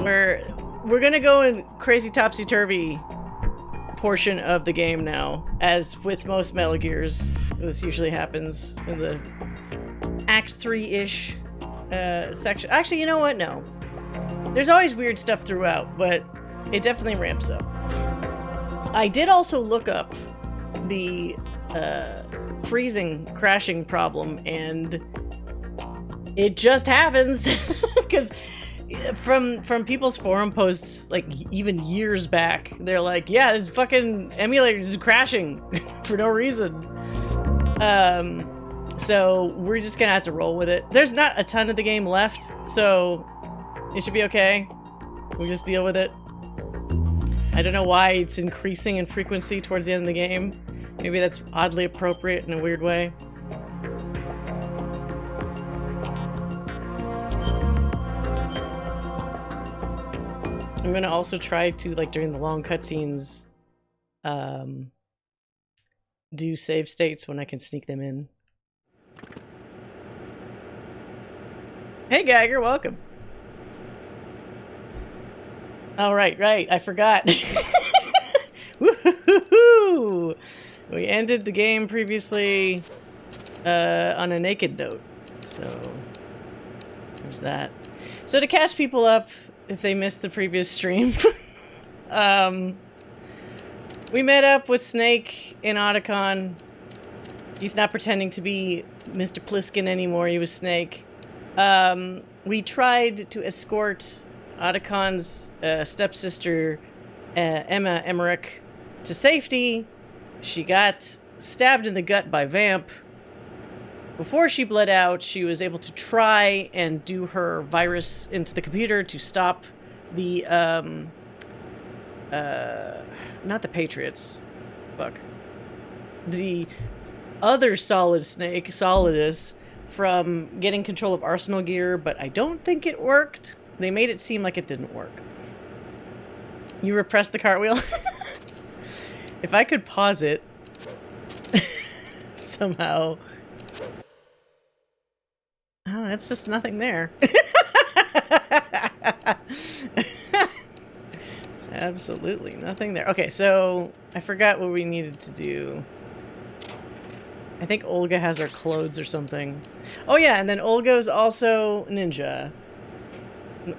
We're gonna go in crazy topsy-turvy portion of the game now, as with most Metal Gears. This usually happens in the Act 3-ish section. Actually, you know what? No. There's always weird stuff throughout, but it definitely ramps up. I did also look up the freezing, crashing problem, and it just happens because from people's forum posts, like even years back, they're like, yeah, this fucking emulator is crashing for no reason. So we're just gonna have to roll with it. There's not a ton of the game left, so it should be okay. We'll just deal with it. I don't know why it's increasing in frequency towards the end of the game. Maybe that's oddly appropriate in a weird way. I'm gonna also try to, like, during the long cutscenes, do save states when I can sneak them in. Hey Geiger, welcome. Oh, right, I forgot. Woohoo! We ended the game previously on a naked note, so there's that. So to catch people up, if they missed the previous stream, we met up with Snake in Otacon. He's not pretending to be Mr. Pliskin anymore, he was Snake. We tried to escort Otacon's stepsister, Emma Emmerich, to safety. She got stabbed in the gut by Vamp. Before she bled out, she was able to try and do her virus into the computer to stop the, not the Patriots. Fuck. The other Solid Snake, Solidus, from getting control of Arsenal gear, but I don't think it worked. They made it seem like it didn't work. You repressed the cartwheel? If I could pause it somehow. Oh, that's just nothing there. It's absolutely nothing there. Okay, so I forgot what we needed to do. I think Olga has her clothes or something. Oh yeah, and then Olga's also ninja.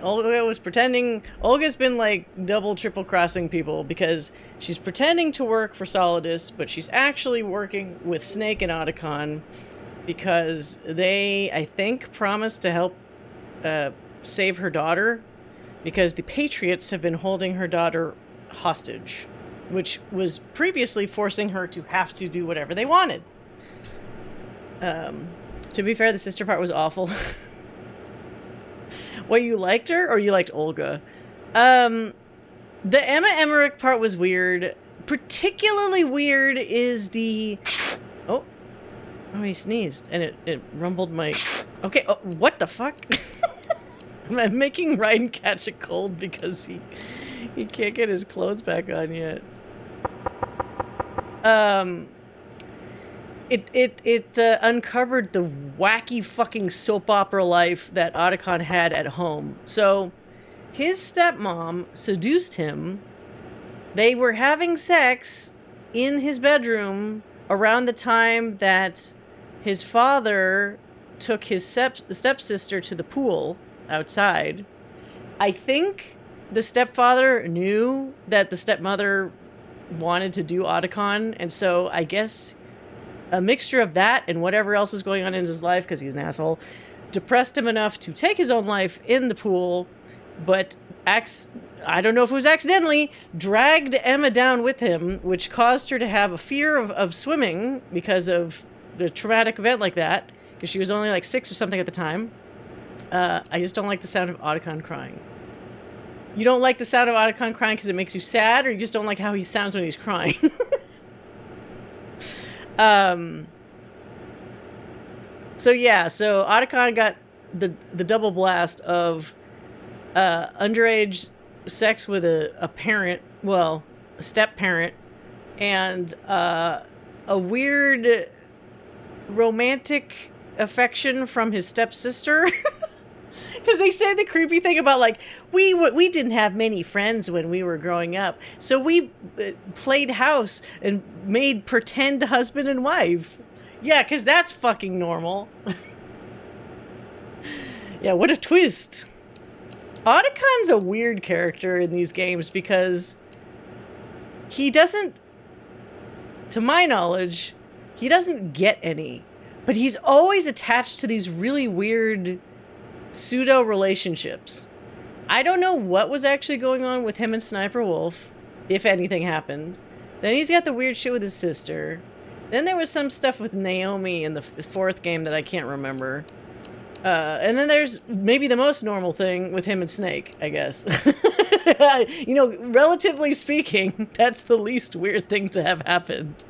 Olga was pretending. Olga's been like double, triple crossing people because she's pretending to work for Solidus, but she's actually working with Snake and Otacon because they, I think, promised to help save her daughter because the Patriots have been holding her daughter hostage, which was previously forcing her to have to do whatever they wanted. To be fair, the sister part was awful. What, you liked her or you liked Olga? The Emma Emmerich part was weird. Particularly weird is the... Oh, he sneezed and it rumbled my... Okay, oh, what the fuck? I'm making Ryan catch a cold because he can't get his clothes back on yet. It uncovered the wacky fucking soap opera life that Otacon had at home. So, his stepmom seduced him. They were having sex in his bedroom around the time that his father took his stepsister to the pool outside. I think the stepfather knew that the stepmother wanted to do Otacon, and so I guess a mixture of that and whatever else is going on in his life, because he's an asshole, depressed him enough to take his own life in the pool, but I don't know if it was accidentally, dragged Emma down with him, which caused her to have a fear of swimming because of the traumatic event like that, because she was only like 6 or something at the time. I just don't like the sound of Otacon crying. You don't like the sound of Otacon crying because it makes you sad, or you just don't like how he sounds when he's crying? So yeah, so Otacon got the double blast of underage sex with a parent, well, a step parent, and a weird romantic affection from his stepsister. Because they say the creepy thing about, like, we didn't have many friends when we were growing up, so we played house and made pretend husband and wife. Yeah, because that's fucking normal. Yeah, what a twist. Otacon's a weird character in these games because he doesn't, to my knowledge, he doesn't get any. But he's always attached to these really weird pseudo relationships. I don't know what was actually going on with him and Sniper Wolf, if anything happened. Then he's got the weird shit with his sister. Then there was some stuff with Naomi in the fourth game that I can't remember. And then there's maybe the most normal thing with him and Snake, I guess. You know, relatively speaking, that's the least weird thing to have happened.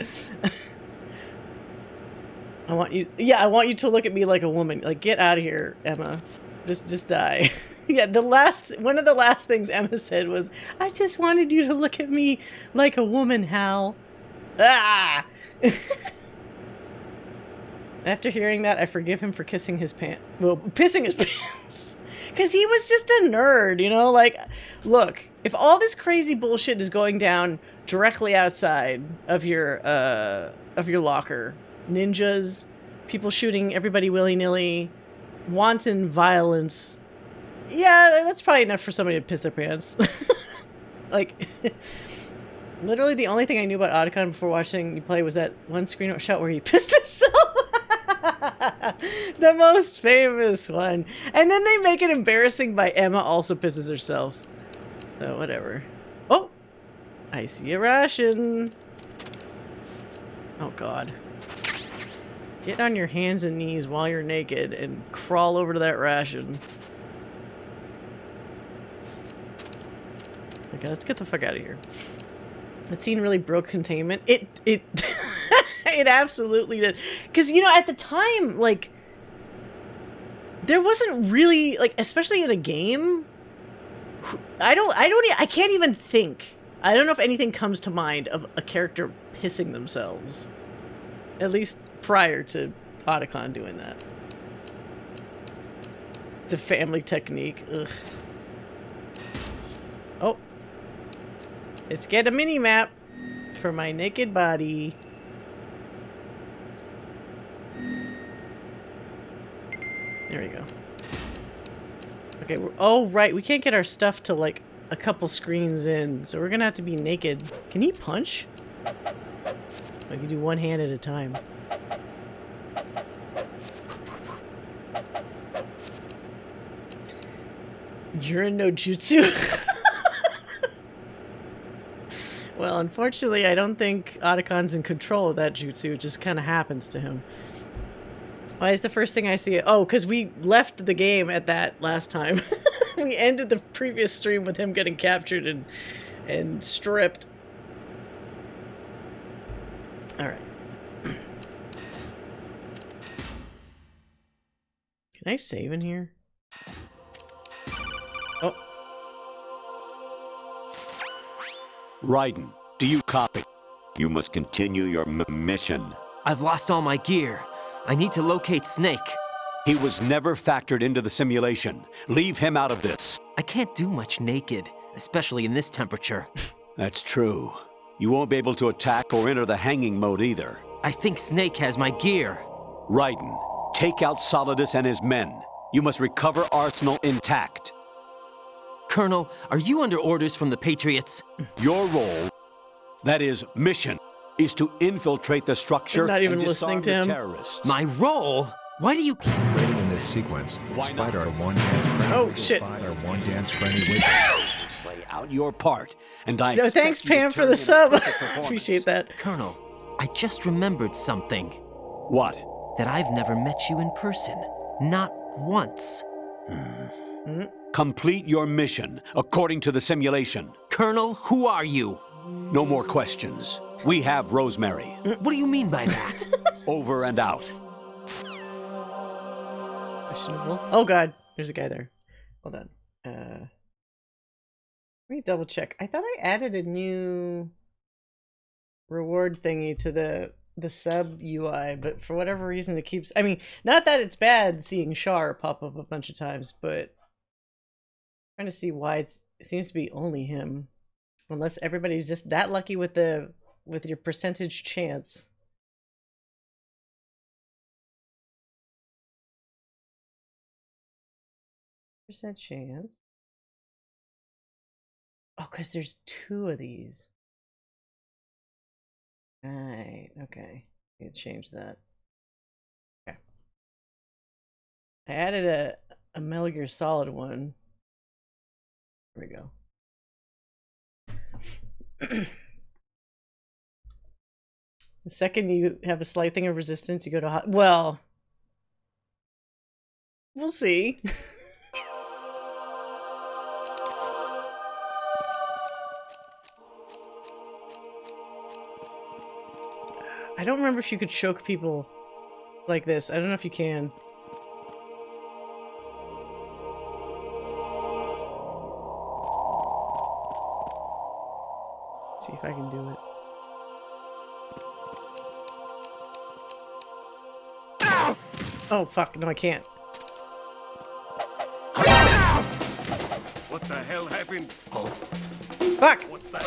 I want you to look at me like a woman. Like, get out of here, Emma. Just die. Yeah, one of the last things Emma said was, I just wanted you to look at me like a woman, Hal. Ah! After hearing that, I forgive him for kissing his pants. Well, pissing his pants. Because he was just a nerd, you know? Like, look, if all this crazy bullshit is going down directly outside of your locker, ninjas, people shooting everybody willy-nilly, wanton violence, yeah, that's probably enough for somebody to piss their pants. Like, literally the only thing I knew about Otacon before watching you play was that one screenshot where he pissed himself. The most famous one. And then they make it embarrassing by Emma also pisses herself. So, whatever. Oh! I see a ration. Oh, God. Get on your hands and knees while you're naked and crawl over to that ration. Okay, let's get the fuck out of here. That scene really broke containment. It it absolutely did. Because, you know, at the time, like, there wasn't really, like, especially in a game, I can't even think. I don't know if anything comes to mind of a character pissing themselves. At least prior to Otacon doing that. It's a family technique. Ugh. Oh. Let's get a mini-map for my naked body. There we go. Okay, oh, right. We can't get our stuff to, like, a couple screens in, so we're gonna have to be naked. Can he punch? I can do one hand at a time. You're in no jutsu. Well, unfortunately, I don't think Otacon's in control of that jutsu. It just kind of happens to him. Why is the first thing I see? Oh, because we left the game at that last time. We ended the previous stream with him getting captured and stripped. All right. Can I save in here? Oh. Raiden, do you copy? You must continue your mission. I've lost all my gear. I need to locate Snake. He was never factored into the simulation. Leave him out of this. I can't do much naked, especially in this temperature. That's true. You won't be able to attack or enter the hanging mode either. I think Snake has my gear. Raiden, take out Solidus and his men. You must recover Arsenal intact. Colonel, are you under orders from the Patriots? Your role, that is, mission, is to infiltrate the structure I'm not even and listening disarm to the him. terrorists. My role? Why do you keep... Playing in this sequence, despite our one dance friendly Oh, shit. despite our one dance friendly Play out your part, and I No, expect thanks, you to Pam, for turn the in a sub. perfect performance. Appreciate that. Colonel, I just remembered something. What? That I've never met you in person. Not once. Complete your mission according to the simulation. Colonel, who are you? No more questions. We have Rosemary. What do you mean by that? Over and out. Questionable. Oh god, there's a guy there. Hold on. Let me double check. I thought I added a new reward thingy to the sub UI, but for whatever reason it keeps... I mean, not that it's bad seeing Char pop up a bunch of times, but Trying to see why it seems to be only him, unless everybody's just that lucky with your percentage chance. Percent chance. Oh, because there's 2 of these. Right. Okay. Need to change that. Okay. I added a Metal Gear Solid one. There we go. The second you have a slight thing of resistance, you go to well, we'll see. I don't remember if you could choke people like this. I don't know if you can. Let's see if I can do it. Oh, fuck. No, I can't. What the hell happened? Oh. Fuck! What's that?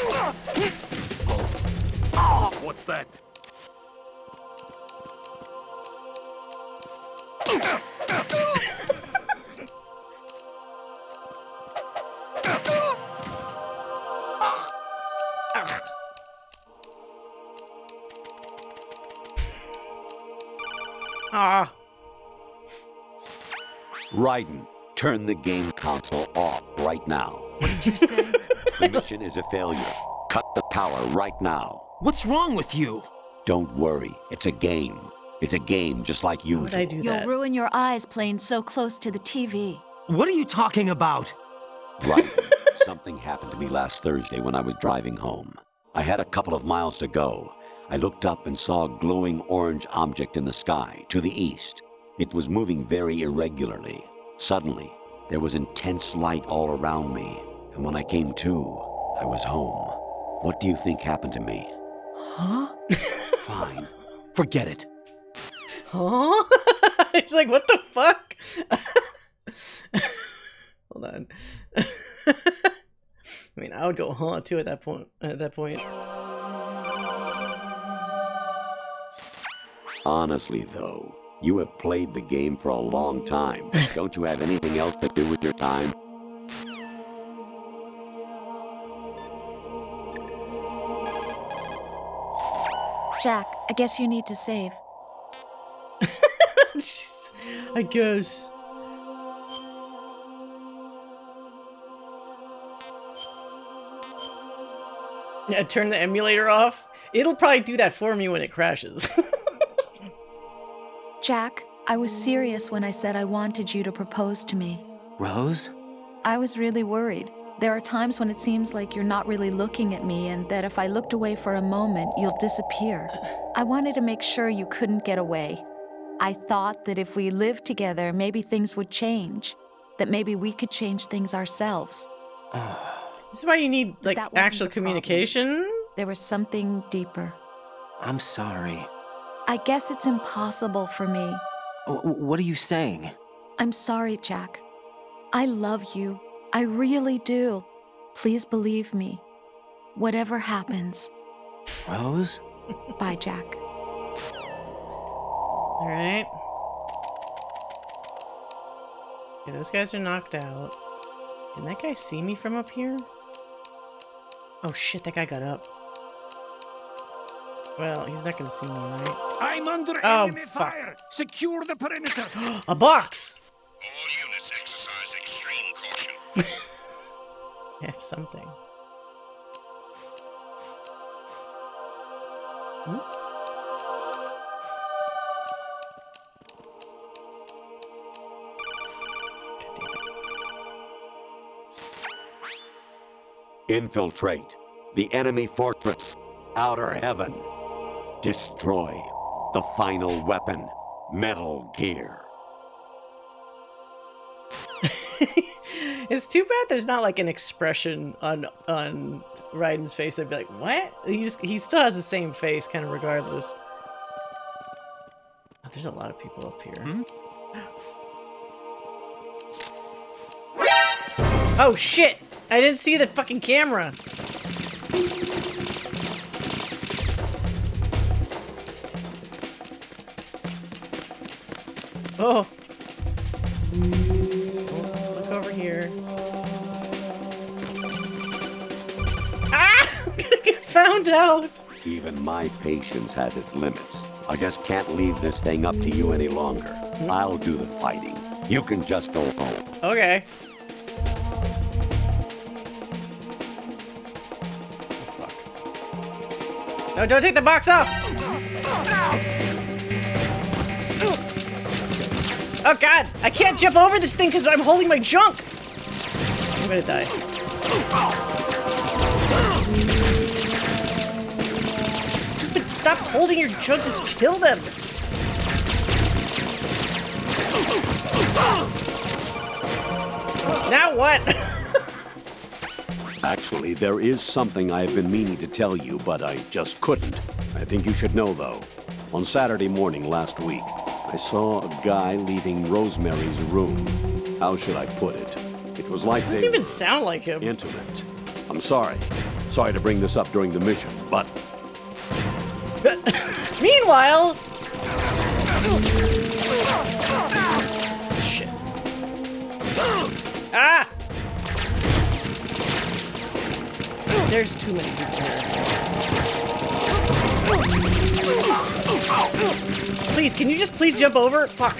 Oh. What's that? Ah. Raiden, turn the game console off right now. What did you say? The mission is a failure. Cut the power right now. What's wrong with you? Don't worry, it's a game. It's a game just like How would I usual. do You'll that? ruin your eyes playing so close to the TV. What are you talking about? Raiden, something happened to me last Thursday when I was driving home. I had a couple of miles to go. I looked up and saw a glowing orange object in the sky to the east. It was moving very irregularly. Suddenly, there was intense light all around me, and when I came to, I was home. What do you think happened to me? Huh? Fine. Forget it. Huh? He's like, what the fuck? Hold on. I mean, I would go huh too at that point. Honestly, though, you have played the game for a long time. Don't you have anything else to do with your time? Jack, I guess you need to save. Jeez, I guess. Yeah, turn the emulator off. It'll probably do that for me when it crashes. Jack, I was serious when I said I wanted you to propose to me. Rose? I was really worried. There are times when it seems like you're not really looking at me and that if I looked away for a moment, you'll disappear. I wanted to make sure you couldn't get away. I thought that if we lived together, maybe things would change. That maybe we could change things ourselves. This is why you need, like, that wasn't actual the problem. communication. There was something deeper. I'm sorry. I guess it's impossible for me. What are you saying? I'm sorry, Jack. I love you. I really do. Please believe me. Whatever happens. Rose? Bye, Jack. All right. Okay, those guys are knocked out. Can that guy see me from up here? Oh shit, that guy got up. Well, he's not gonna see me, right? I'm under Oh, enemy fuck. fire. Secure the perimeter. A box! All units exercise extreme caution. I have something. Hmm? God damn it. Infiltrate the enemy fortress, Outer Heaven. Destroy the final weapon, Metal Gear. It's too bad there's not like an expression on Raiden's face that'd be like, what? He still has the same face, kind of regardless. Oh, there's a lot of people up here. Oh shit! I didn't see the fucking camera. Oh. Oh, look over here. Ah! I'm gonna get found out. Even my patience has its limits. I just can't leave this thing up to you any longer. I'll do the fighting. You can just go home. Okay. No, don't take the box off! Oh god! I can't jump over this thing because I'm holding my junk! I'm gonna die. Stupid, stop holding your junk, just kill them! Now what? Actually, there is something I've been meaning to tell you, but I just couldn't. I think you should know, though. On Saturday morning last week, I saw a guy leaving Rosemary's room. How should I put it? It was like Doesn't they even were sound like him. intimate. I'm sorry. Sorry to bring this up during the mission, but... Meanwhile... Shit. Ah! There's too many people here. Please, can you just please jump over? Fuck.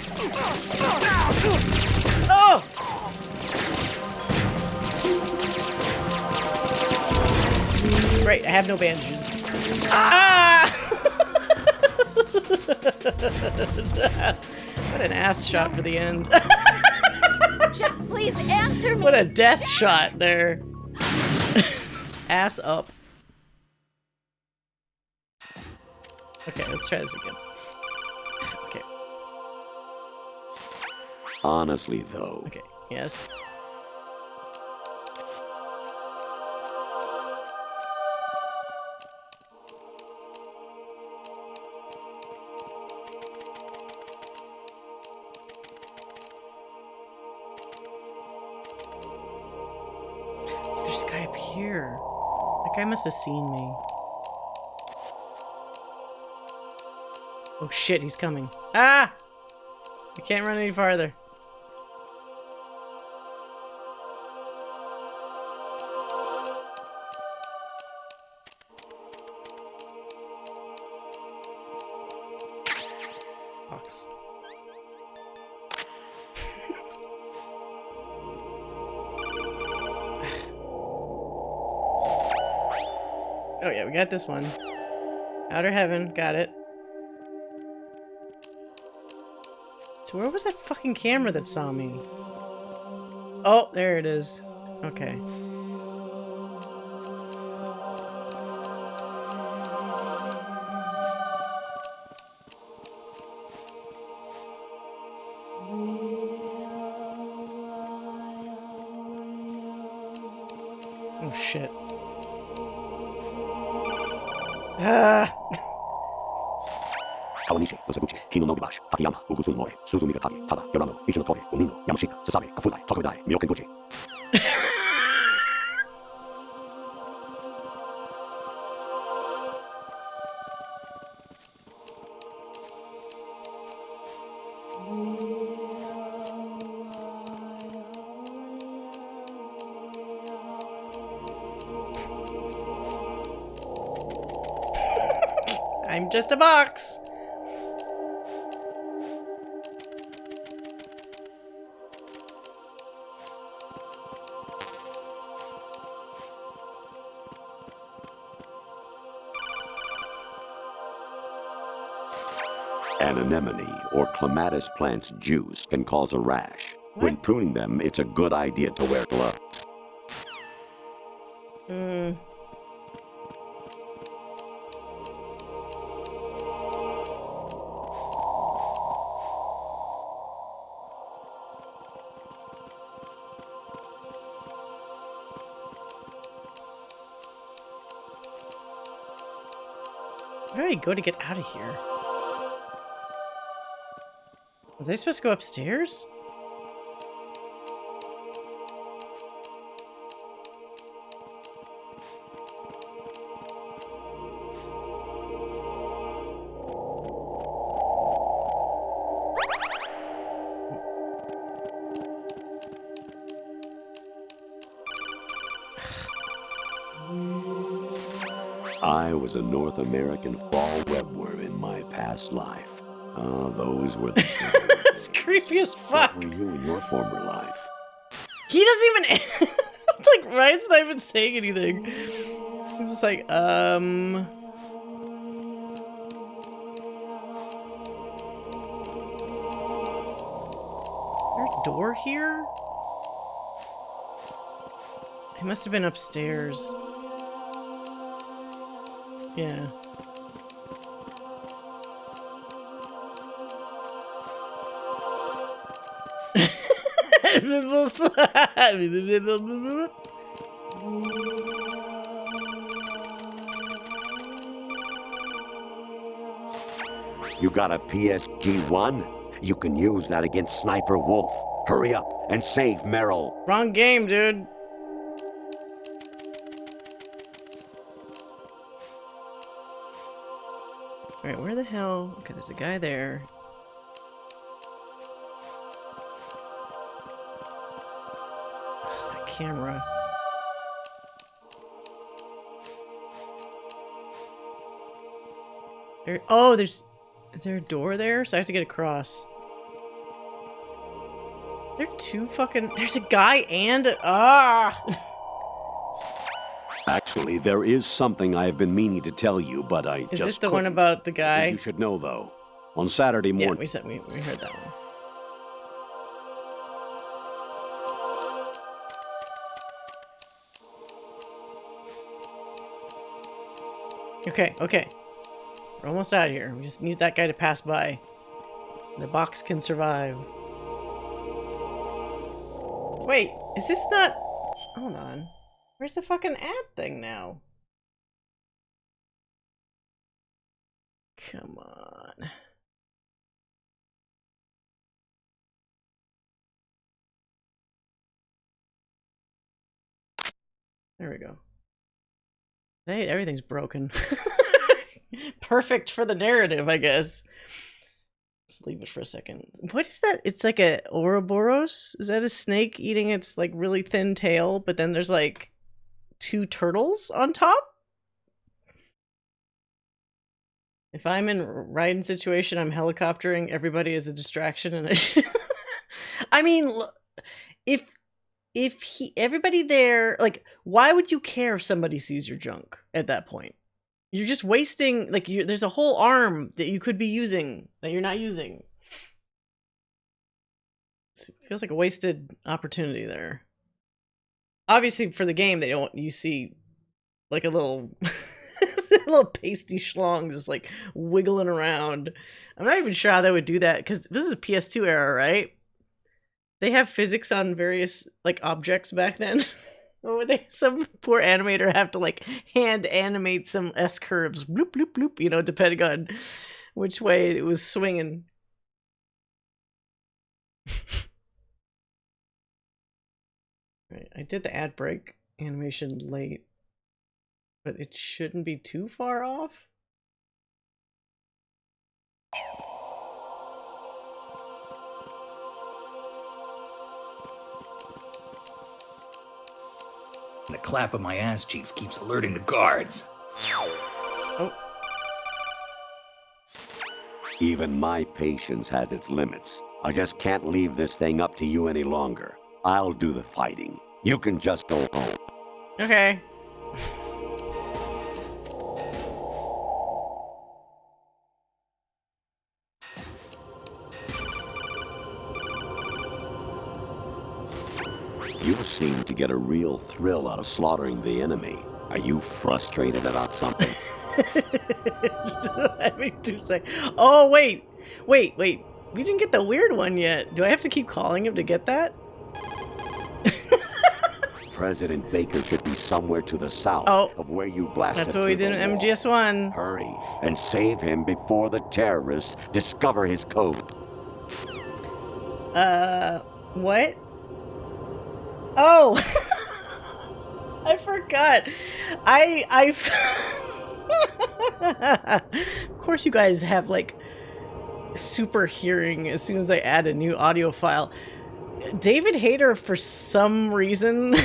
Oh! Great, I have no bandages. Ah! What an ass shot for the end. Jack, please answer me. What a death shot there. Ass up. Okay, let's try this again. Okay, Honestly, though, okay, yes. Oh, there's a guy up here. That guy must have seen me. Oh shit, he's coming. Ah! I can't run any farther. Box. Oh yeah, we got this one. Outer Heaven, got it. So where was that fucking camera that saw me? Oh, there it is. Okay. Oh shit. Ah! 川西、Osaguchi, Kino no Gibash, Takayama, Ugusun More, Suzumi Gatake, Tada, Yorano, Ichino Tore, Onino, Yamashita, Sasabe, Kafudai, Tokudai, Miyokenguchi. I'm just a box. An anemone or clematis plant's juice can cause a rash. When pruning them, it's a good idea to wear gloves. Where do I go to get out of here? Was I supposed to go upstairs? I was a North American fall webworm in my past life. Ah, those were the days. It's creepy as fuck. What were you in your former life? He doesn't even. Like, Ryan's not even saying anything. He's just like, Is there a door here? He must have been upstairs. Yeah. You got a PSG-1? You can use that against Sniper Wolf. Hurry up and save Merrill. Wrong game, dude. Alright, where the hell? Okay, there's a guy there. Oh, that camera. There, oh, is there a door there? So I have to get across. There are two fucking... There's a guy and... Actually, there is something I have been meaning to tell you, but I Is just this the one couldn't. about the I guy? think you should know, though. On Saturday Yeah, morning... we heard that one. Okay, okay. We're almost out of here. We just need that guy to pass by. The box can survive. Wait, is this not... Hold on. Where's the fucking ad thing now? Come on. There we go. Hey, everything's broken. Perfect for the narrative, I guess. Let's leave it for a second. What is that? It's like a Ouroboros? Is that a snake eating its like really thin tail, but then there's like two turtles on top? If I'm in riding situation, I'm helicoptering everybody as a distraction, and I mean, if everybody there, like, why would you care if somebody sees your junk at that point? You're just wasting, like, there's a whole arm that you could be using that you're not using. It feels like a wasted opportunity there. Obviously, for the game, you see like a little, a little pasty schlong just like wiggling around. I'm not even sure how they would do that because this is a PS2 era, right? They have physics on various like objects back then. Or would they, some poor animator have to like hand animate some S curves, bloop bloop bloop, you know, depending on which way it was swinging. Right, I did the ad break animation late, but it shouldn't be too far off. The clap of my ass cheeks keeps alerting the guards. Oh. Even my patience has its limits. I just can't leave this thing up to you any longer. I'll do the fighting. You can just go home. Okay. You seem to get a real thrill out of slaughtering the enemy. Are you frustrated about something? I mean, 2 seconds. Oh, wait. We didn't get the weird one yet. Do I have to keep calling him to get that? President Baker should be somewhere to the south of where you blasted. That's what we did in MGS1. Hurry and save him before the terrorists discover his code. What? Oh! I forgot. Of course you guys have like super hearing as soon as I add a new audio file. David Hayter, for some reason,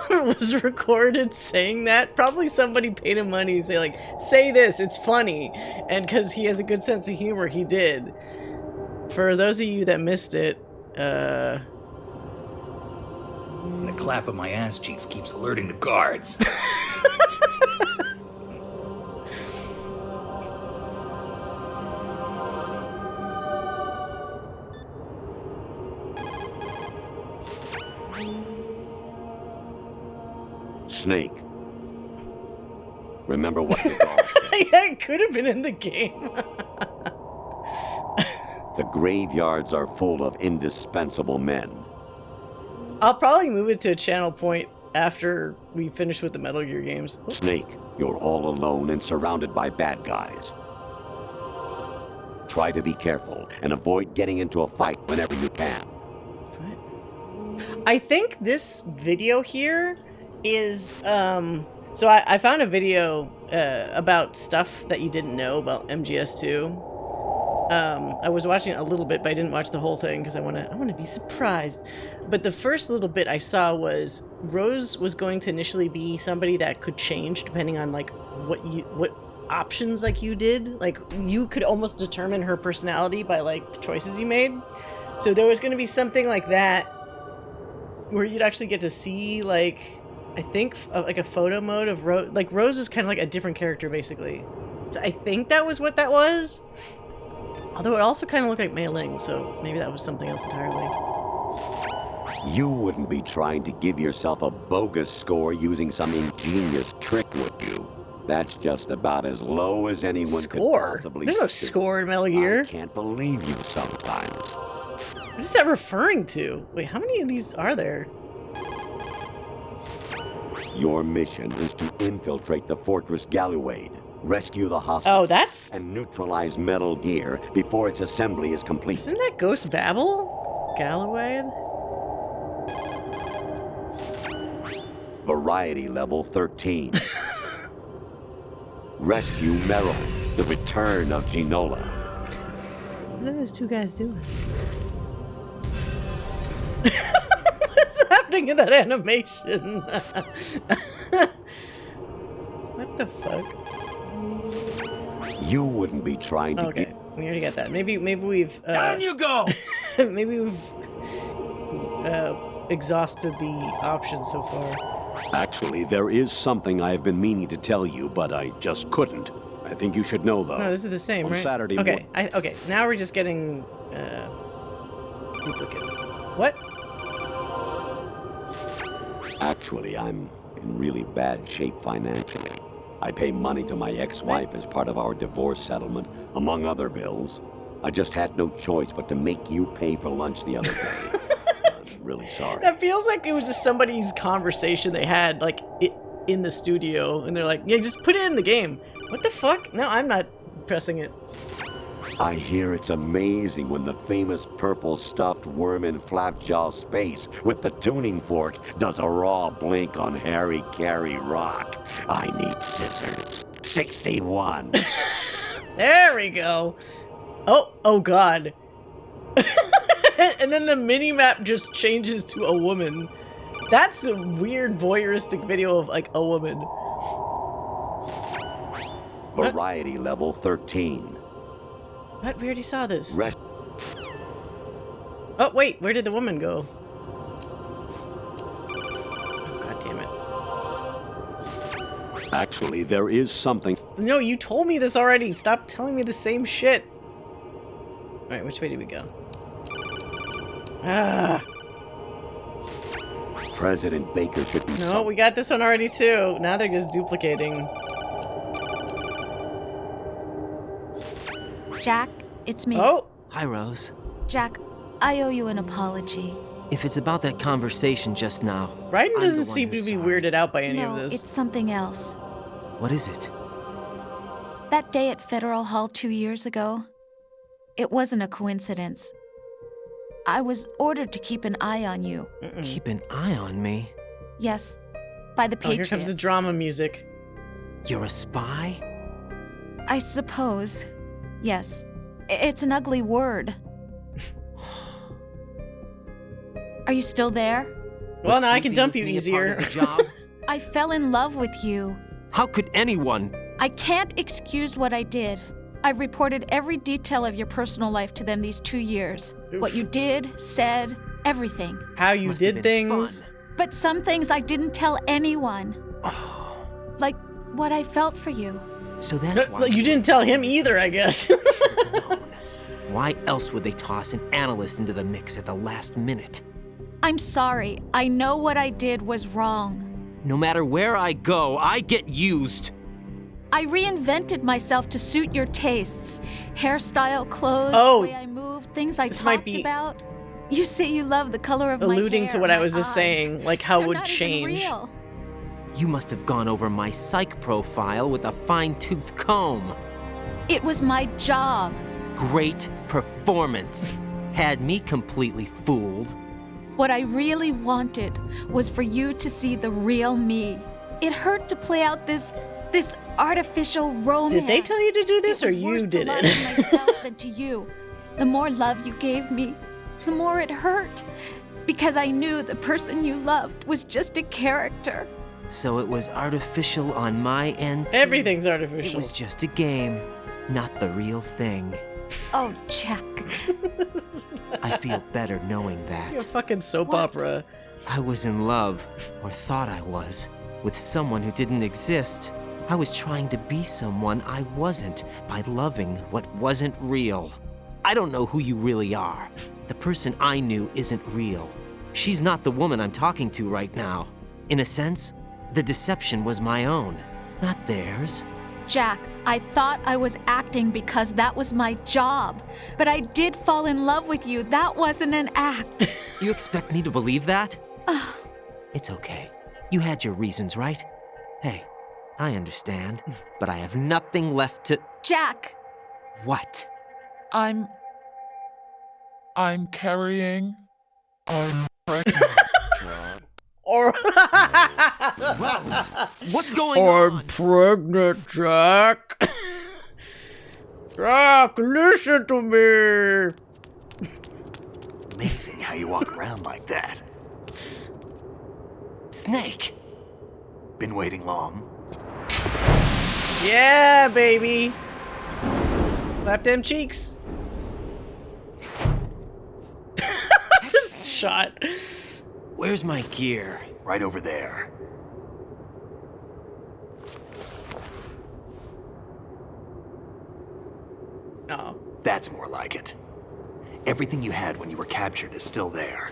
was recorded saying that. Probably somebody paid him money to say, like, say this, it's funny. And because he has a good sense of humor, he did. For those of you that missed it, The clap of my ass cheeks keeps alerting the guards. Snake. Remember what the dog said. Yeah, it could have been in the game. The graveyards are full of indispensable men. I'll probably move it to a channel point after we finish with the Metal Gear games. Oops. Snake, you're all alone and surrounded by bad guys. Try to be careful and avoid getting into a fight whenever you can. I think this video here is, so I found a video about stuff that you didn't know about MGS2. I was watching it a little bit, but I didn't watch the whole thing because I want to be surprised. But the first little bit I saw was Rose was going to initially be somebody that could change depending on like what options like you did. Like you could almost determine her personality by like choices you made. So there was going to be something like that where you'd actually get to see like I think like a photo mode of Rose. Like Rose is kind of like a different character basically. So I think that was what that was. Although it also kind of looked like Mei Ling, so maybe that was something else entirely. You wouldn't be trying to give yourself a bogus score using some ingenious trick, would you? That's just about as low as anyone could possibly There's no stoop. score in Metal Gear. I can't believe you sometimes. What is that referring to? Wait, how many of these are there? Your mission is to infiltrate the Fortress Galluade, rescue the hostages, Oh, that's... and neutralize Metal Gear before its assembly is complete. Isn't that Ghost Babel? Galloway? Variety level 13. Rescue Merrill, the return of Ginola. What are those two guys doing? What's happening in that animation? What the fuck? You wouldn't be trying to Okay, we already got that. Maybe we've Down you go! maybe we've exhausted the options so far. Actually, there is something I have been meaning to tell you, but I just couldn't. I think you should know, though. No, this is the same, On right? Saturday Okay, okay. Now we're just getting duplicates. What? Actually, I'm in really bad shape financially. I pay money to my ex-wife as part of our divorce settlement, among other bills. I just had no choice but to make you pay for lunch the other day. I'm really sorry. That feels like it was just somebody's conversation they had, like, in the studio, and they're like, yeah, just put it in the game. What the fuck? No, I'm not pressing it. I hear it's amazing when the famous purple stuffed worm in Flapjaw Space with the tuning fork does a raw blink on Harry Carey Rock. I need scissors. 61. There we go. Oh god. And then the mini-map just changes to a woman. That's a weird voyeuristic video of, like, a woman. Variety level 13. What? We already saw this. Rest. Oh, wait. Where did the woman go? Oh, god damn it. Actually, there is something. No, you told me this already. Stop telling me the same shit. Alright, which way do we go? Ah. President Baker should be. No, we got this one already too. Now they're just duplicating. Jack, it's me. Oh! Hi, Rose. Jack, I owe you an apology. If it's about that conversation just now, Raiden I'm doesn't the one seem to who's be sorry. weirded out by any No, of this. it's something else. What is it? That day at Federal Hall 2 years ago, it wasn't a coincidence. I was ordered to keep an eye on you. Keep an eye on me. Yes, by the Oh, Patriots. here comes the drama music. You're a spy? I suppose. Yes. It's an ugly word. Are you still there? Well, Was now I can sleeping dump with you me a part easier. of the job? I fell in love with you. How could anyone? I can't excuse what I did. I've reported every detail of your personal life to them these 2 years. What you did, said, everything. How you Must have did been things. fun. But some things I didn't tell anyone. Like what I felt for you. So that's why You didn't tell him either, I guess. Why else would they toss an analyst into the mix at the last minute? I'm sorry. I know what I did was wrong. No matter where I go, I get used. I reinvented myself to suit your tastes. Hairstyle, clothes, Oh, the way I moved, things I this might talked be about. You say you love the color of my hair, alluding to what I my was just eyes. saying, like how it They're would not even change. real. You must have gone over my psych profile with a fine-tooth comb. It was my job. Great performance. Had me completely fooled. What I really wanted was for you to see the real me. It hurt to play out this artificial romance. Did they tell you to do this, It or was you worse did to lie it? to myself than to you. The more love you gave me, the more it hurt. Because I knew the person you loved was just a character. So it was artificial on my end, too. Everything's It artificial. was just a game, not the real thing. Oh, Jack. I feel better knowing You're a that. fucking soap What? opera. I was in love, or thought I was, with someone who didn't exist. I was trying to be someone I wasn't by loving what wasn't real. I don't know who you really are. The person I knew isn't real. She's not the woman I'm talking to right now. In a sense, the deception was my own, not theirs. Jack, I thought I was acting because that was my job. But I did fall in love with you. That wasn't an act. You expect me to believe that? It's okay. You had your reasons, right? Hey, I understand, but I have nothing left to... Jack! What? I'm carrying. I'm pregnant. Or Rose, what's going on? pregnant, Jack. Jack, listen to me. Amazing how you walk around like that. Snake! Been waiting long? Yeah, baby. Clap them cheeks. This shot. Where's my gear? Right over there. Oh. That's more like it. Everything you had when you were captured is still there.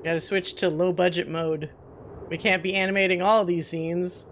Gotta switch to low budget mode. We can't be animating all these scenes.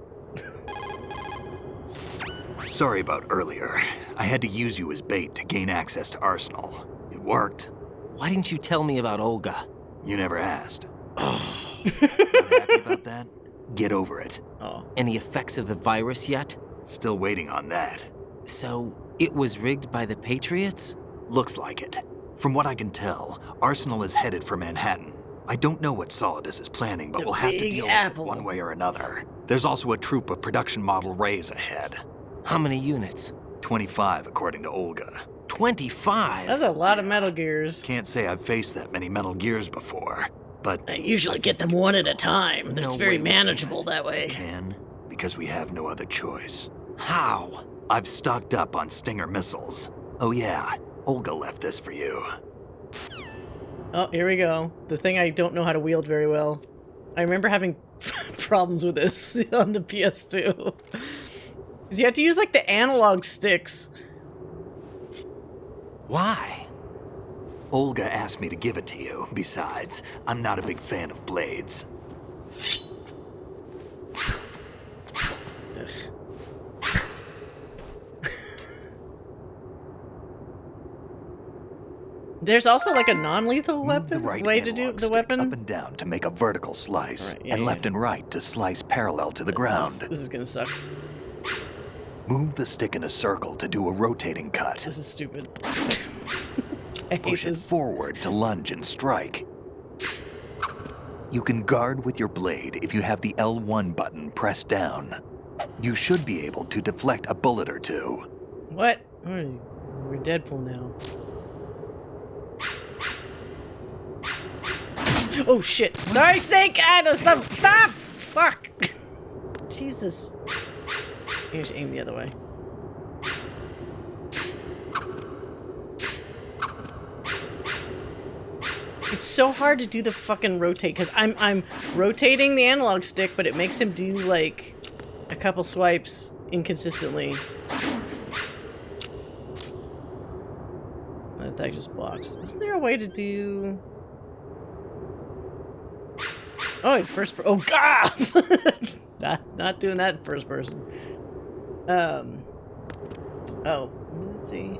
Sorry about earlier. I had to use you as bait to gain access to Arsenal. It worked. Why didn't you tell me about Olga? You never asked. Not happy about that? Get over it. Oh. Any effects of the virus yet? Still waiting on that. So, it was rigged by the Patriots? Looks like it. From what I can tell, Arsenal is headed for Manhattan. I don't know what Solidus is planning, but The we'll have to Big deal Apple. with it one way or another. There's also a troop of production model Rays ahead. How many units? 25, according to Olga. 25? That's a lot of Metal Gears. Can't say I've faced that many Metal Gears before, but I usually get them one at a time. No It's very way we manageable that we way. can, because we have no other choice. How? I've stocked up on Stinger missiles. Oh yeah, Olga left this for you. Oh, here we go. The thing I don't know how to wield very well. I remember having problems with this on the PS2. Because you had to use, like, the analog sticks. Why? Olga asked me to give it to you. Besides, I'm not a big fan of blades. There's also, like, a non-lethal Move weapon? the right way to do analog the stick weapon? up and down to make a vertical slice, Right, yeah, and yeah. left and right to slice parallel to the ground. This is gonna suck. Move the stick in a circle to do a rotating cut. This is stupid. I hate Push it this. forward to lunge and strike. You can guard with your blade if you have the L1 button pressed down. You should be able to deflect a bullet or two. What? We're Deadpool now. Oh shit! Sorry, Snake! Ah, no, stop! Stop! Fuck! Jesus. You should aim the other way. It's so hard to do the fucking rotate because I'm rotating the analog stick, but it makes him do like a couple swipes inconsistently. That attack just blocks. Isn't there a way to do? Oh, wait, oh god! not doing that in first person. Oh, let's see.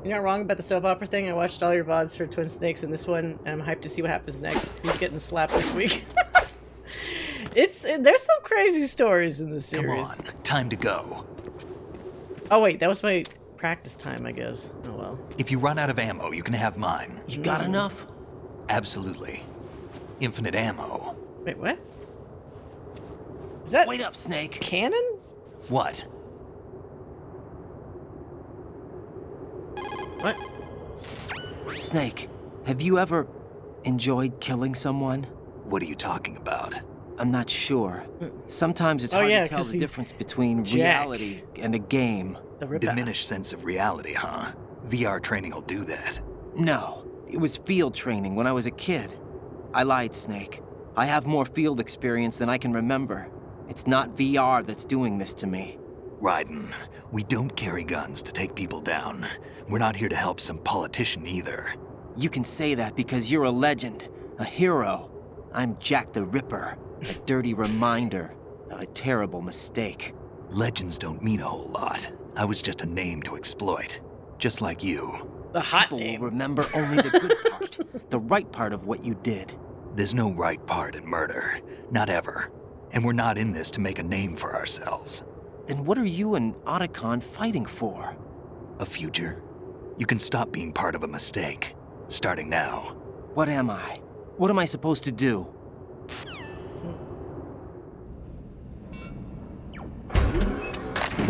You're not wrong about the soap opera thing. I watched all your VODs for Twin Snakes in this one, and I'm hyped to see what happens next. Who's getting slapped this week? There's some crazy stories in this series. Come on, time to go. Oh wait, that was my practice time, I guess. Oh well. If you run out of ammo, you can have mine. You got enough? Absolutely. Infinite ammo. Wait, what? Is that Wait up, Snake. canon? What? What? Snake, have you ever enjoyed killing someone? What are you talking about? I'm not sure. Sometimes it's hard to tell the difference between reality and a game. Diminished sense of reality, huh? VR training will do that. No, it was field training when I was a kid. I lied, Snake. I have more field experience than I can remember. It's not VR that's doing this to me. Raiden, we don't carry guns to take people down. We're not here to help some politician either. You can say that because you're a legend, a hero. I'm Jack the Ripper, a dirty reminder of a terrible mistake. Legends don't mean a whole lot. I was just a name to exploit, just like you. The hot People name. will remember only the good part, the right part of what you did. There's no right part in murder, not ever. And we're not in this to make a name for ourselves. Then what are you and Otacon fighting for? A future? You can stop being part of a mistake, starting now. What am I? What am I supposed to do?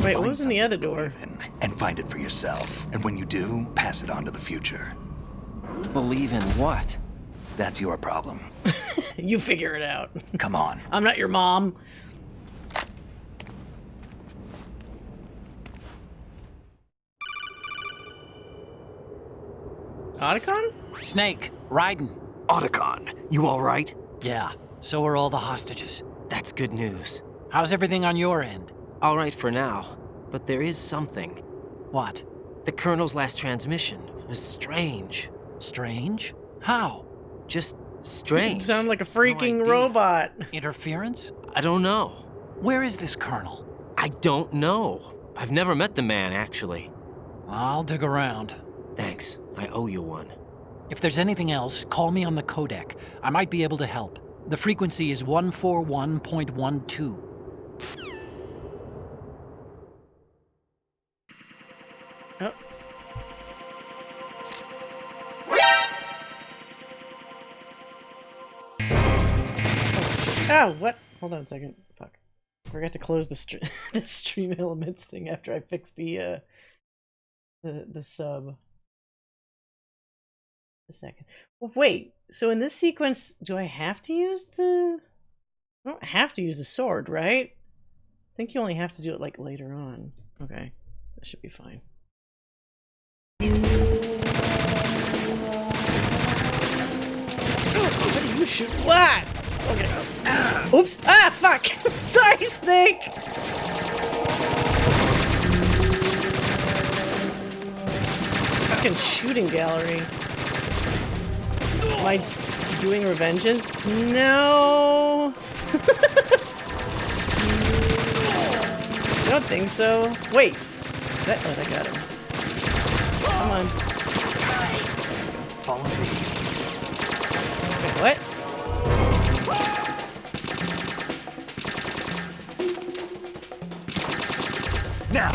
Wait, what was in the other door? And find it for yourself. And when you do, pass it on to the future. Believe in what? That's your problem. You figure it out. Come on. I'm not your mom. Otacon? Snake, Raiden. Otacon, you all right? Yeah, so are all the hostages. That's good news. How's everything on your end? All right for now, but there is something. What? The Colonel's last transmission was strange. Strange? How? Just strange. You sound like a freaking robot. Interference? I don't know. Where is this Colonel? I don't know. I've never met the man, actually. I'll dig around. Thanks. I owe you one. If there's anything else, call me on the codec. I might be able to help. The frequency is 141.12. Oh. Oh, what? Hold on a second. Fuck. I forgot to close the the stream elements thing after I fixed the sub. A second. Well, wait. So in this sequence, do I have to use the? I don't have to use the sword, right? I think you only have to do it like later on. Okay, that should be fine. What do you shoot? What? Okay. Oops! Ah, fuck! Sorry, Snake. Fucking shooting gallery. Am I doing revengeance? No. I don't think so. Wait. Oh, I got him. Come on. Follow me. Wait, what? Now,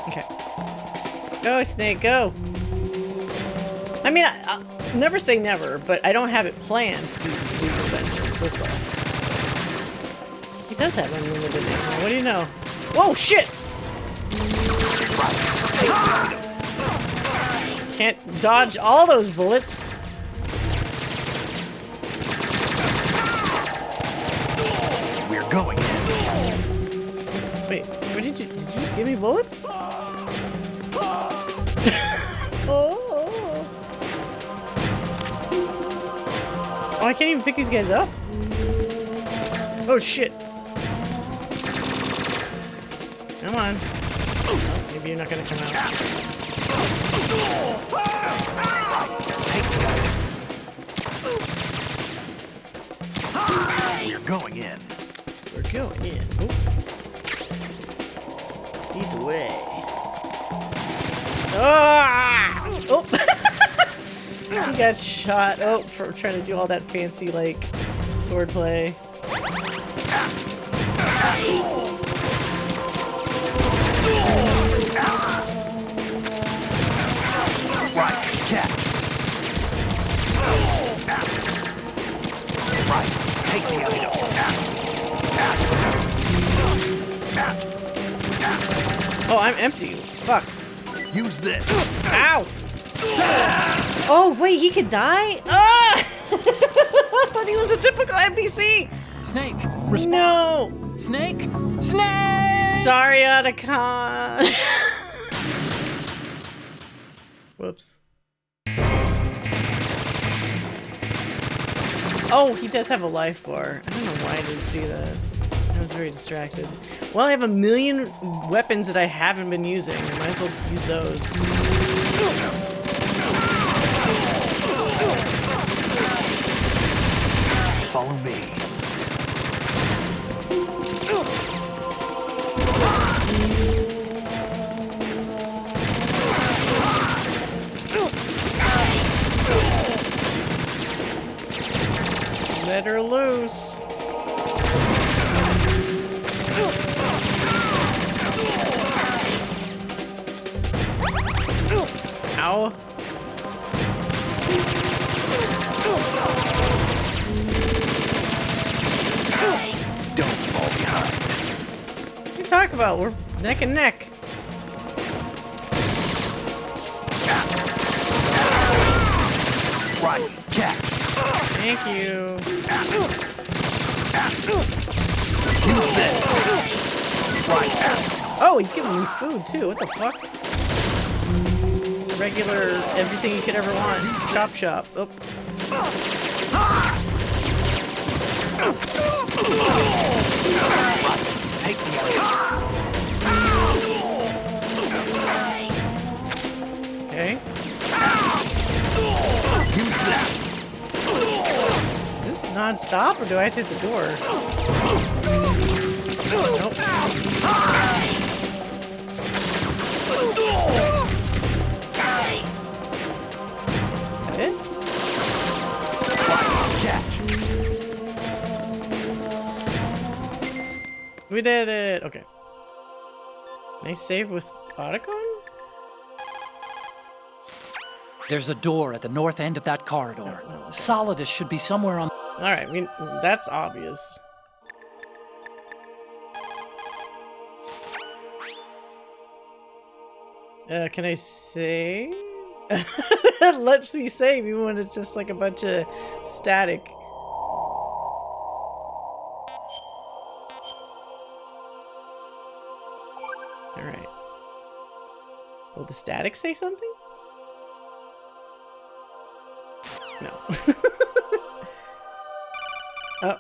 Okay. Go, Snake, go. I mean, I'll never say never, but I don't have it planned to do vengeance, that's all. He does have unlimited ammo, what do you know? Whoa, shit! Can't dodge all those bullets. We're going in. Wait, what did you just give me bullets? Oh, I can't even pick these guys up? Oh, shit. Come on. Oh, maybe you're not gonna come out. We're going in. We're going in. Oh. Lead the way. Ah! Oh! He got shot. Oh, for trying to do all that fancy, like, swordplay. Right, catch. Right, take the item. Oh, I'm empty. Fuck. Use this. Ow! Oh, wait, he could die? Ah! I thought he was a typical NPC! Snake, respond. No! Snake? Snake! Sorry, Otacon. Whoops. Oh, he does have a life bar. I don't know why I didn't see that. I was very distracted. Well, I have a million weapons that I haven't been using. I might as well use those. Follow me. Let her loose. Ow. Don't fall behind. What are you talking about? We're neck and neck. Right, catch. Thank you. Use this. Right. Oh, he's giving me food too. What the fuck? Regular, everything you could ever want. Chop chop. Oh. Take the Okay. Use that. Is this non-stop or do I have to hit the door? Nope. That it? Catch. We did it. Okay. Nice save with Otacon? There's a door at the north end of that corridor. Solidus should be somewhere on... Alright, that's obvious. Can I save? It lets me save even when it's just like a bunch of static. Alright. Will the static say something? No. Oh.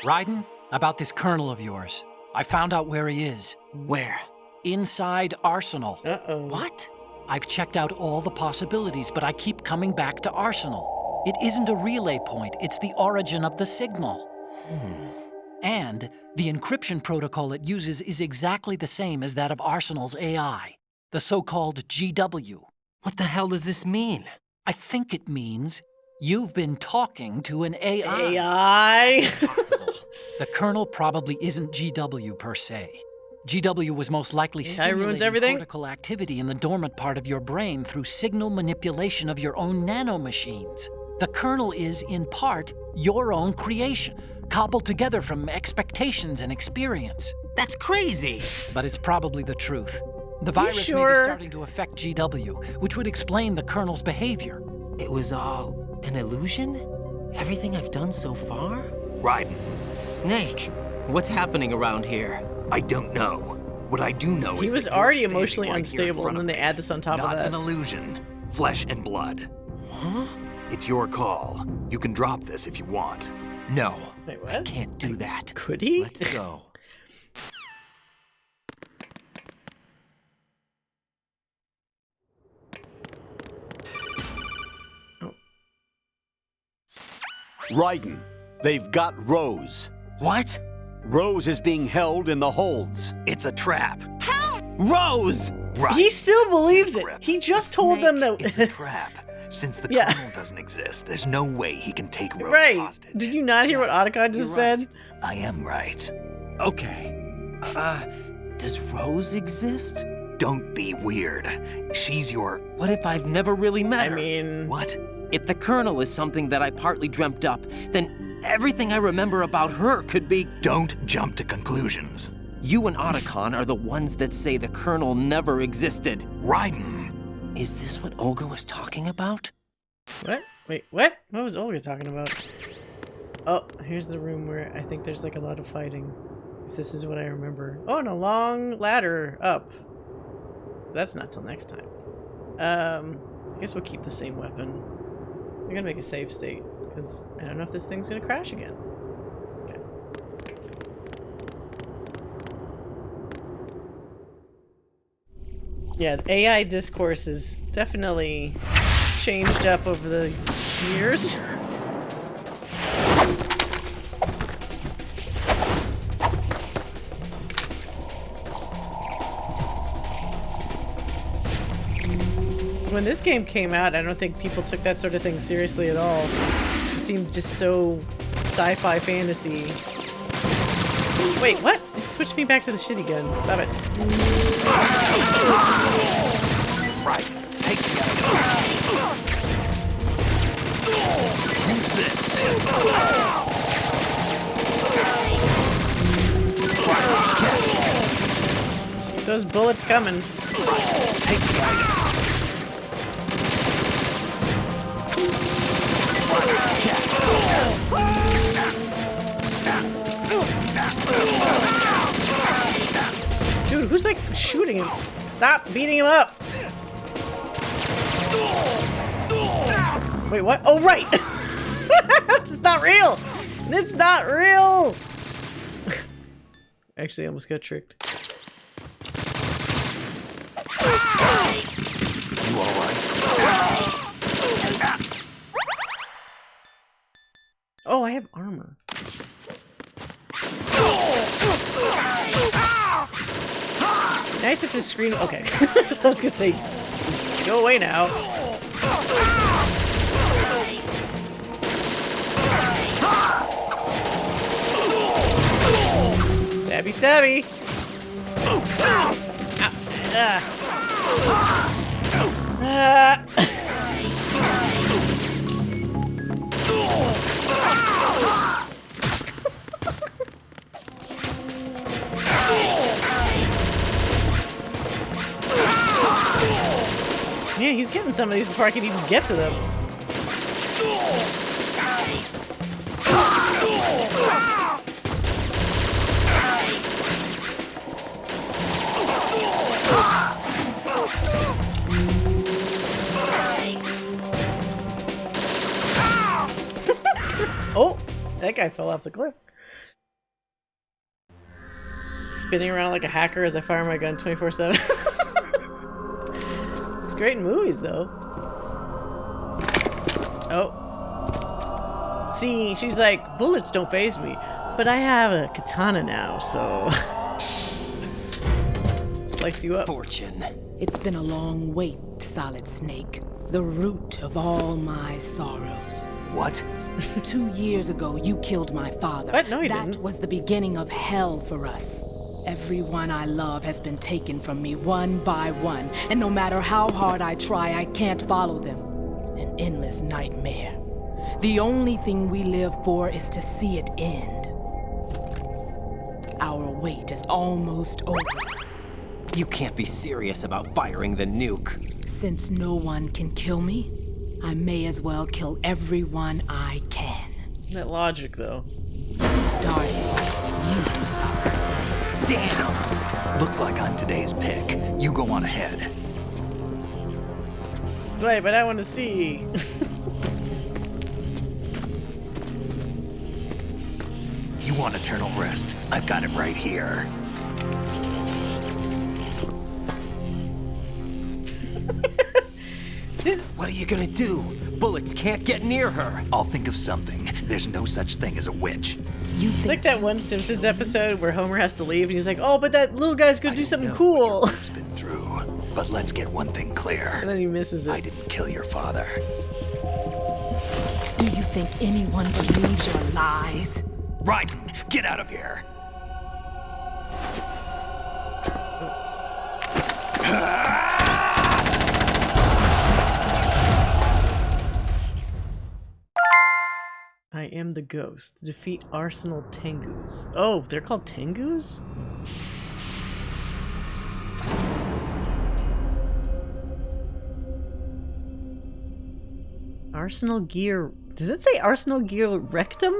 Raiden, about this colonel of yours. I found out where he is. Where? Inside Arsenal. Uh-oh. What? I've checked out all the possibilities, but I keep coming back to Arsenal. It isn't a relay point, it's the origin of the signal. And the encryption protocol it uses is exactly the same as that of Arsenal's AI, the so-called GW. What the hell does this mean? I think it means you've been talking to an AI. AI? Possible. The colonel probably isn't GW per se. GW was most likely ruins stimulating everything. cortical activity in the dormant part of your brain through signal manipulation of your own nanomachines. The kernel is, in part, your own creation, cobbled together from expectations and experience. That's crazy. But it's probably the truth. The virus may be sure? starting to affect GW, which would explain the kernel's behavior. It was all an illusion? Everything I've done so far? Raiden, Snake, what's happening around here? I don't know. What I do know He is was that you're already standing emotionally right here in unstable, front and then of they me. add this on top of Not that. an illusion. Flesh and blood. Huh? It's your call. You can drop this if you want. No. Wait, I what? can't do that. Could he? Let's go. Raiden, they've got Rose. What? Rose is being held in the holds. It's a trap. Rose! Right. He still believes it. Grip. He just told them that. It's a trap. Since the Yeah. kernel doesn't exist, there's no way he can take Rose Right. hostage. Did you not hear what Otacon just You're right. said? I am right. Okay. Does Rose exist? Don't be weird. She's your... What if I've never really met I her? mean, What? If the kernel is something that I partly dreamt up, then everything I remember about her could be... Don't jump to conclusions. You and Otacon are the ones that say the kernel never existed. Raiden. Is this what Olga was talking about? what? Wait, what? What was Olga talking about? Oh, here's the room where I think there's like a lot of fighting. If this is what I remember. Oh, and a long ladder up. That's not till next time. I guess we'll keep the same weapon. I'm gonna make a save state, because I don't know if this thing's gonna crash again. Okay. Yeah, the AI discourse is definitely changed up over the years. When this game came out, I don't think people took that sort of thing seriously at all. It seemed just so sci-fi fantasy. Wait, what? It switched me back to the shitty gun. Stop it. Right. Take the other. Use this. Keep those bullets coming. Take the item. Dude, who's like shooting him? Stop beating him up! Wait, what? Oh, right! It's not real! It's not real! Actually, I almost got tricked. You alright? Oh, I have armor. Nice if the screen. Okay. I was gonna say, go away now. Stabby, stabby. Ow. Yeah, he's getting some of these before I can even get to them. Oh, that guy fell off the cliff. Spinning around like a hacker as I fire my gun 24/7. It's great in movies, though. Oh. See, she's like, bullets don't faze me, but I have a katana now, so... Slice you up. Fortune. It's been a long wait, Solid Snake. The root of all my sorrows. What? 2 years ago, you killed my father. What? No, he that didn't. was the beginning of hell for us. Everyone I love has been taken from me one by one, and no matter how hard I try, I can't follow them. An endless nightmare. The only thing we live for is to see it end. Our wait is almost over. You can't be serious about firing the nuke. Since no one can kill me, I may as well kill everyone I can. That logic, though. Starting with you, Solid Snake. Damn! Looks like I'm today's pick. You go on ahead. Wait, but I want to see. You want eternal rest? I've got it right here. What are you gonna do? Bullets can't get near her. I'll think of something. There's no such thing as a witch. You It's think like that one Simpsons episode where Homer has to leave and he's like, oh, but that little guy's gonna do something cool. It's been through. But let's get one thing clear. And then he misses it. I didn't kill your father. Do you think anyone believes your lies? Raiden, get out of here. I am the ghost. Defeat Arsenal Tengus. Oh, they're called Tengus? Arsenal Gear. Does it say Arsenal Gear Rectum?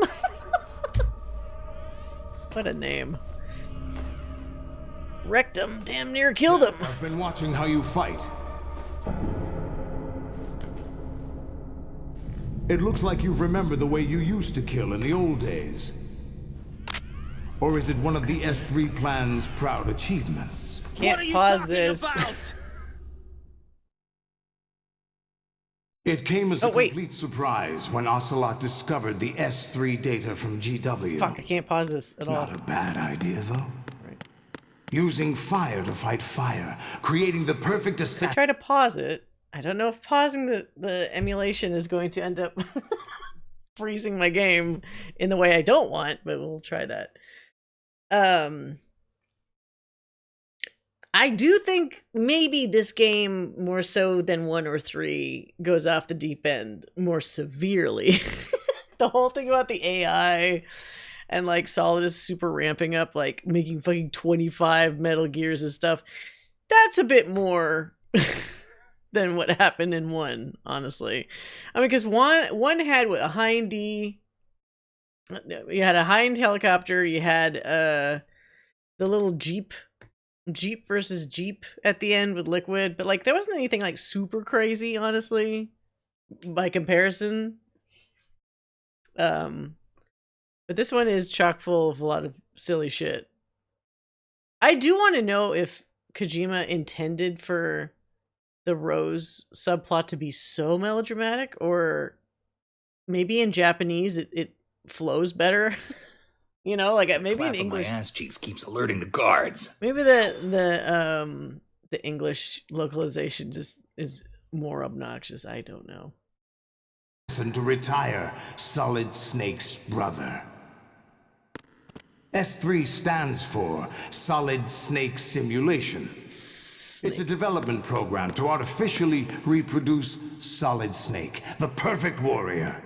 What a name. Rectum damn near killed him. I've been watching how you fight. It looks like you've remembered the way you used to kill in the old days. Or is it one of the S3 plan's proud achievements? Can't pause this. It came as a complete surprise when Ocelot discovered the S3 data from GW. Fuck, I can't pause this at all. Not a bad idea, though. Right. Using fire to fight fire, creating the perfect I assassin. try to pause it. I don't know if pausing the emulation is going to end up freezing my game in the way I don't want, but we'll try that. I do think maybe this game, more so than 1 or 3, goes off the deep end more severely. The whole thing about the AI and like Solidus super ramping up, like making fucking 25 Metal Gears and stuff, that's a bit more than what happened in 1, honestly. I mean, because one had what, a Hind-D. You had a Hind helicopter. You had the little Jeep versus Jeep at the end with Liquid, but like there wasn't anything like super crazy, honestly, by comparison. But this one is chock full of a lot of silly shit. I do want to know if Kojima intended for the Rose subplot to be so melodramatic, or maybe in Japanese it flows better. You know, like maybe in English. My ass cheeks keeps alerting the guards. Maybe the English localization just is more obnoxious. I don't know. And to retire Solid Snake's brother. S3 stands for Solid Snake Simulation. It's a development program to artificially reproduce Solid Snake, the perfect warrior.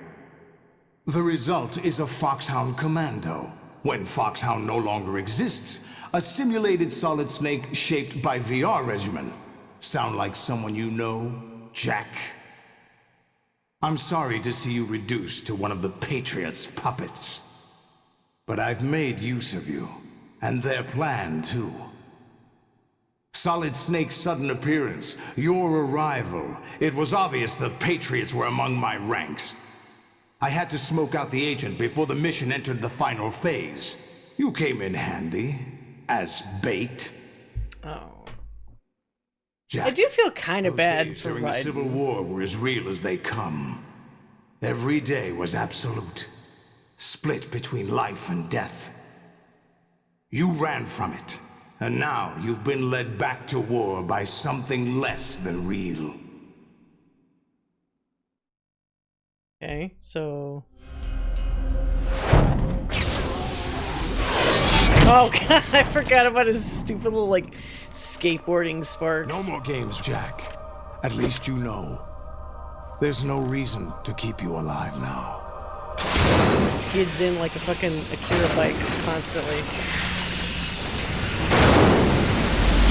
The result is a Foxhound Commando. When Foxhound no longer exists, a simulated Solid Snake shaped by VR regimen. Sound like someone you know, Jack? I'm sorry to see you reduced to one of the Patriots' puppets. But I've made use of you, and their plan too. Solid Snake's sudden appearance, your arrival, it was obvious the Patriots were among my ranks. I had to smoke out the agent before the mission entered the final phase. You came in handy, as bait. Oh. Jack, I do feel kind of bad days for during the Raiden. Civil War were as real as they come. Every day was absolute, split between life and death. You ran from it, and now you've been led back to war by something less than real. Okay, so Oh god, I forgot about his stupid little, like, skateboarding sparks. No more games, Jack. At least you know. There's no reason to keep you alive now. Skids in like a fucking Akira bike constantly.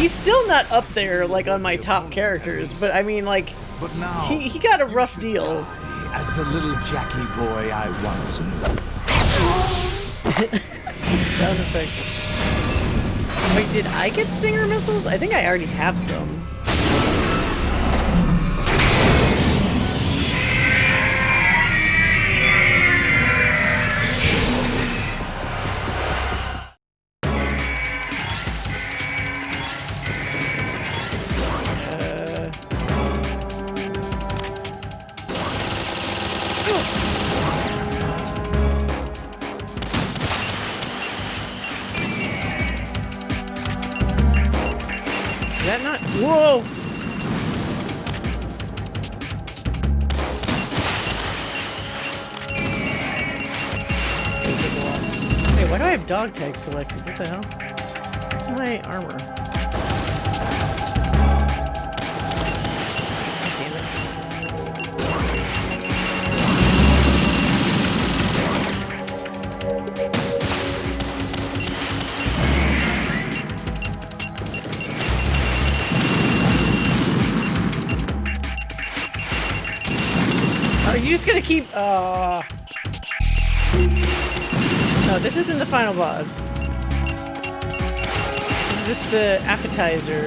He's still not up there, like, on my top characters, but I mean, like, but now he got a rough deal. As the little Jackie boy I once knew. Sound effect. Wait, did I get Stinger missiles? I think I already have some. Is that not? Whoa! Wait, why do I have dog tag selected? What the hell? Where's my armor? Damn it. Are you just gonna keep, No, this isn't the final boss. This is just the appetizer.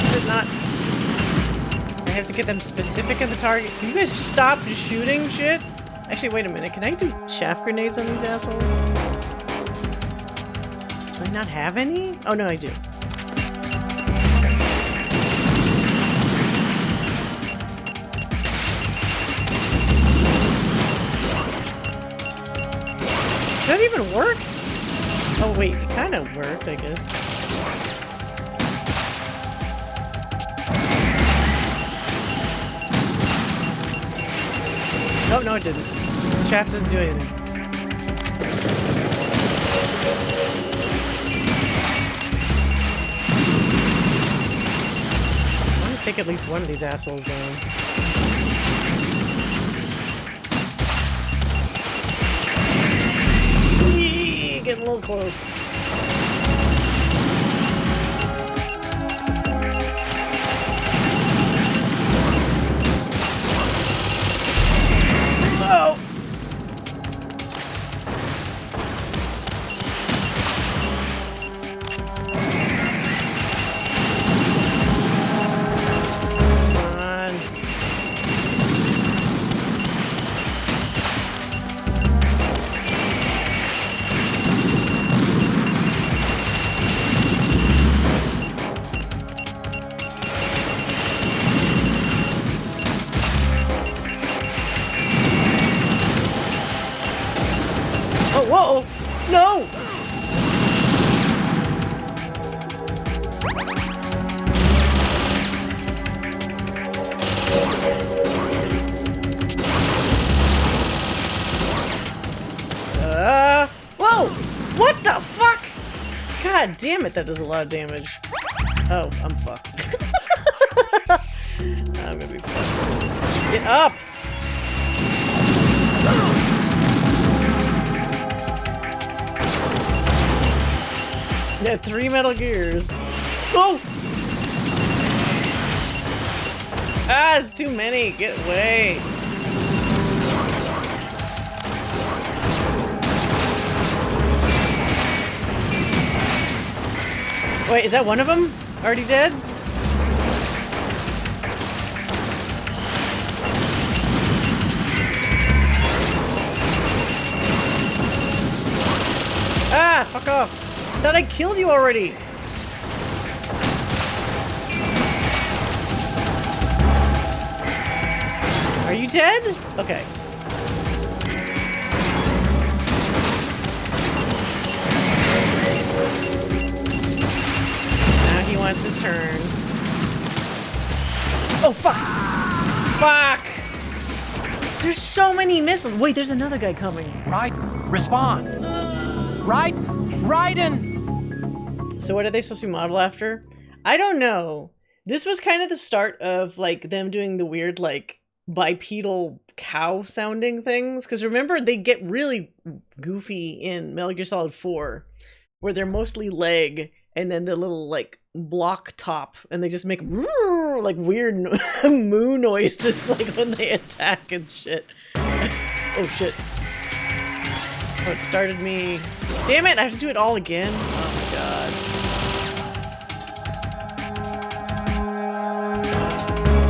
Is it not? I have to get them specific at the target. Can you guys stop shooting shit? Actually, wait a minute. Can I do chaff grenades on these assholes? Do I not have any? Oh, no, I do. Does that even work? Oh wait, it kind of worked, I guess. Oh no, it didn't. The shaft doesn't do anything. I'm gonna take at least one of these assholes down. Getting a little close. Oh! Whoa! No! Whoa! What the fuck? God damn it, that does a lot of damage. Oh, I'm fucked. I'm gonna be fucked. Get up! Yeah, 3 Metal Gears. Oh! Ah, it's too many. Get away. Wait, is that one of them? Already dead? Ah, fuck off. I thought I killed you already. Are you dead? Okay. Now he wants his turn. Oh, fuck! Fuck! There's so many missiles. Wait, there's another guy coming. Raiden, respond. Raiden! So what are they supposed to be modeled after? I don't know. This was kind of the start of like them doing the weird like bipedal cow sounding things. Because remember, they get really goofy in Metal Gear Solid 4, where they're mostly leg and then the little like block top, and they just make like weird moo noises like when they attack and shit. Oh shit. Oh, it started me. Damn it, I have to do it all again? Oh my god.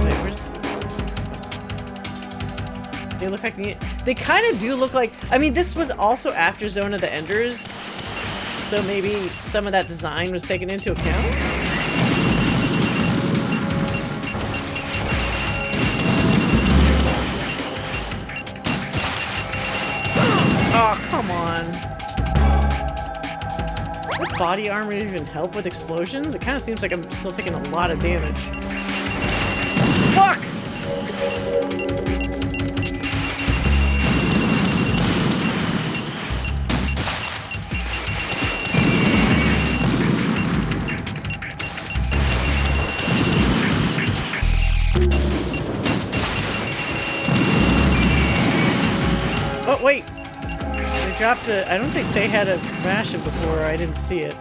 Wait, where's the... They look like they kind of do look like... I mean, this was also after Zone of the Enders, so maybe some of that design was taken into account? Oh, come on. Would body armor even help with explosions? It kind of seems like I'm still taking a lot of damage. Fuck! Oh, wait. They dropped a... I don't think they had a ration before. I didn't see it.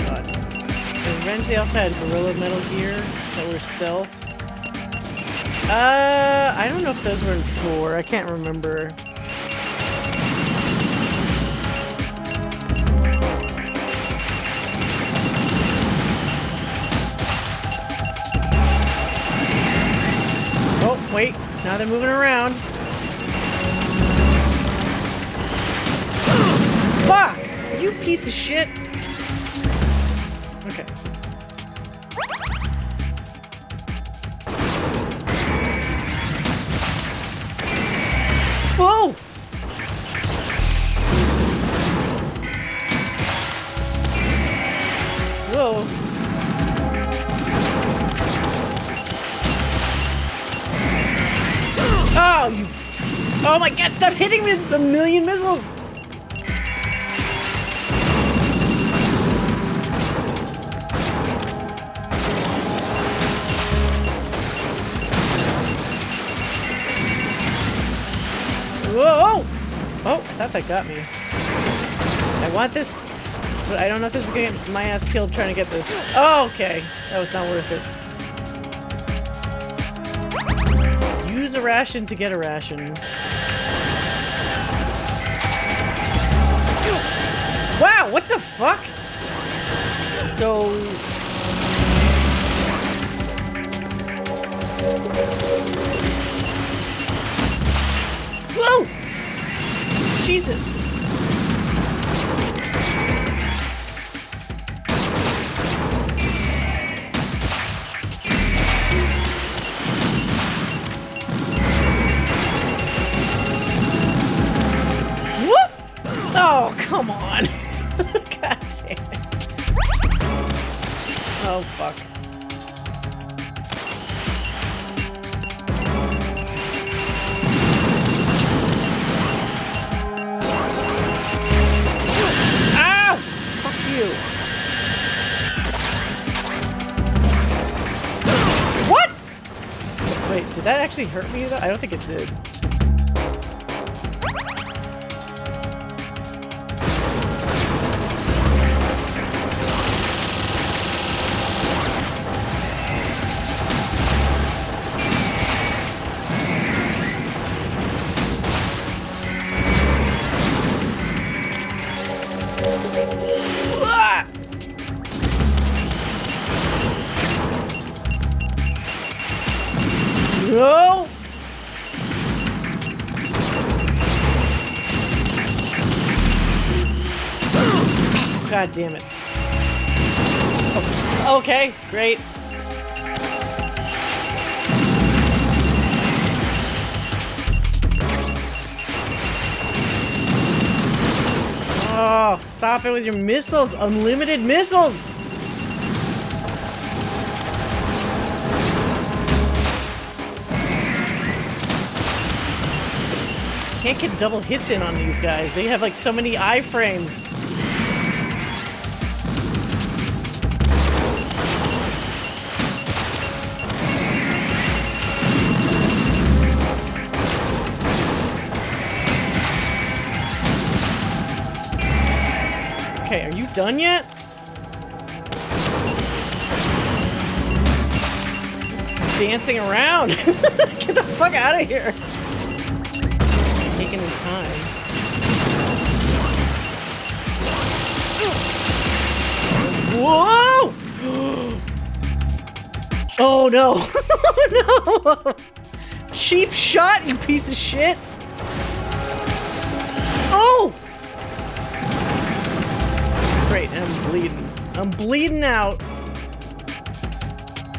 God. Revenge, they also had Gorilla Metal Gear that were stealth. I don't know if those were in 4. I can't remember. Oh, wait. Now they're moving around. Fuck! You piece of shit! Okay. Whoa! Whoa. Oh, you... Oh my god, stop hitting me with a million missiles! Whoa! Oh, I thought that got me. I want this, but I don't know if this is gonna get my ass killed trying to get this. Oh, okay. That was not worth it. Use a ration to get a ration. Wow, what the fuck? So... Whoa! Jesus! Whoop! Oh, come on! God damn it. Oh, fuck. What? Wait, did that actually hurt me though? I don't think it did. No! God damn it. Oh, okay, great. Oh, stop it with your missiles! Unlimited missiles! Can't get double hits in on these guys. They have like so many iframes. Okay, are you done yet? Dancing around. Get the fuck out of here. Taking his time. Whoa! Oh no! Oh no! Cheap shot, you piece of shit! Oh! Great, I'm bleeding. I'm bleeding out.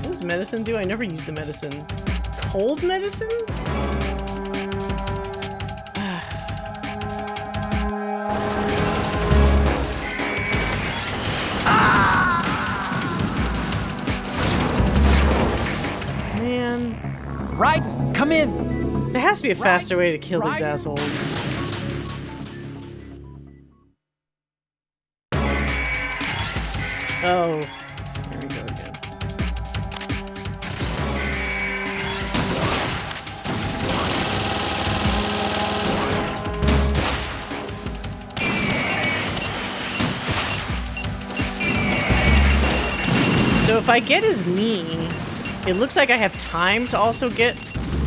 What does medicine do? I never use the medicine. Cold medicine? Man. Raiden, come in! There has to be a faster way to kill these assholes. Oh. Here we go again. So if I get his knee, it looks like I have time to also get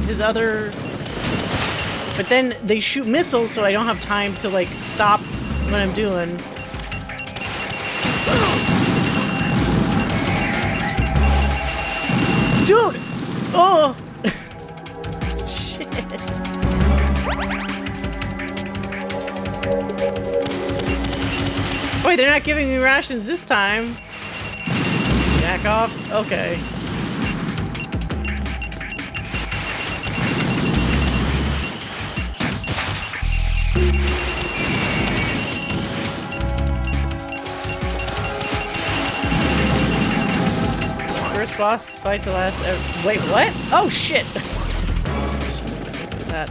his other... But then they shoot missiles, so I don't have time to, like, stop what I'm doing. Dude! Oh! Shit. Wait, they're not giving me rations this time. Jack-offs? Okay. First boss fight to last ever. Wait, what? Oh shit! That.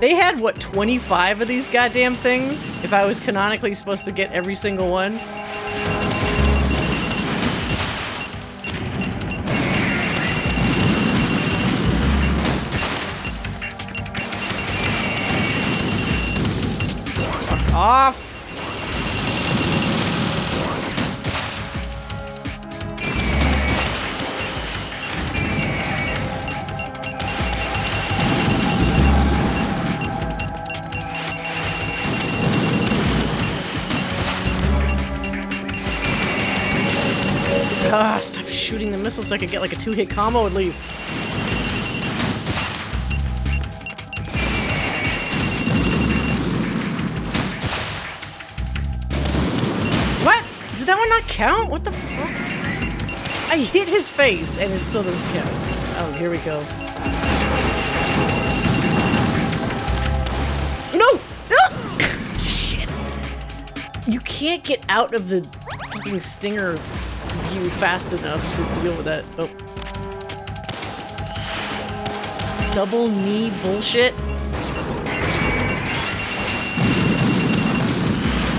They had what, 25 of these goddamn things? If I was canonically supposed to get every single one? Fuck off! Ah, stop shooting the missiles so I could get like a 2-hit combo at least. What? Did that one not count? What the fuck? I hit his face and it still doesn't count. Oh, here we go. No! No! Shit! You can't get out of the fucking stinger view fast enough to deal with that. Oh. Double knee bullshit.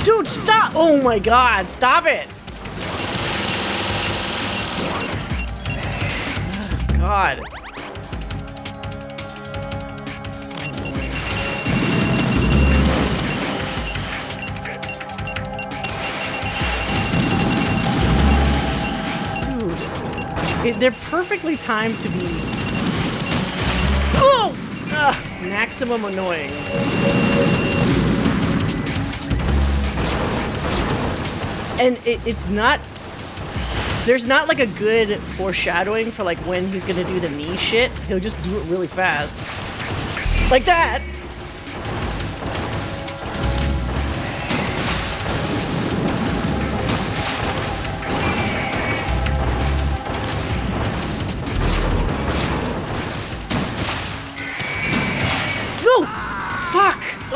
Dude, stop! Oh my god, stop it! Oh, god. So annoying. They're perfectly timed to be... Oh! Ugh, maximum annoying. And it's not... There's not like a good foreshadowing for like when he's gonna do the knee shit. He'll just do it really fast. Like that!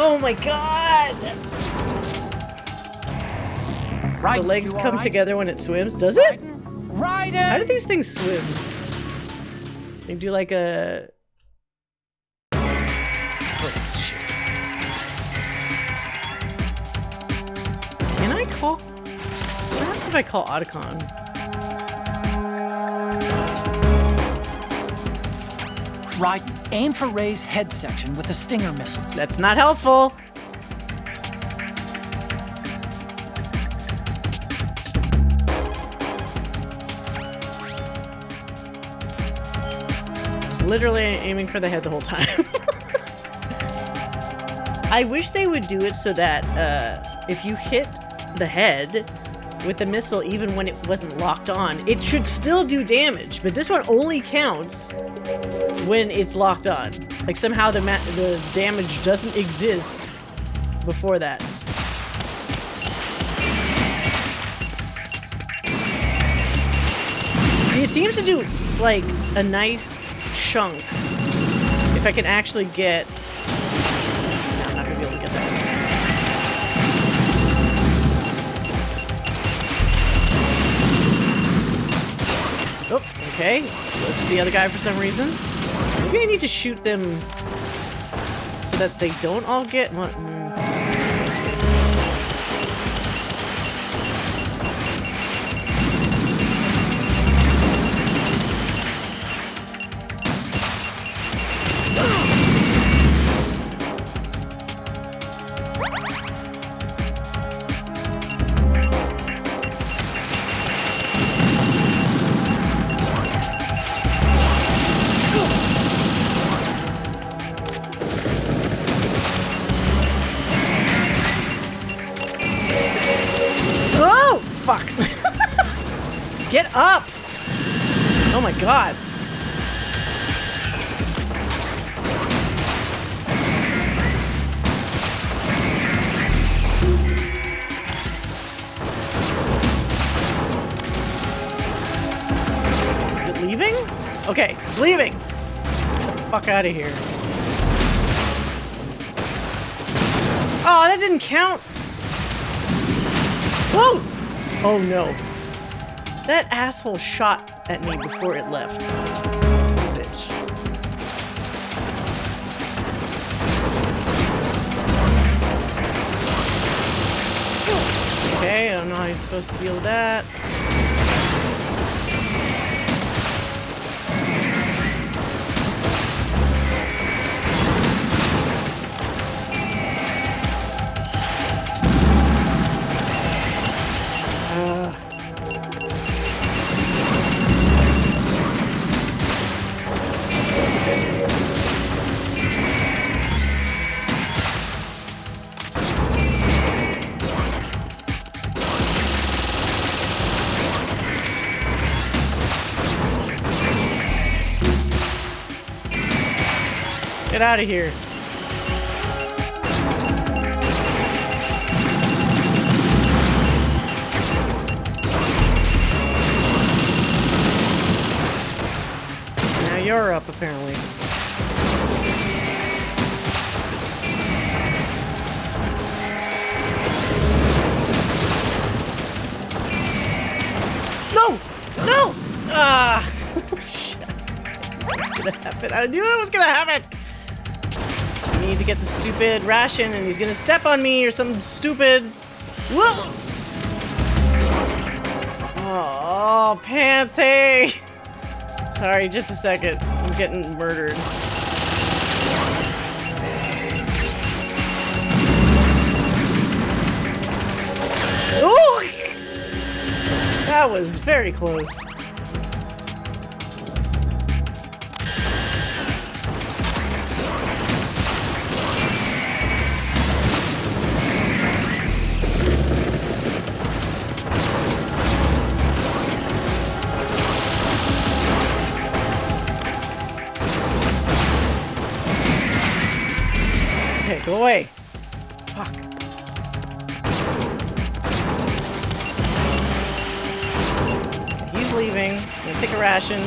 Oh my god! Right, The legs you all come right? together when it swims. Does it? Right. How do these things swim? They do like a... Oh, shit. Can I call... What happens if I call Otacon? Right. Aim for Ray's head section with the Stinger missiles. That's not helpful. I was literally aiming for the head the whole time. I wish they would do it so that if you hit the head with the missile, even when it wasn't locked on, it should still do damage. But this one only counts when it's locked on. Like somehow the damage doesn't exist before that. See, it seems to do like a nice chunk. If I can actually get... No, I'm not gonna be able to get that. Oh, okay. Goes to the other guy for some reason. Maybe I need to shoot them so that they don't all get... What? Get up! Oh my god. Is it leaving? Okay, it's leaving. Get the fuck out of here. Oh, that didn't count. Whoa! Oh no. That asshole shot at me before it left. Bitch. Okay, I don't know how you're supposed to deal with that. Get out of here. Now you're up, apparently. No! No! Ah! Shit. What's gonna happen? I knew it was gonna happen! I need to get the stupid ration and he's gonna step on me or something stupid. Whoa! Oh, pants, hey! Sorry, just a second. I'm getting murdered. Ooh! That was very close. Okay, go away. Fuck. Okay, he's leaving. I'm gonna take a ration.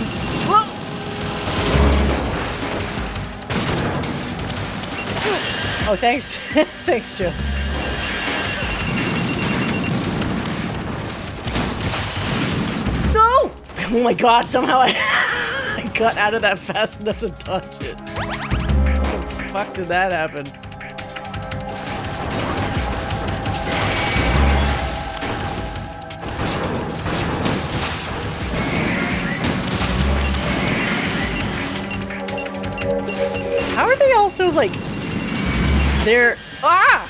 Whoa! Oh, thanks. Thanks, Joe. No! Oh my god, somehow I got out of that fast enough to dodge it. How the fuck did that happen? How are they also like... They're... Ah!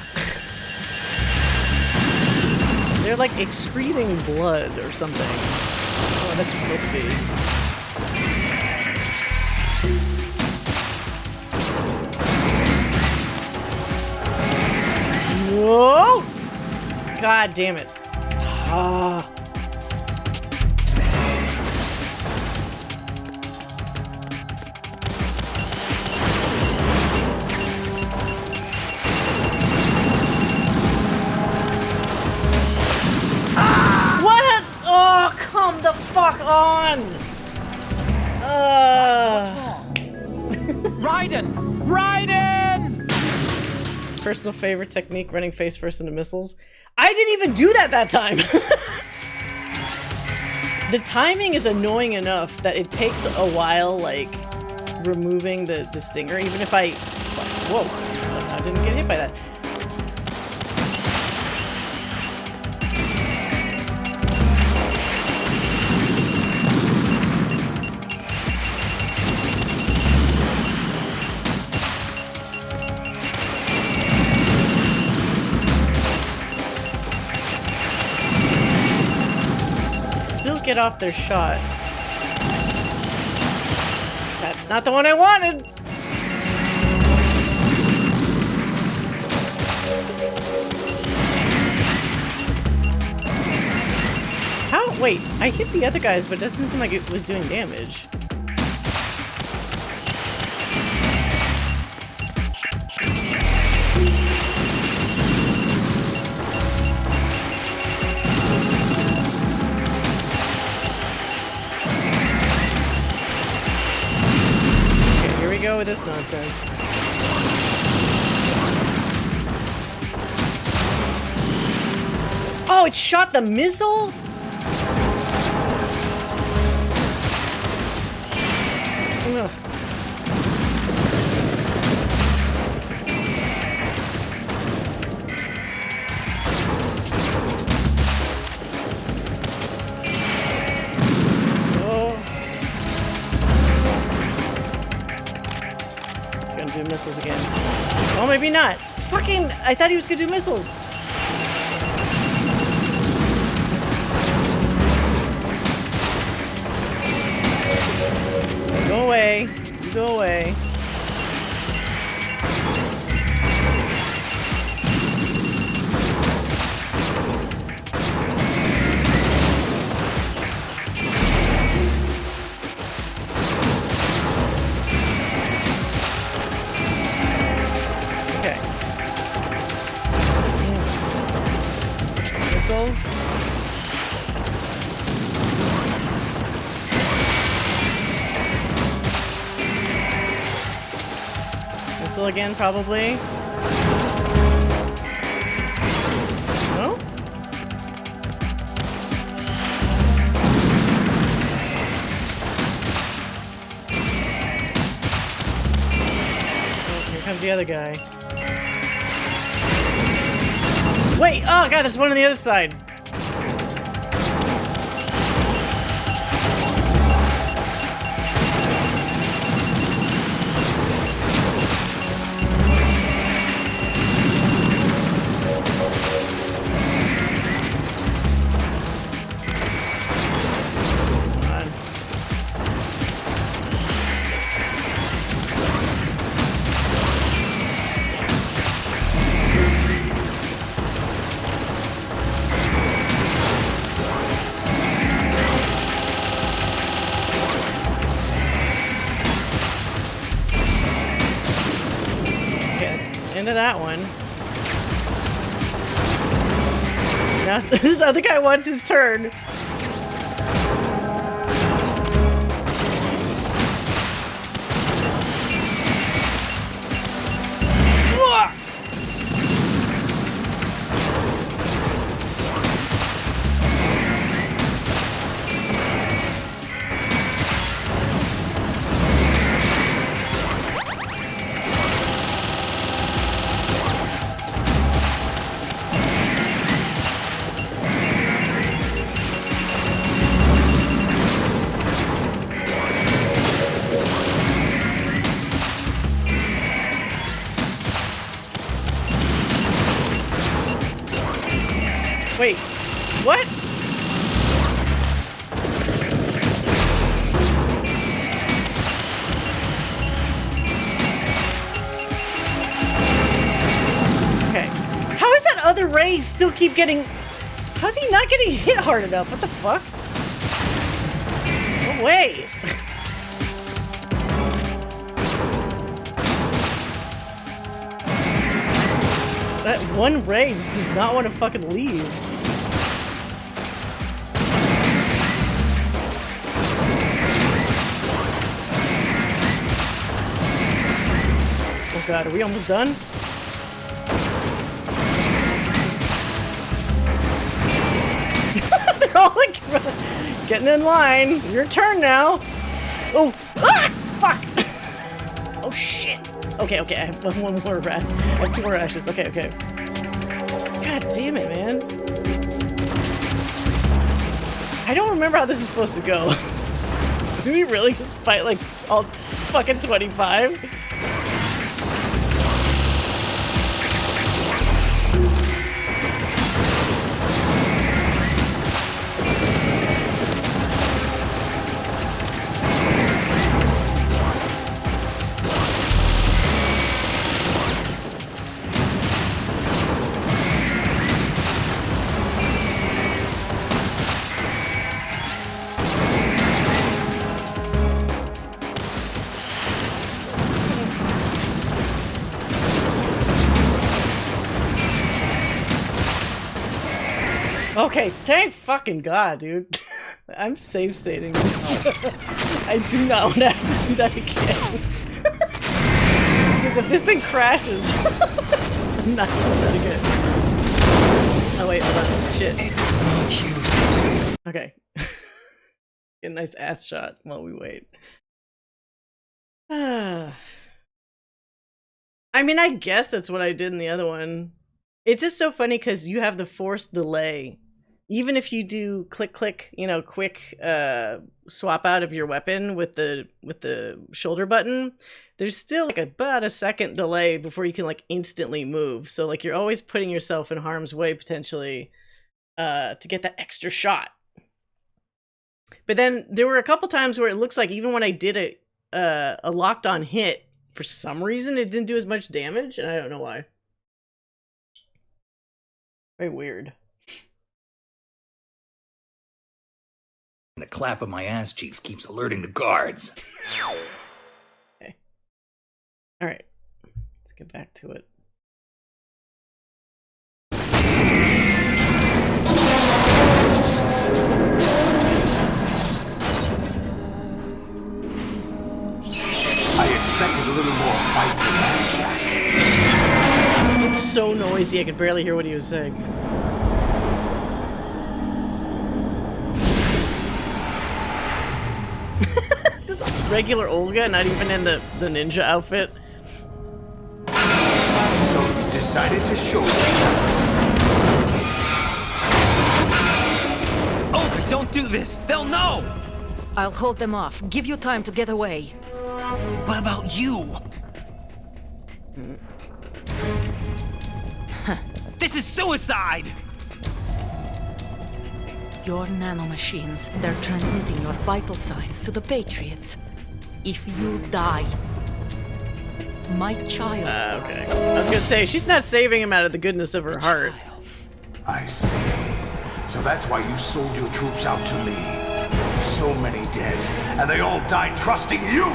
They're like excreting blood or something. Oh, that's supposed to be. Whoa! God damn it. Ah. What? Oh, come the fuck on! Raiden! Raiden! Personal favorite technique, running face first into missiles. I didn't even do that time! The timing is annoying enough that it takes a while, like, removing the stinger, even if I... Whoa, somehow didn't get hit by that. Get off their shot. That's not the one I wanted! How? Wait, I hit the other guys, but it doesn't seem like it was doing damage. Go with this nonsense. Oh, it shot the missile? Ugh. Do missiles again. Oh, maybe not. Fucking, I thought he was gonna do missiles. Go away. You go away. Missile again, probably. No? Oh, here comes the other guy. Wait! Oh god, there's one on the other side. Into that one. Now this other guy wants his turn. Wait, what? Okay. How is that other ray still keep getting... How's he not getting hit hard enough? What the fuck? No way. That one ray just does not want to fucking leave. Oh god, are we almost done? They're all like getting in line. Your turn now. Oh, ah, fuck. Oh shit. Okay, okay, I have one more rat. I have 2 more ashes. Okay, okay. God damn it, man. I don't remember how this is supposed to go. Do we really just fight like all fucking 25? Okay, thank fucking god, dude. I'm save stating this. I do not want to have to do that again. Because if this thing crashes, I'm not doing that again. Oh wait, hold on. Shit. It's no use. Okay. Get a nice ass shot while we wait. I mean, I guess that's what I did in the other one. It's just so funny because you have the forced delay. Even if you do click, you know, quick swap out of your weapon with the shoulder button, there's still like about a second delay before you can like instantly move. So like you're always putting yourself in harm's way potentially to get that extra shot. But then there were a couple times where it looks like even when I did a locked on hit, for some reason it didn't do as much damage, and I don't know why. Very weird. The clap of my ass cheeks keeps alerting the guards. Okay. Alright. Let's get back to it. I expected a little more fight than that, Jack. It's so noisy, I could barely hear what he was saying. Just regular Olga, not even in the ninja outfit. So you decided to show yourself. Olga, don't do this! They'll know! I'll hold them off. Give you time to get away. What about you? This is suicide! Your nanomachines, they're transmitting your vital signs to the Patriots. If you die, my child okay. I was gonna say, she's not saving him out of the goodness of her heart. I see. So that's why you sold your troops out to me. So many dead, and they all died trusting you!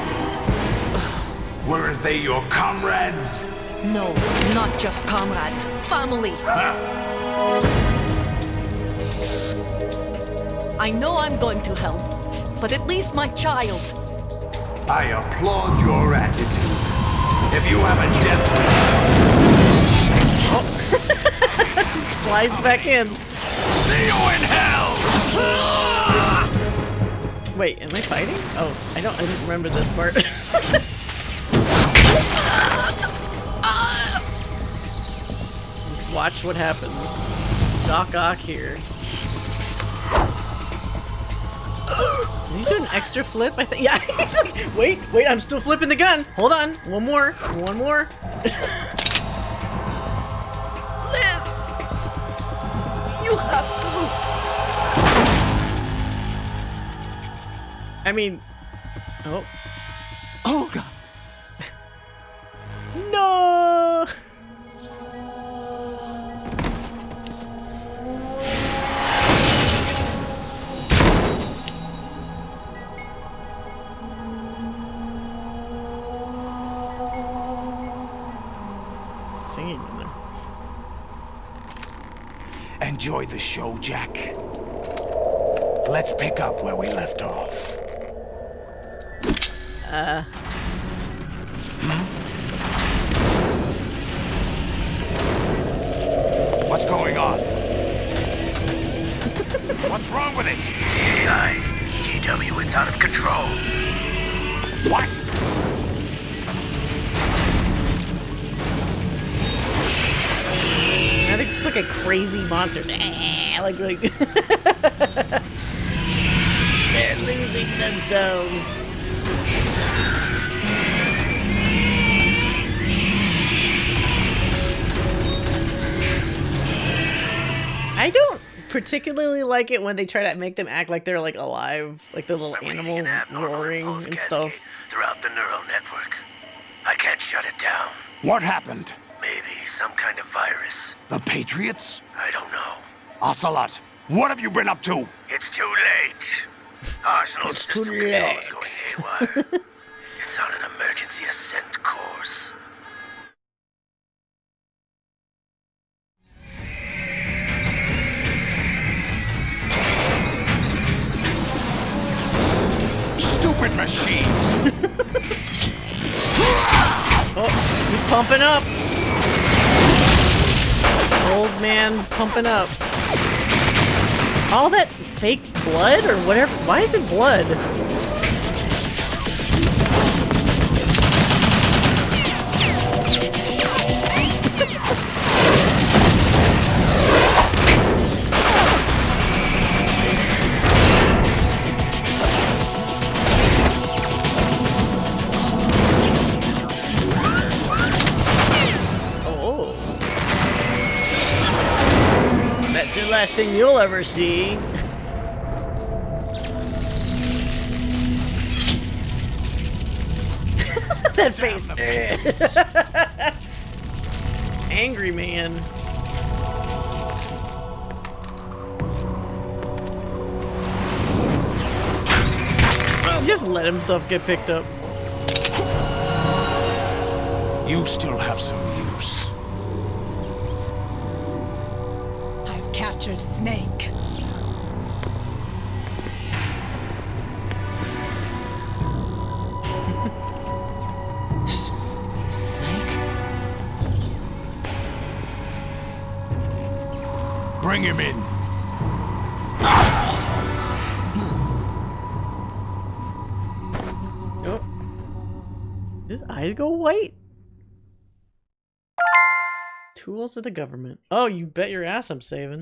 Weren't they your comrades? No, not just comrades. Family. I know I'm going to help, but at least my child. I applaud your attitude. If you have a death wish... He slides back in. See you in hell! Wait, am I fighting? Oh, I didn't remember this part. Just watch what happens. Doc Ock here. Is he doing an extra flip? I think. Yeah. He's like, wait, I'm still flipping the gun. Hold on. One more. Live! You have I mean... Oh. Oh, God. No! Singing in there. Enjoy the show, Jack. Let's pick up where we left off. What's going on? What's wrong with it? AI, GW, it's out of control. What? I think it's like a crazy monster. Like they're losing themselves. I don't particularly like it when they try to make them act like they're like alive, like the little animal roaring and stuff. Throughout the neural network. I can't shut it down. What happened? Maybe some kind of virus. The Patriots? I don't know. Ocelot, what have you been up to? It's too late. Arsenal's It's too system control late. is going haywire. It's on an emergency ascent course. Stupid machines! Oh, he's pumping up. Old man pumping up. All that fake blood or whatever. Why is it blood? That's the last thing you'll ever see. That face. Angry man. He just let himself get picked up. You still have some use. I've captured Snake. Snake? Bring him in. Oh. His eyes go white. Tools of the government. Oh, you bet your ass I'm saving.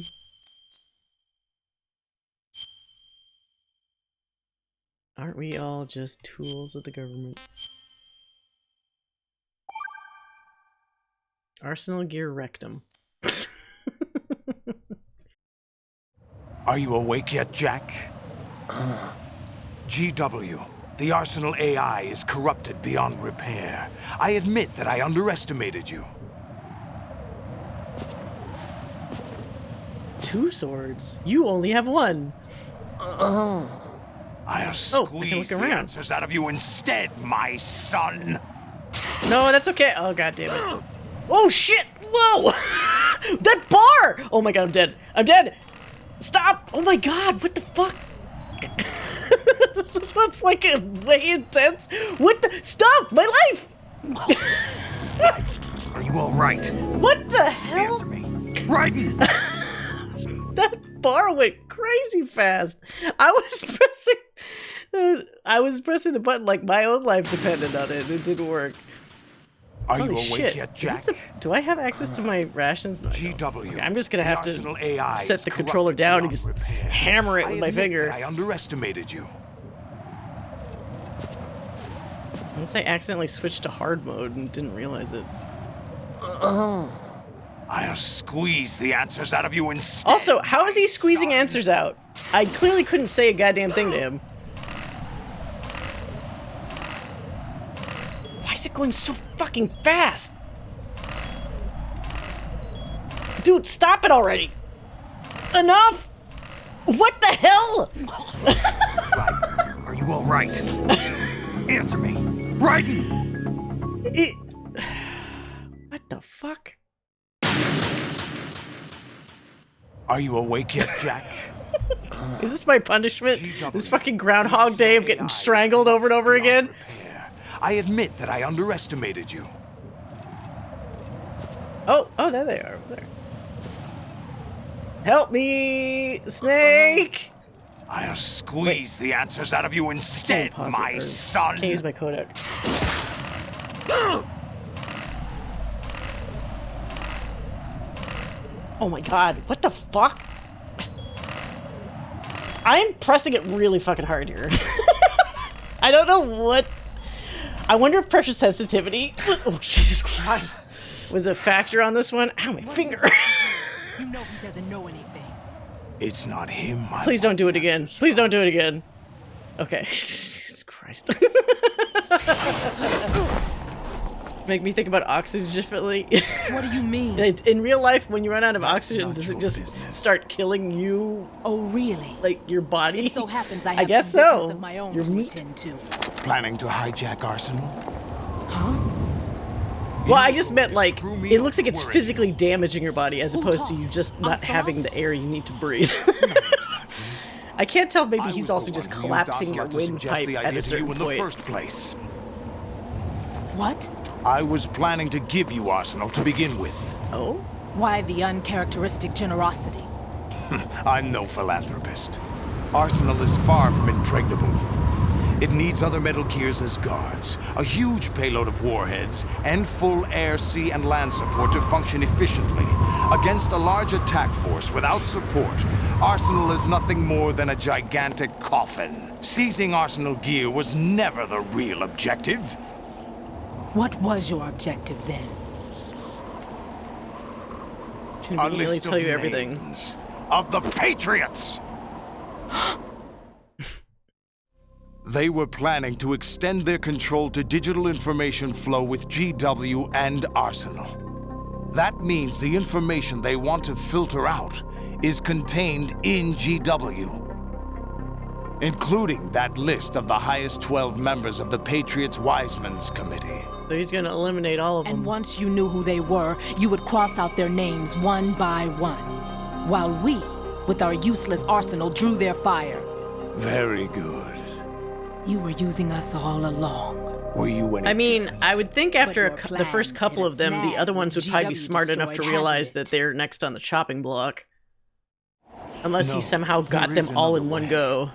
Aren't we all just tools of the government? Arsenal gear rectum. Are you awake yet, Jack? GW, the Arsenal AI is corrupted beyond repair. I admit that I underestimated you. Two swords. You only have one. I'll I can squeeze look the around. answers out of you instead, my son. No, that's okay. Oh, god damn it. Oh, shit! Whoa! That bar! Oh my god, I'm dead. I'm dead! Stop! Oh my god, what the fuck? This one's like way intense. What the? Stop! My life! Are you all right? What the hell? Answer me. Raiden! That bar went crazy fast. I was pressing the button like my own life depended on it. It didn't work. Are Holy you awake shit. yet, Is Jack? this do I have access to my rations? No, I don't. GW. Okay, I'm just gonna the have Arsenal to AI set is the controller corrupted down and beyond just repair. hammer it I with my admit finger. that I underestimated you. Once I accidentally switched to hard mode and didn't realize it. I'll squeeze the answers out of you instead. Also, how is he squeezing answers out? I clearly couldn't say a goddamn thing to him. it going so fucking fast? Dude, stop it already! Enough! What the hell? Are you all right? Answer me. Raiden! What the fuck? Are you awake yet, Jack? Is this my punishment? This fucking Groundhog Day of getting strangled over and over again? I admit that I underestimated you. Oh, there they are, over there. Help me, Snake! I'll squeeze the answers out of you instead, my son! Can't use my codec. Oh my god, what the fuck? I'm pressing it really fucking hard here. I don't know what... I wonder if pressure sensitivity... Oh, Jesus Christ. Was a factor on this one? Ow, my finger. You know he doesn't know anything. It's not him, my Please don't do it again. Please don't do it again. Okay. Jesus Christ. Make me think about oxygen differently. What do you mean? In real life, when you run out of oxygen, does it just start killing you? Oh, really? Like your body? It so happens I have guess some business so. of my own Your to meat? attend to. Planning to hijack Arsenal? Huh? Well, I just meant like, it looks like it's physically damaging your body as opposed to you just not having the air you need to breathe. I can't tell, maybe he's also just collapsing your windpipe at a certain point. In the first place. What? I was planning to give you Arsenal to begin with. Oh? Why the uncharacteristic generosity? I'm no philanthropist. Arsenal is far from impregnable. It needs other Metal Gears as guards, a huge payload of warheads, and full air, sea, and land support to function efficiently. Against a large attack force without support, Arsenal is nothing more than a gigantic coffin. Seizing Arsenal gear was never the real objective. What was your objective then? Conveniently tell you everything. Of the Patriots! They were planning to extend their control to digital information flow with GW and Arsenal. That means the information they want to filter out is contained in GW, including that list of the highest 12 members of the Patriots Wiseman's Committee. So he's gonna eliminate all of them. And once you knew who they were, you would cross out their names one by one, while we, with our useless arsenal, drew their fire. Very good. You were using us all along. Were you any I mean, different? I would think after your the first plans couple hit a of them, the snag other ones would when probably be GW smart enough to destroyed realize half of that they're next on the chopping block. Unless No, he somehow got there is them all in another one way. go.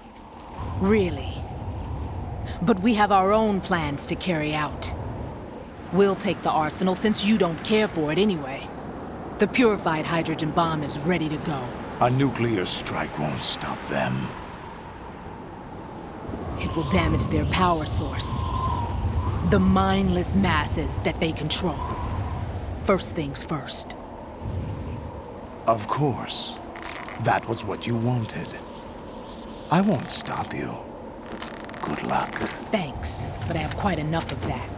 Really? But we have our own plans to carry out. We'll take the arsenal since you don't care for it anyway. The purified hydrogen bomb is ready to go. A nuclear strike won't stop them. It will damage their power source. The mindless masses that they control. First things first. Of course. That was what you wanted. I won't stop you. Good luck. Thanks, but I have quite enough of that.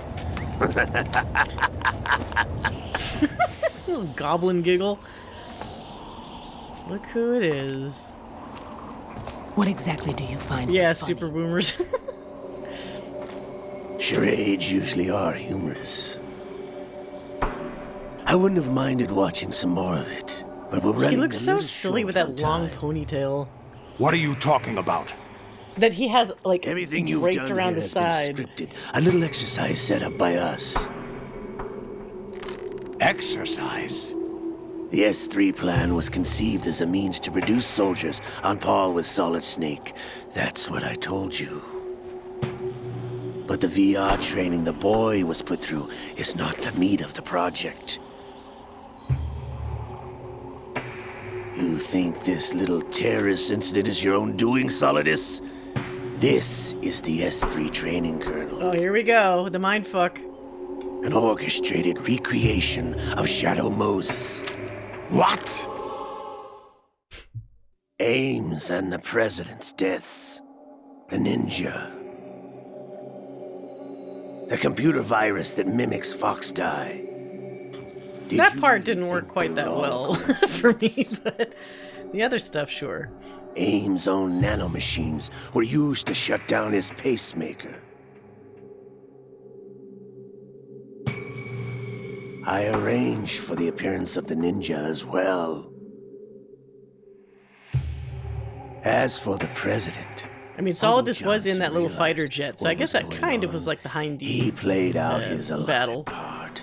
Little goblin giggle. Look who it is. What exactly do you find so Yeah, funny? super boomers. Charades usually are humorous. I wouldn't have minded watching some more of it, but we're running He looks a so little silly short with on that long time. ponytail. What are you talking about? That he has, like, Everything you've draped done around here the has been side. scripted. A little exercise set up by us. Exercise? The S3 plan was conceived as a means to produce soldiers on par with Solid Snake. That's what I told you. But the VR training the boy was put through is not the meat of the project. You think this little terrorist incident is your own doing, Solidus? This is the S3 training kernel. Oh, here we go. The mindfuck. An orchestrated recreation of Shadow Moses. What? Ames and the president's deaths. The ninja. The computer virus that mimics Fox Die. That part didn't work quite that well for me, but the other stuff, sure. AIM's own nanomachines were used to shut down his pacemaker. I arranged for the appearance of the ninja as well. As for the president... I mean, Solidus was in that little fighter jet, so I guess that kind of was like the Hind D. He played out his battle part.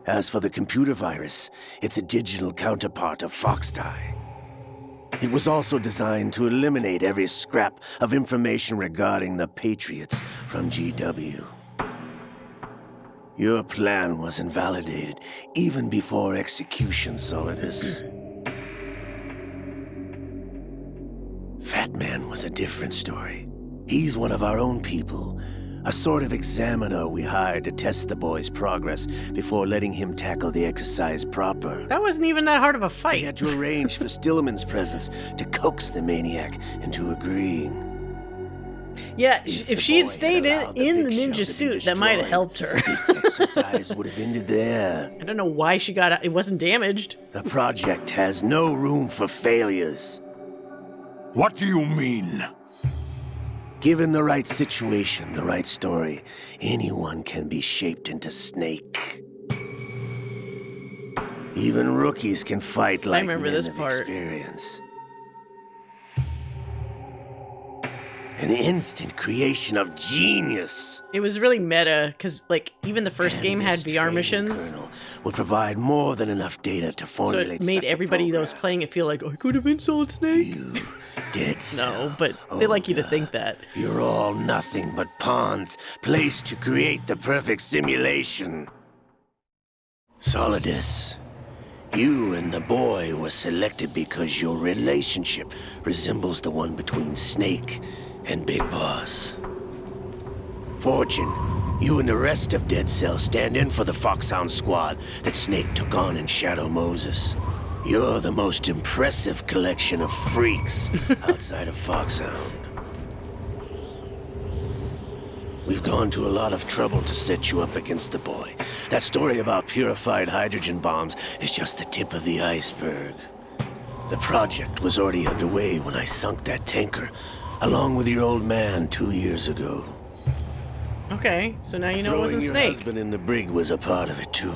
As for the computer virus, it's a digital counterpart of Fox Die. It was also designed to eliminate every scrap of information regarding the Patriots from GW. Your plan was invalidated even before execution, Solidus. Fat Man was a different story. He's one of our own people, a sort of examiner we hired to test the boy's progress before letting him tackle the exercise proper. That wasn't even that hard of a fight. We had to arrange for Stillman's presence to coax the maniac into agreeing. Yeah, if she had stayed in the ninja suit, that might have helped her. This exercise would have ended there. I don't know why she got it wasn't damaged. The project has no room for failures. What do you mean? Given the right situation, the right story, anyone can be shaped into Snake. Even rookies can fight like remember men this of part. Experience. An instant creation of genius. It was really meta, because like even the first game had VR training missions, kernel would provide more than enough data to so formulate it made such a everybody that was program. playing it feel like, oh, I could have been Solid Snake. You did No, but they like you to think that. You're all nothing but pawns placed to create the perfect simulation. Solidus, you and the boy were selected because your relationship resembles the one between Snake and Big Boss. Fortune, you and the rest of Dead Cell stand in for the Foxhound squad that Snake took on in Shadow Moses. You're the most impressive collection of freaks outside of Foxhound. We've gone to a lot of trouble to set you up against the boy. That story about purified hydrogen bombs is just the tip of the iceberg. The project was already underway when I sunk that tanker, along with your old man 2 years ago. Okay, so now you know Throwing it wasn't your Snake. husband in the brig was a part of it too.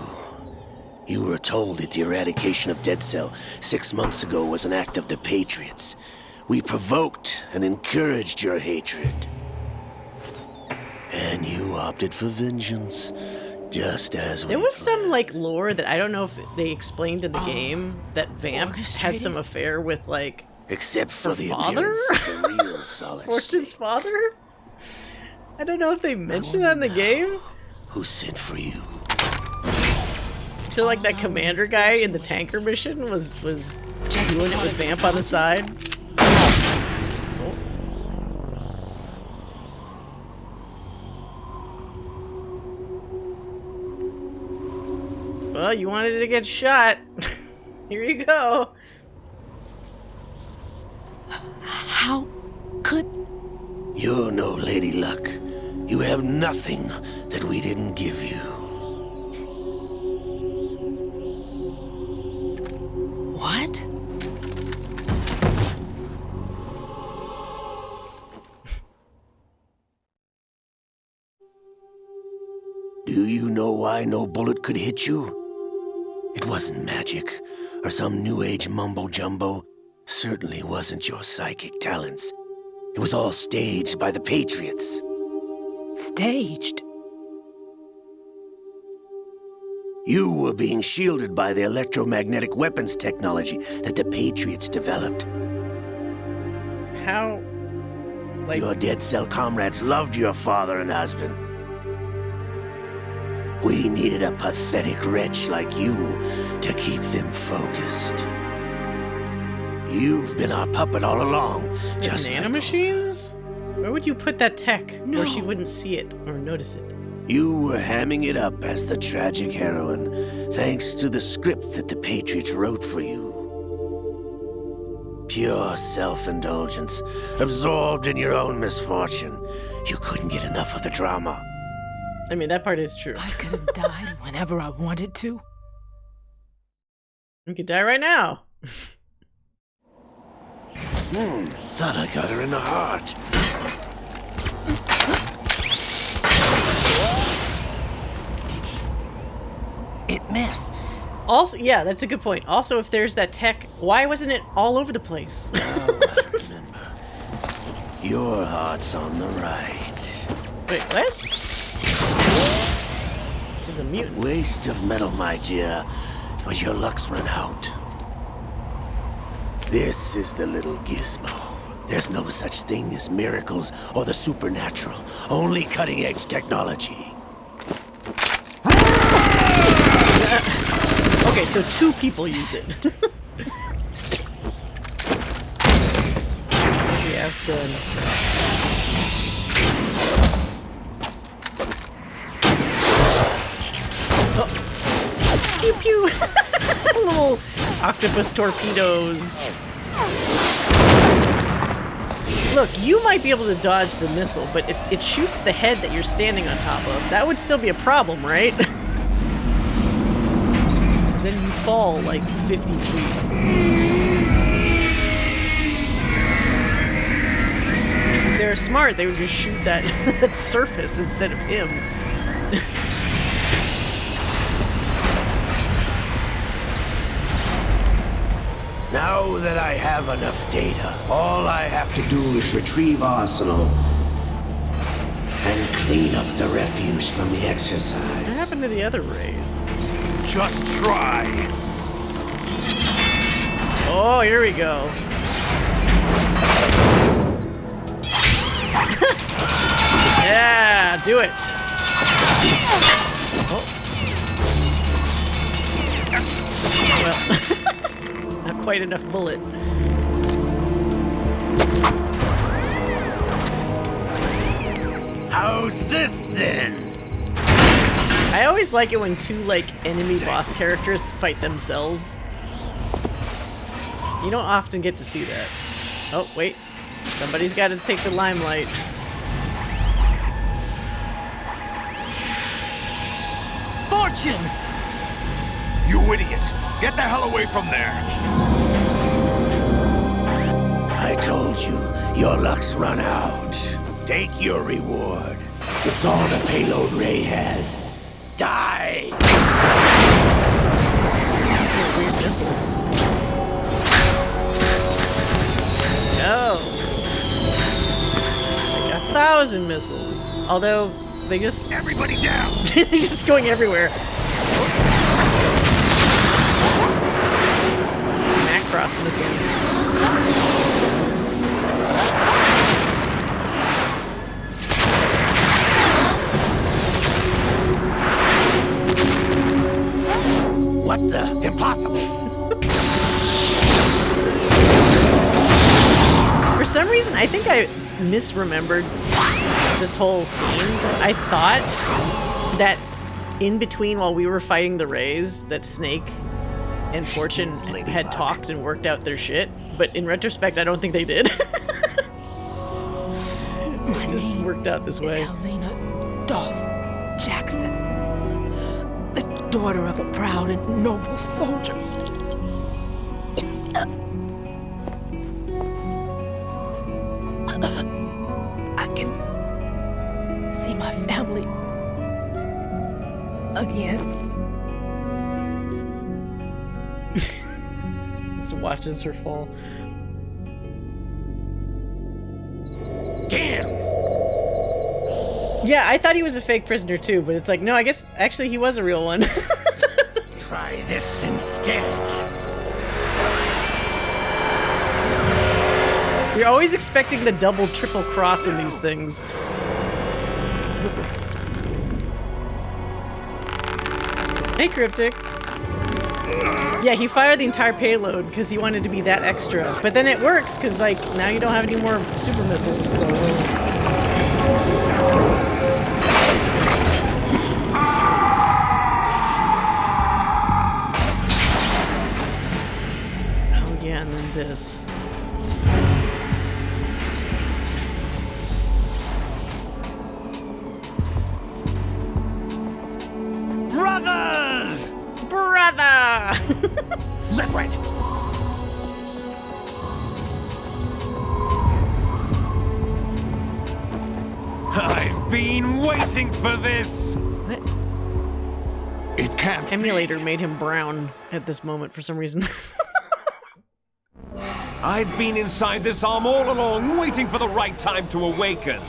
You were told that the eradication of Dead Cell 6 months ago was an act of the Patriots. We provoked and encouraged your hatred. And you opted for vengeance, just as we There was some like lore that I don't know if they explained in the game that Vamp had some affair with like Except for her the father? appearance of the real Solid Fortune's father? I don't know if they mentioned that in the game. who sent for you. So like that commander guy in the tanker mission was doing it with Vamp on the side. Well, you wanted to get shot. Here you go. How could... You're no Lady Luck. You have nothing that we didn't give you. What? Do you know why no bullet could hit you? It wasn't magic, or some new age mumbo-jumbo. Certainly wasn't your psychic talents. It was all staged by the Patriots. Staged? You were being shielded by the electromagnetic weapons technology that the Patriots developed. How? Like... Your Dead Cell comrades loved your father and husband. We needed a pathetic wretch like you to keep them focused. You've been our puppet all along, just like... Nanomachines? Where would you put that tech where she wouldn't see it or notice it? You were hamming it up as the tragic heroine, thanks to the script that the Patriots wrote for you. Pure self-indulgence, absorbed in your own misfortune. You couldn't get enough of the drama. I mean, that part is true. I could have died whenever I wanted to. You could die right now. Thought I got her in the heart. It missed. Also, yeah, that's a good point. Also, if there's that tech, why wasn't it all over the place? Remember, your heart's on the right. Wait, what? He's a mutant. Waste of metal, my dear, but your luck's run out. This is the little gizmo. There's no such thing as miracles or the supernatural. Only cutting-edge technology. Okay, so 2 people use it. Yes, good. Oh. Pew pew! Little octopus torpedoes. Look, you might be able to dodge the missile, but if it shoots the head that you're standing on top of, that would still be a problem, right? Then you fall like 50 feet. If they're smart, they would just shoot that, that surface instead of him. Now that I have enough data, all I have to do is retrieve Arsenal and clean up the refuse from the exercise. What happened to the other rays? Just try. Oh, here we go. Yeah, do it. Oh. Well, not quite enough bullet. How's this then? I always like it when 2 like enemy boss characters fight themselves. You don't often get to see that. Oh, wait. Somebody's got to take the limelight. Fortune! You idiot! Get the hell away from there! I told you, your luck's run out. Take your reward. It's all the payload Ray has. Die! These are weird missiles. No! Like 1,000 missiles. Although, they just... Everybody down! They're just going everywhere. Macross missiles. What the? Impossible! For some reason, I think I misremembered this whole scene, because I thought that in between while we were fighting the Rays, that Snake and Fortune had talked and worked out their shit, but in retrospect, I don't think they did. It just worked out this way. Helena Dolph Jackson, the daughter of a proud and noble soldier. I can see my family again. Just watches her fall. Damn! Yeah, I thought he was a fake prisoner too, but it's like, no, I guess actually he was a real one. Try this instead. You're always expecting the double, triple cross in these things. Hey, Cryptic. Yeah, he fired the entire payload because he wanted to be that extra. But then it works because, like, now you don't have any more super missiles, so... Oh, yeah, and then this. Let right. I've been waiting for this. What? It can't This emulator made him brown at this moment for some reason. I've been inside this arm all along, waiting for the right time to awaken.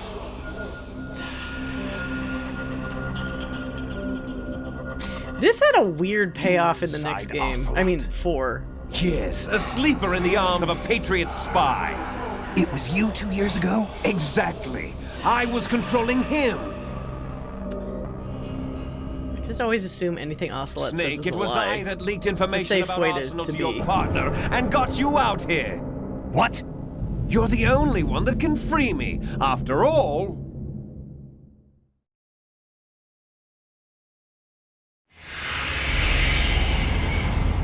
This had a weird payoff in the next game. I mean, 4. Yes, a sleeper in the arm of a Patriot spy. It was you 2 years ago? Exactly. I was controlling him. I just always assume anything Ocelot says Snake, is it a was lie. I that leaked It's a information safe about way Arsenal to to be. your partner and got you out here. What? You're the only one that can free me. After all...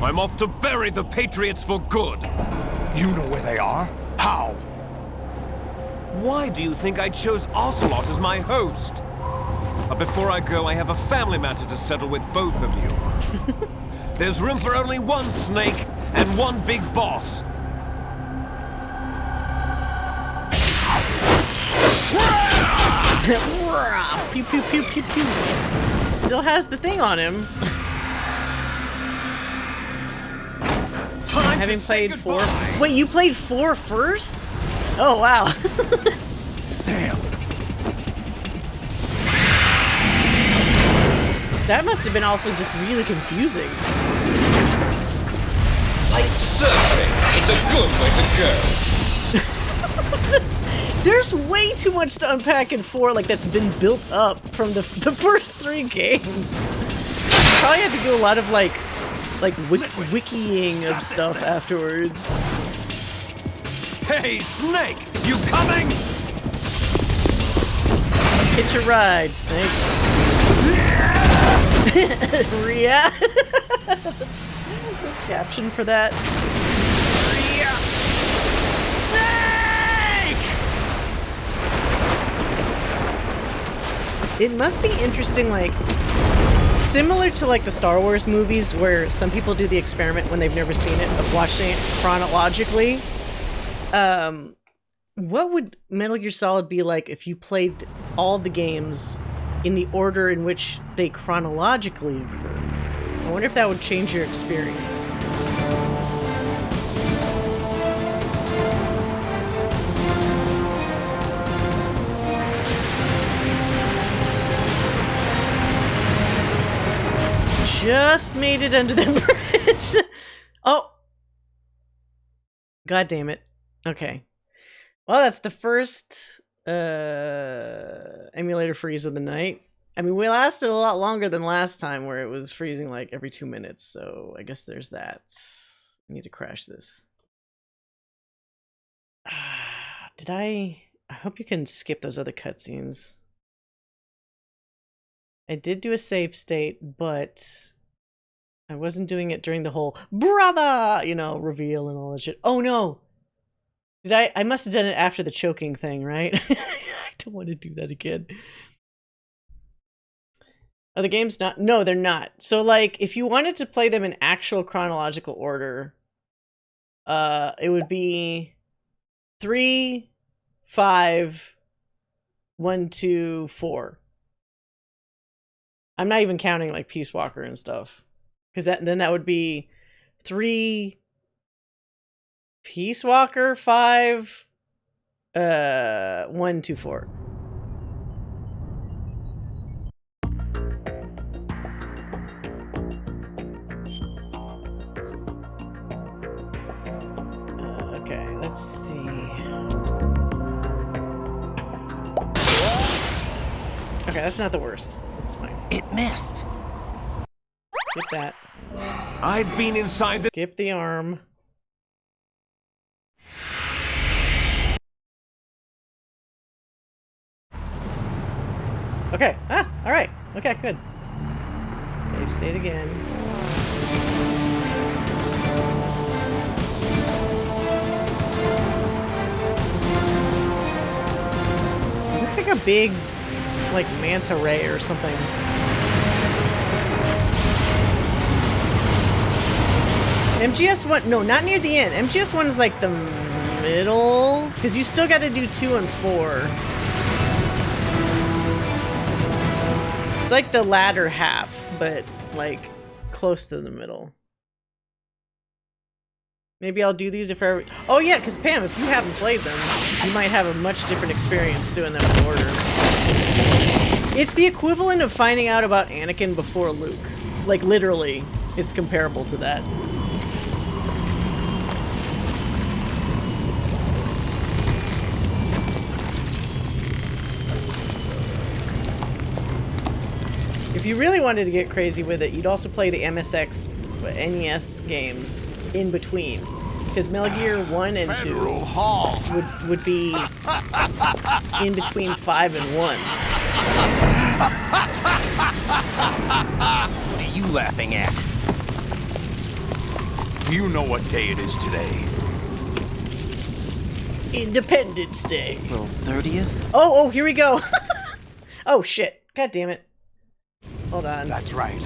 I'm off to bury the Patriots for good. You know where they are? How? Why do you think I chose Ocelot as my host? But before I go, I have a family matter to settle with both of you. There's room for only one Snake and one big boss. Pew pew pew pew pew. Still has the thing on him. Having played 4. Wait, you played 4 first? Oh wow. Damn. That must have been also just really confusing. Like surfing, it's a good way to go. There's way too much to unpack in 4, like that's been built up from the first 3 games. Probably had to do a lot of like wikiing of stuff afterwards. Hey, Snake! You coming? Hitch a ride, Snake. Rhea. Caption for that. Rhea. Snake! It must be interesting, like, similar to like the Star Wars movies where some people do the experiment when they've never seen it of watching it chronologically. What would Metal Gear Solid be like if you played all the games in the order in which they chronologically occur? I wonder if that would change your experience. Just made it under the bridge. Oh. God damn it. Okay. Well, that's the first emulator freeze of the night. I mean, we lasted a lot longer than last time where it was freezing like every 2 minutes, so I guess there's that. I need to crash this. Did I hope you can skip those other cutscenes. I did do a save state, but I wasn't doing it during the whole brother, you know, reveal and all that shit. Oh no! Did I must have done it after the choking thing, right? I don't want to do that again. Are the games not? No, they're not. So like, if you wanted to play them in actual chronological order, it would be 3, 5, 1, 2, 4. I'm not even counting like Peace Walker and stuff. Because then that would be 3 Peace Walker, 5 1, 2, 4. Okay, let's see. Okay, that's not the worst. That's fine. It missed. Skip that. I've been inside the... Skip the arm. Okay. Ah, alright. Okay, good. Save state again. It looks like a big, like, manta ray or something. MGS1, no, not near the end. MGS1 is like the middle, because you still got to do 2 and 4. It's like the latter half, but like close to the middle. Maybe I'll do these if I ever... Oh yeah, because Pam, if you haven't played them, you might have a much different experience doing them in order. It's the equivalent of finding out about Anakin before Luke. Like, literally, it's comparable to that. If you really wanted to get crazy with it, you'd also play the NES games in between. Because Metal Gear 1 and 2 would be in between 5 and 1. What are you laughing at? Do you know what day it is today? Independence Day. April 30th? Oh, here we go. Oh, shit. God damn it. Hold on. That's right.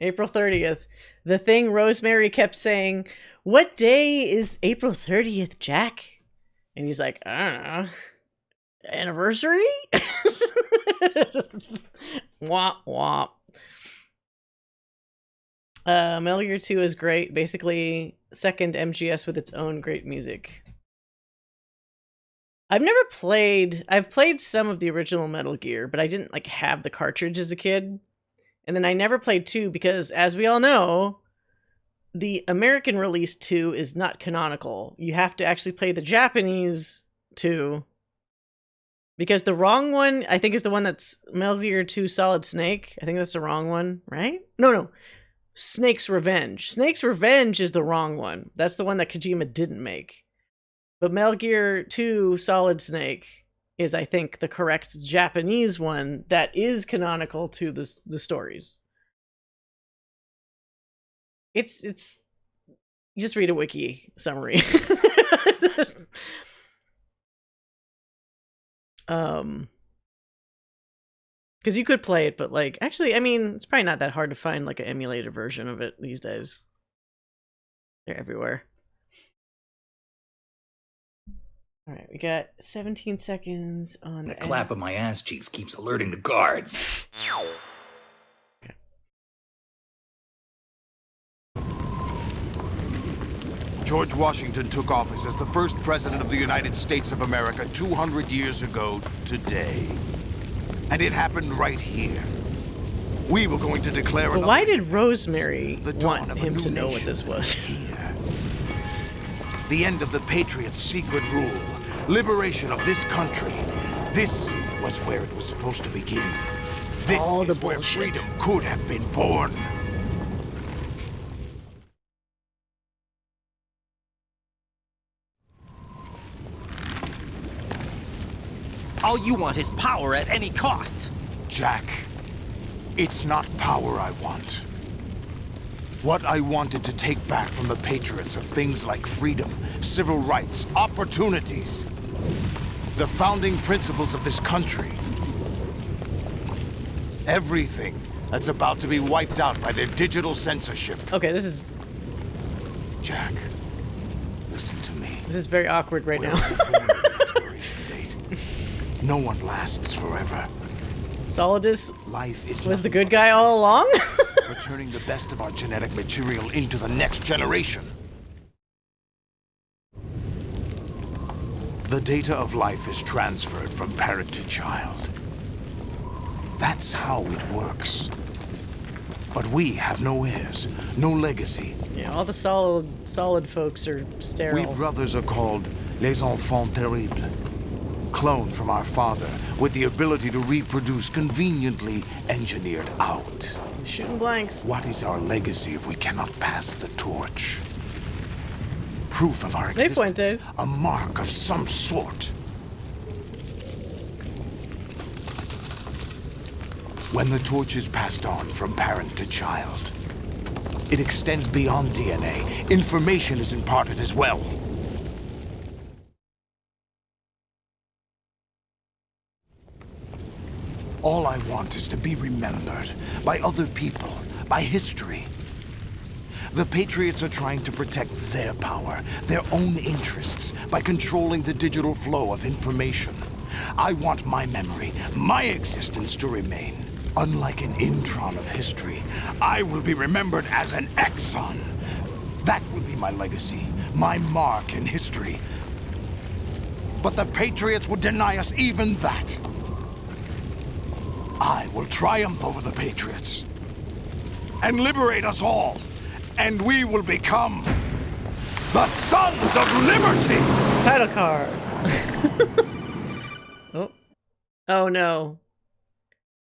April 30th. The thing Rosemary kept saying, "What day is April 30th, Jack?" And he's like, "I don't know. Anniversary?" Womp womp. Metal Gear 2 is great. Basically, second MGS with its own great music. I've played some of the original Metal Gear, but I didn't like have the cartridge as a kid. And then I never played 2 because, as we all know, the American release 2 is not canonical. You have to actually play the Japanese 2. Because the wrong one, I think, is the one that's Metal Gear 2 Solid Snake. I think that's the wrong one, right? No. Snake's Revenge. Snake's Revenge is the wrong one. That's the one that Kojima didn't make. But Metal Gear 2 Solid Snake is, I think, the correct Japanese one that is canonical to the stories. It's you just read a wiki summary. Because you could play it, but like, actually, I mean, it's probably not that hard to find like an emulated version of it these days. They're everywhere. All right, we got 17 seconds on the clap of my ass cheeks keeps alerting the guards. Okay. George Washington took office as the first president of the United States of America 200 years ago today. And it happened right here. We were going to declare But why did Rosemary want him to know what this was? Here. The end of the Patriots' secret rule. Liberation of this country. This was where it was supposed to begin. This is where freedom could have been born. All you want is power at any cost. Jack, it's not power I want. What I wanted to take back from the Patriots are things like freedom, civil rights, opportunities. The founding principles of this country. Everything that's about to be wiped out by their digital censorship. Okay, this is... Jack, listen to me. This is very awkward right now. No one lasts forever. Solidus Life is was the good guy all along? For turning the best of our genetic material into the next generation. The data of life is transferred from parent to child. That's how it works. But we have no heirs, no legacy. Yeah, all the solid folks are sterile. We brothers are called les enfants terribles. Cloned from our father, with the ability to reproduce conveniently engineered out. Shooting blanks. What is our legacy if we cannot pass the torch? Proof of our existence. A mark of some sort. When the torch is passed on from parent to child, it extends beyond DNA. Information is imparted as well. All I want is to be remembered by other people, by history. The Patriots are trying to protect their power, their own interests, by controlling the digital flow of information. I want my memory, my existence to remain. Unlike an intron of history, I will be remembered as an exon. That will be my legacy, my mark in history. But the Patriots would deny us even that. I will triumph over the Patriots and liberate us all, and we will become the Sons of Liberty! Title card. Oh. Oh no.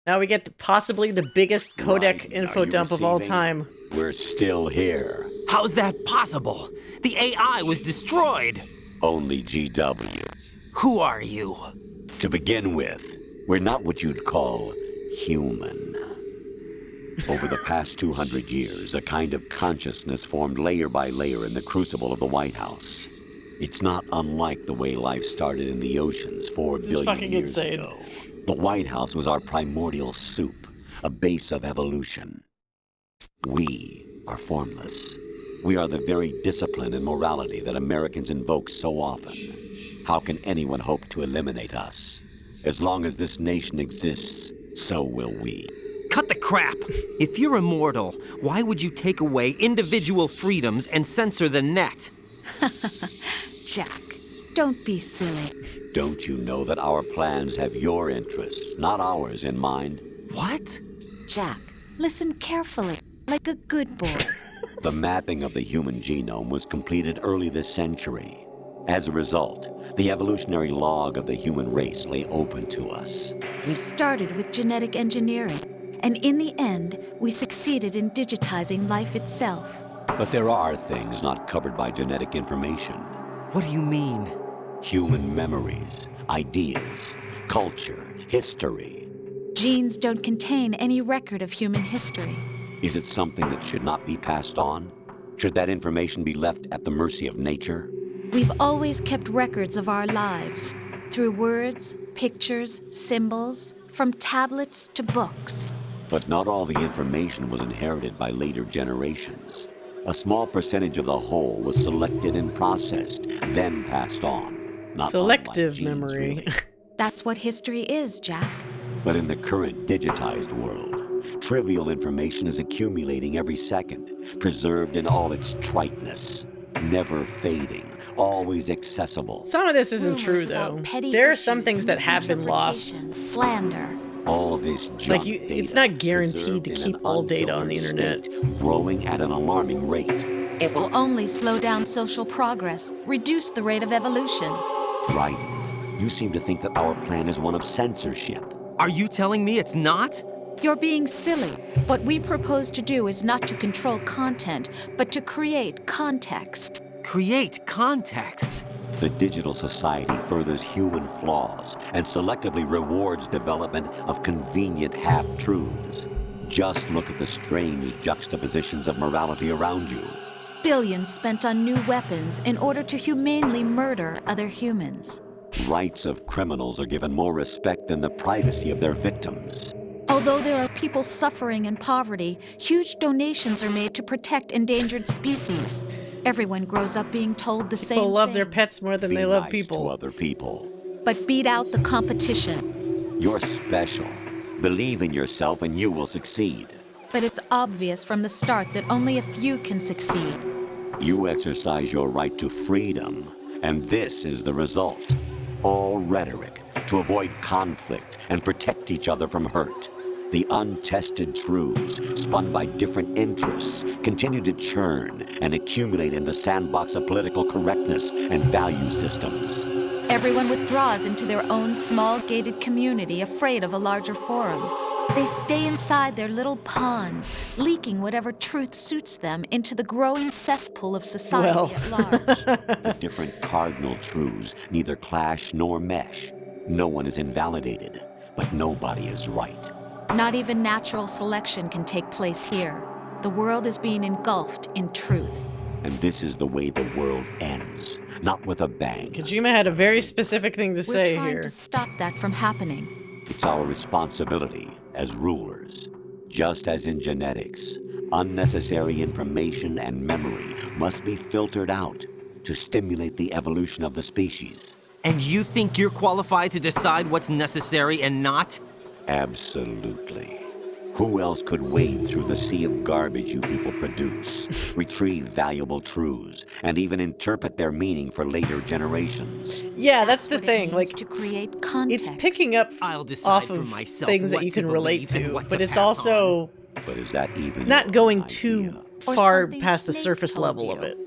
Now we get possibly the biggest codec info dump of all time. We're still here. How's that possible? The AI was destroyed. Only GW. Who are you? To begin with, we're not what you'd call human. Over the past 200 years, a kind of consciousness formed layer by layer in the crucible of the White House. It's not unlike the way life started in the oceans 4 billion years ago. The White House was our primordial soup, a base of evolution. We are formless. We are the very discipline and morality that Americans invoke so often. How can anyone hope to eliminate us? As long as this nation exists, so will we. Cut the crap! If you're immortal, why would you take away individual freedoms and censor the net? Jack, don't be silly. Don't you know that our plans have your interests, not ours, in mind? What? Jack, listen carefully, like a good boy. The mapping of the human genome was completed early this century. As a result, the evolutionary log of the human race lay open to us. We started with genetic engineering, and in the end, we succeeded in digitizing life itself. But there are things not covered by genetic information. What do you mean? Human memories, ideas, culture, history. Genes don't contain any record of human history. Is it something that should not be passed on? Should that information be left at the mercy of nature? We've always kept records of our lives, through words, pictures, symbols, from tablets to books. But not all the information was inherited by later generations. A small percentage of the whole was selected and processed, then passed on. Not selective genes, memory. Really. That's what history is, Jack. But in the current digitized world, trivial information is accumulating every second, preserved in all its triteness, never fading, always accessible. Some of this isn't true, though. There are some things that have been lost. Slander. All this junk like it's not guaranteed to keep all data on the internet. Growing at an alarming rate. It will only slow down social progress, reduce the rate of evolution. Right. You seem to think that our plan is one of censorship. Are you telling me it's not? You're being silly. What we propose to do is not to control content, but to create context. Create context? The digital society furthers human flaws and selectively rewards development of convenient half-truths. Just look at the strange juxtapositions of morality around you. Billions spent on new weapons in order to humanely murder other humans. Rights of criminals are given more respect than the privacy of their victims. Although there are people suffering in poverty, huge donations are made to protect endangered species. Everyone grows up being told the same thing. People love their pets more than they love people. To other people. But beat out the competition. You're special. Believe in yourself and you will succeed. But it's obvious from the start that only a few can succeed. You exercise your right to freedom, and this is the result. All rhetoric to avoid conflict and protect each other from hurt. The untested truths, spun by different interests, continue to churn and accumulate in the sandbox of political correctness and value systems. Everyone withdraws into their own small gated community, afraid of a larger forum. They stay inside their little ponds, leaking whatever truth suits them into the growing cesspool of society at large. The different cardinal truths neither clash nor mesh. No one is invalidated, but nobody is right. Not even natural selection can take place here. The world is being engulfed in truth. And this is the way the world ends, not with a bang. Kojima had a very specific thing to say We're trying here. to stop that from happening. It's our responsibility as rulers. Just as in genetics, Unnecessary information and memory must be filtered out to stimulate the evolution of the species. And you think you're qualified to decide what's necessary and not? Absolutely. Who else could wade through the sea of garbage you people produce, retrieve valuable truths, and even interpret their meaning for later generations? Yeah, that's the what it thing. means Like, to create context. it's picking up I'll decide off for of myself things that what you to can relate believe and to, what but to it's pass also But is that even not your going own too idea? Or far something past the Snake surface told level you. of it.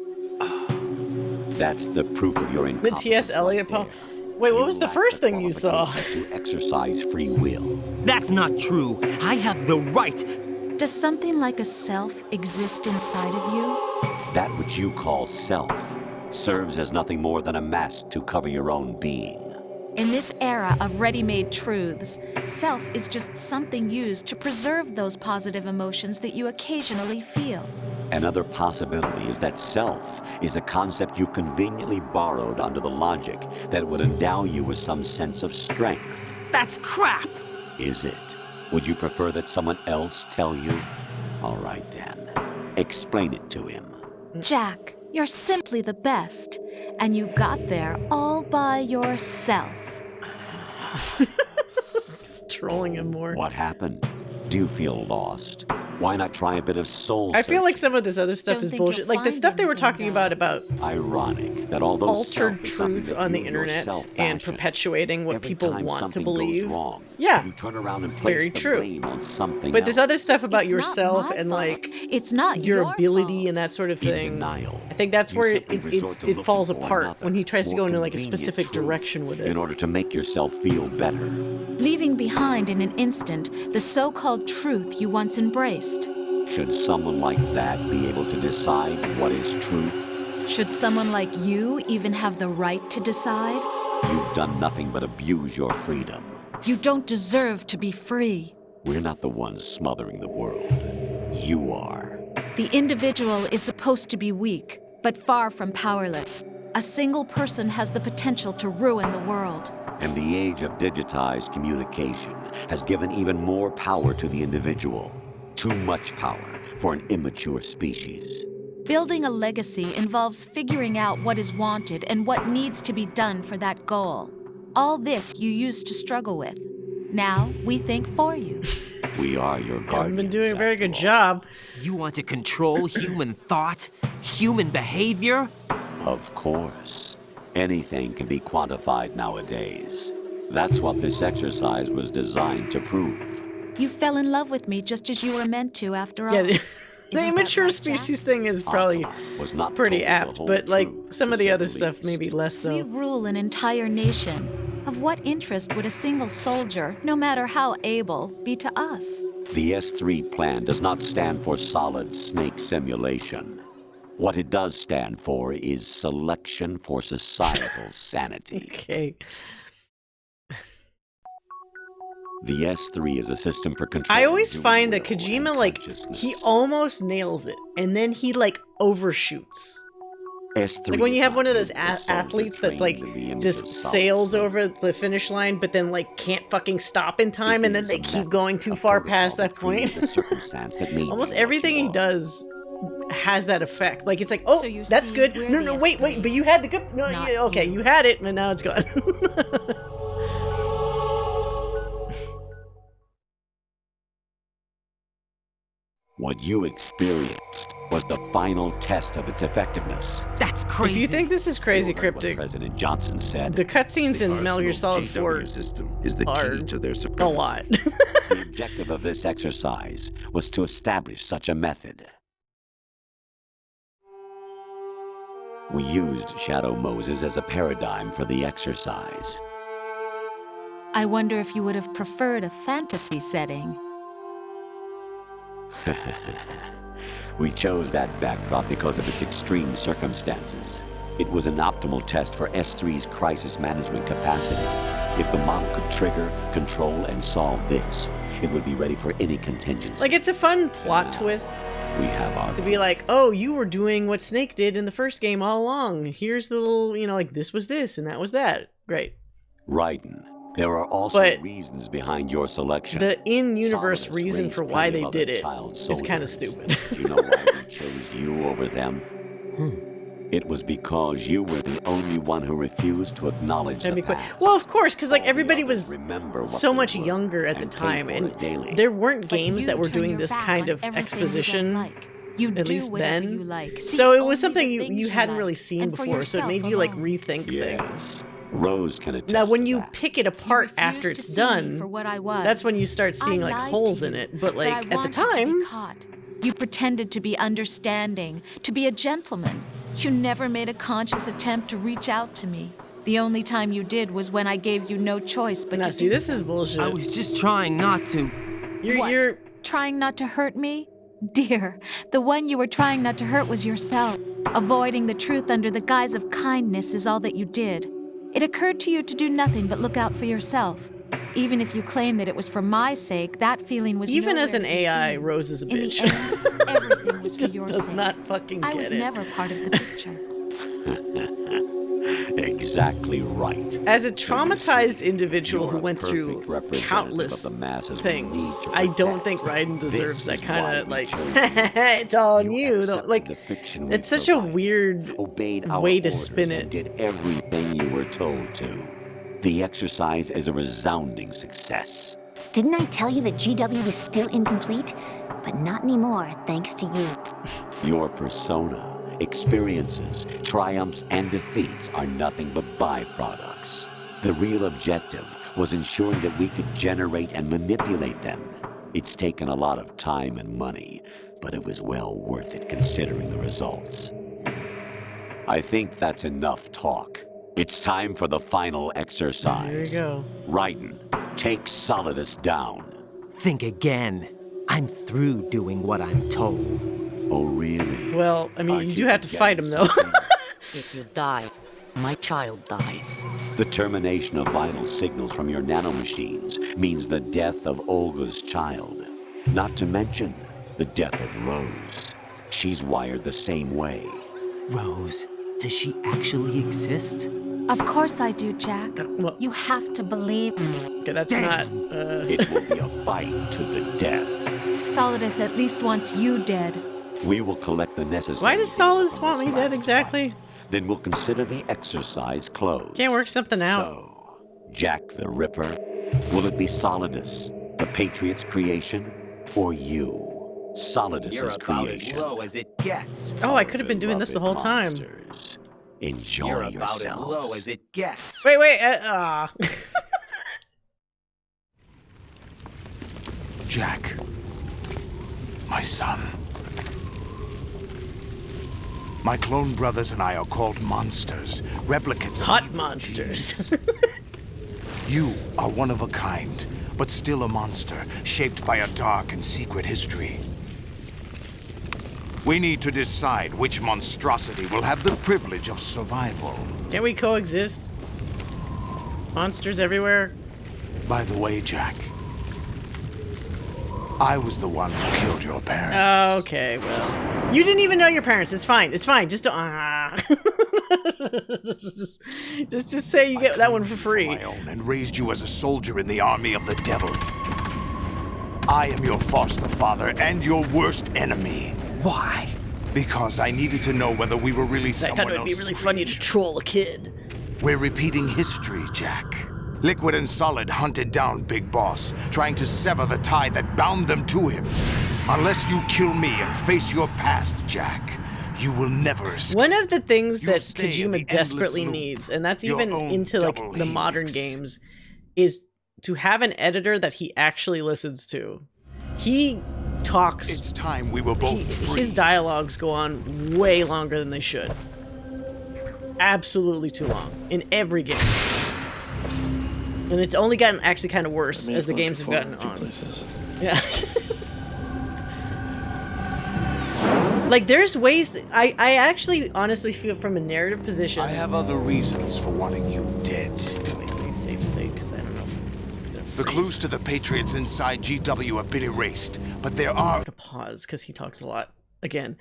That's the proof of your The incompetence T.S. Eliot right poem. there. Wait, what You was the lack first thing you saw? qualifications to exercise free will. That's not true. I have the right. Does something like a self exist inside of you? That which you call self serves as nothing more than a mask to cover your own being. In this era of ready-made truths, self is just something used to preserve those positive emotions that you occasionally feel. Another possibility is that self is a concept you conveniently borrowed under the logic that would endow you with some sense of strength. That's crap! Is it? Would you prefer that someone else tell you? All right then. Explain it to him. Jack, you're simply the best, and you got there all by yourself. He's trolling him more. What happened? Do you feel lost? Why not try a bit of soul I feel like searching? some of this other stuff Don't is think bullshit. you'll Like the find stuff they were anything, talking about Ironic that although altered self is something truth that on the you internet yourself and fashion, perpetuating what every people time want to something believe. goes wrong, Yeah. you turn around and place Very the true. blame on something But this else. other stuff about It's not yourself my and fault. like It's not your your ability fault. and that sort of In thing. denial, I think that's you where simply resort to it falls looking for apart another, when he tries to more go into like a convenient specific truth direction with it. in order to make yourself feel better. Leaving behind in an instant the so-called truth you once embraced. Should someone like that be able to decide what is truth? Should someone like you even have the right to decide? You've done nothing but abuse your freedom. You don't deserve to be free. We're not the ones smothering the world. You are. The individual is supposed to be weak, but far from powerless. A single person has the potential to ruin the world. And the age of digitized communication has given even more power to the individual. Too much power for an immature species. Building a legacy involves figuring out what is wanted and what needs to be done for that goal. All this you used to struggle with. Now we think for you. We are your I've guardians. been doing a very good after all. job. You want to control human thought? Human behavior? Of course. Anything can be quantified nowadays. That's what this exercise was designed to prove. You fell in love with me just as you were meant to, after all. Yeah, the Isn't immature that right, species thing is probably Ocelot was not pretty told the apt, whole but like truth, some to of the say other the stuff least. maybe less We so. rule an entire nation. Of what interest would a single soldier, no matter how able, be to us? The S3 plan does not stand for solid snake simulation. What it does stand for is selection for societal sanity. Okay. The S3 is a system for control. I always find that Kojima, like, he almost nails it, and then he, like, overshoots. S3 Like when you is have not one of those meant for soldiers athletes that, trained like, in the ends just of solid sails snake. over the finish line, but then, like, can't fucking stop in time, It and then is they a keep method, going too a far protocol past that creates point. the circumstance that made Almost you what everything you he are. does has that effect. Like, it's like, oh, So you that's see, good. we're No, the no, wait, S3, but you had the good. No, not yeah, okay, you. you had it, and now it's gone. What you experienced was the final test of its effectiveness. That's crazy. If you think this is crazy You heard what cryptic, President Johnson said. the cutscenes in Metal Gear Solid Arsenal's 4 GW system is the are key to their a supremacy. lot. The objective of this exercise was to establish such a method. We used Shadow Moses as a paradigm for the exercise. I wonder if you would have preferred a fantasy setting. We chose that backdrop because of its extreme circumstances. It was an optimal test for S3's crisis management capacity. If the model could trigger, control, and solve this, it would be ready for any contingency. Like, it's a fun plot twist We have our to be like, oh, you were doing what Snake did in the first game all along. Here's the little, you know, like, this was this and that was that. Great. Raiden, There are also But reasons behind your selection. the in-universe Solidus reason raised for why plenty they of did other it child is kind of soldiers. stupid. Do you know why we chose you over them? It was because you were the only one who refused to acknowledge the past. Well, of course, because like All the everybody others was remember what so they much were younger at the and pay time, for and it daily. there weren't But games you that were turn doing your this back kind on of everything you don't exposition. like. You At do least whatever then. you like. See So it only was something the you things hadn't like, really seen and for before, so it yourself made you like alone. rethink Yes. things. Rose can attest Now, when to you that. pick it apart after refused it's to see me done, for what I was. that's when you start seeing I like lied holes to in you, it. But like I at the wanted to time, be caught. You pretended to be understanding, to be a gentleman. You never made a conscious attempt to reach out to me. The only time you did was when I gave you no choice but now to see, do this so. is bullshit. I was just trying not to. You're Trying not to hurt me? Dear, the one you were trying not to hurt was yourself. Avoiding the truth under the guise of kindness is all that you did. It occurred to you to do nothing but look out for yourself. Even if you claim that it was for my sake, that feeling was even as nowhere an to be AI, seen. Rose is a In the bitch. end, everything was for Just your does sake. not fucking I get was it. never part of the picture. Exactly right. As a traumatized individual who went through perfect representative countless of the masses we need things, to I don't protect. think Raiden This deserves that is kind why of we like, chose it's all on you. accepted Like, the fiction we it's such a provided, weird obeyed our way to orders, spin and it. did everything you were told to. The exercise is a resounding success. Didn't I tell you that GW was still incomplete? But not anymore, thanks to you. Your persona, experiences, triumphs, and defeats are nothing but byproducts. The real objective was ensuring that we could generate and manipulate them. It's taken a lot of time and money, but it was well worth it considering the results. I think that's enough talk. It's time for the final exercise. Here we go. Raiden, take Solidus down. Think again. I'm through doing what I'm told. Oh, really? Well, I mean, Aren't you you do have to fight him, though. If you die, my child dies. The termination of vital signals from your nanomachines means the death of Olga's child. Not to mention the death of Rose. She's wired the same way. Rose, does she actually exist? Of course I do, Jack. Well, You have to believe. okay, that's not. It will be a fight to the death. Solidus at least wants you dead. We will collect the necessary. Why does Solidus want me dead exactly? Then we'll consider the exercise closed. Can't work something out. So, Jack the Ripper, will it be Solidus, the Patriot's creation, or you, Solidus's You're about creation? as low as it gets. Oh, I could have been doing this the whole time. Monsters. Enjoy You're about as low yourselves. as it gets. Wait. Jack, my son. My clone brothers and I are called monsters, replicates of Hot evil monsters. genes. You are one of a kind, but still a monster, shaped by a dark and secret history. We need to decide which monstrosity will have the privilege of survival. Can't we coexist? Monsters everywhere. By the way, Jack, I was the one who killed your parents. Okay, well, you didn't even know your parents. It's fine. It's fine. Just don't. just say you get that one for free. My own, and raised you as a soldier in the army of the devil. I am your foster father and your worst enemy. Why? Because I needed to know whether we were really I someone thought it would be else's really funny to troll a kid. We're repeating history, Jack. Liquid and Solid hunted down Big Boss, trying to sever the tie that bound them to him. Unless you kill me and face your past, Jack, you will never escape. One of the things that stay in Kojima the endless desperately loop. needs, and that's Your even own into like double the modern games, is to have an editor that he actually listens to. He talks. It's time we were both free. His dialogues go on way longer than they should. Absolutely too long in every game. And it's only gotten actually kind of worse as the games have gotten on. Yeah. Like, there's ways... I actually honestly feel from a narrative position... I have other reasons for wanting you dead. Wait, let me save state, because I don't know if it's gonna The clues to the Patriots inside GW have been erased, but there are... I'm gonna pause, because he talks a lot. Again.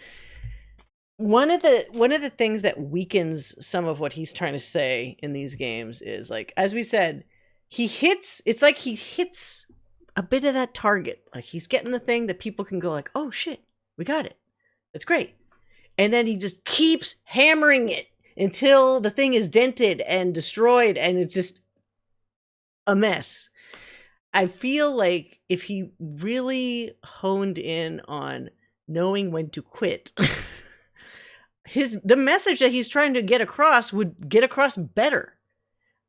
One of the things that weakens some of what he's trying to say in these games is, like, as we said, it's like he hits a bit of that target. Like he's getting the thing that people can go like, oh shit, we got it. That's great. And then he just keeps hammering it until the thing is dented and destroyed and it's just a mess. I feel like if he really honed in on knowing when to quit, the message that he's trying to get across would get across better.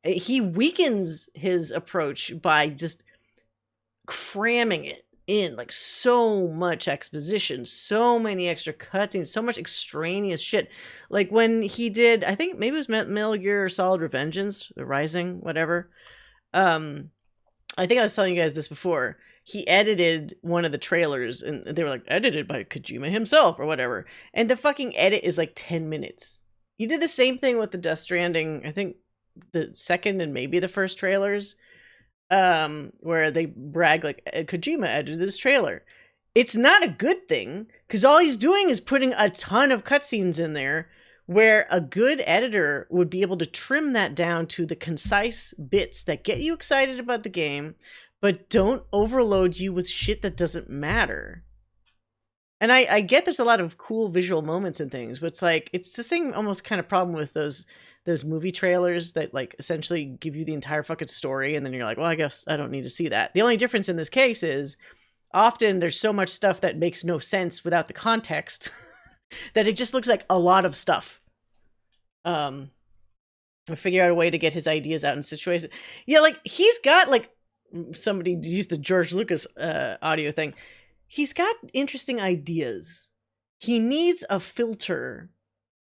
He weakens his approach by just cramming it in, like so much exposition, so many extra cutscenes, so much extraneous shit. Like when he did, I think maybe it was Metal Gear Solid Revengeance, the Rising, whatever. I think I was telling you guys this before. He edited one of the trailers and they were like, edited by Kojima himself or whatever. And the fucking edit is like 10 minutes. He did the same thing with the Death Stranding, I think the second and maybe the first trailers, where they brag like Kojima edited this trailer. It's not a good thing because all he's doing is putting a ton of cutscenes in there where a good editor would be able to trim that down to the concise bits that get you excited about the game, but don't overload you with shit that doesn't matter. And I get there's a lot of cool visual moments and things, but it's like, it's the same almost kind of problem with those movie trailers that like essentially give you the entire fucking story. And then you're like, well, I guess I don't need to see that. The only difference in this case is often there's so much stuff that makes no sense without the context that it just looks like a lot of stuff. Figure out a way to get his ideas out in situations. Yeah, like he's got like somebody used the George Lucas audio thing. He's got interesting ideas. He needs a filter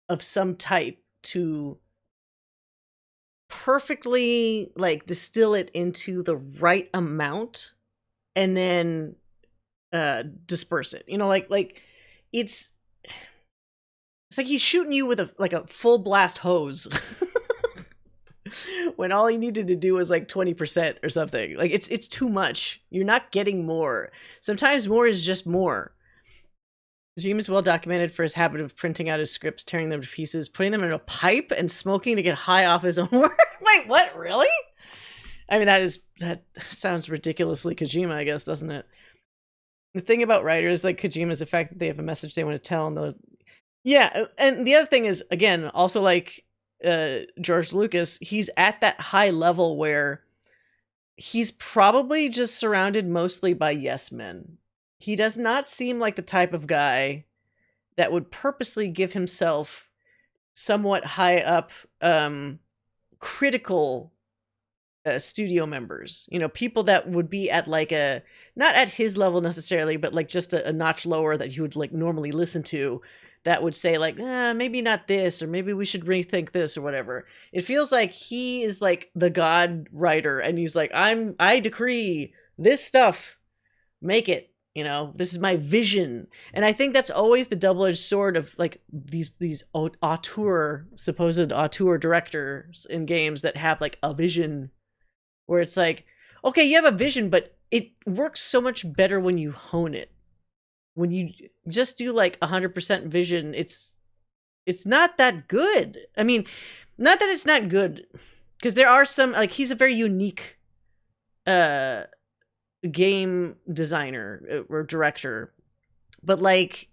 of some type to perfectly like distill it into the right amount and then disperse it. You know, like it's like he's shooting you with a full blast hose when all he needed to do was like 20% or something. Like it's too much. You're not getting more. Sometimes more is just more. Kojima is well documented for his habit of printing out his scripts, tearing them to pieces, putting them in a pipe, and smoking to get high off his own work. Wait, what? Really? I mean, that sounds ridiculously Kojima, I guess, doesn't it? The thing about writers like Kojima is the fact that they have a message they want to tell, and yeah. And the other thing is, again, also like George Lucas, he's at that high level where he's probably just surrounded mostly by yes men. He does not seem like the type of guy that would purposely give himself somewhat high up critical studio members. You know, people that would be at like not at his level necessarily, but like just a notch lower that he would like normally listen to, that would say like, maybe not this, or maybe we should rethink this or whatever. It feels like he is like the God writer and he's like, I decree this stuff, make it. You know, this is my vision. And I think that's always the double-edged sword of like these supposed auteur directors in games that have like a vision where it's like, okay, you have a vision, but it works so much better when you hone it. When you just do like 100% vision, it's not that good. I mean, not that it's not good, because there are some, like, he's a very unique game designer or director, but like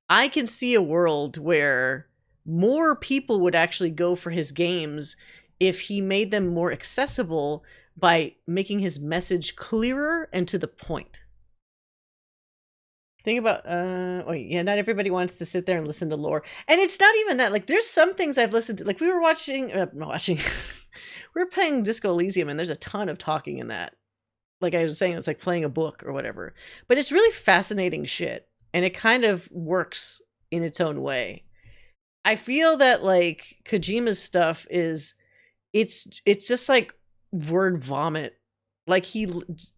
I can see a world where more people would actually go for his games if he made them more accessible by making his message clearer and to the point. Think about not everybody wants to sit there and listen to lore, and it's not even that. Like, there's some things I've listened to, like we were watching we were playing Disco Elysium, and there's a ton of talking in that. Like I was saying, it's like playing a book or whatever, but it's really fascinating shit, and it kind of works in its own way. I feel that like Kojima's stuff is, it's just like word vomit. Like it's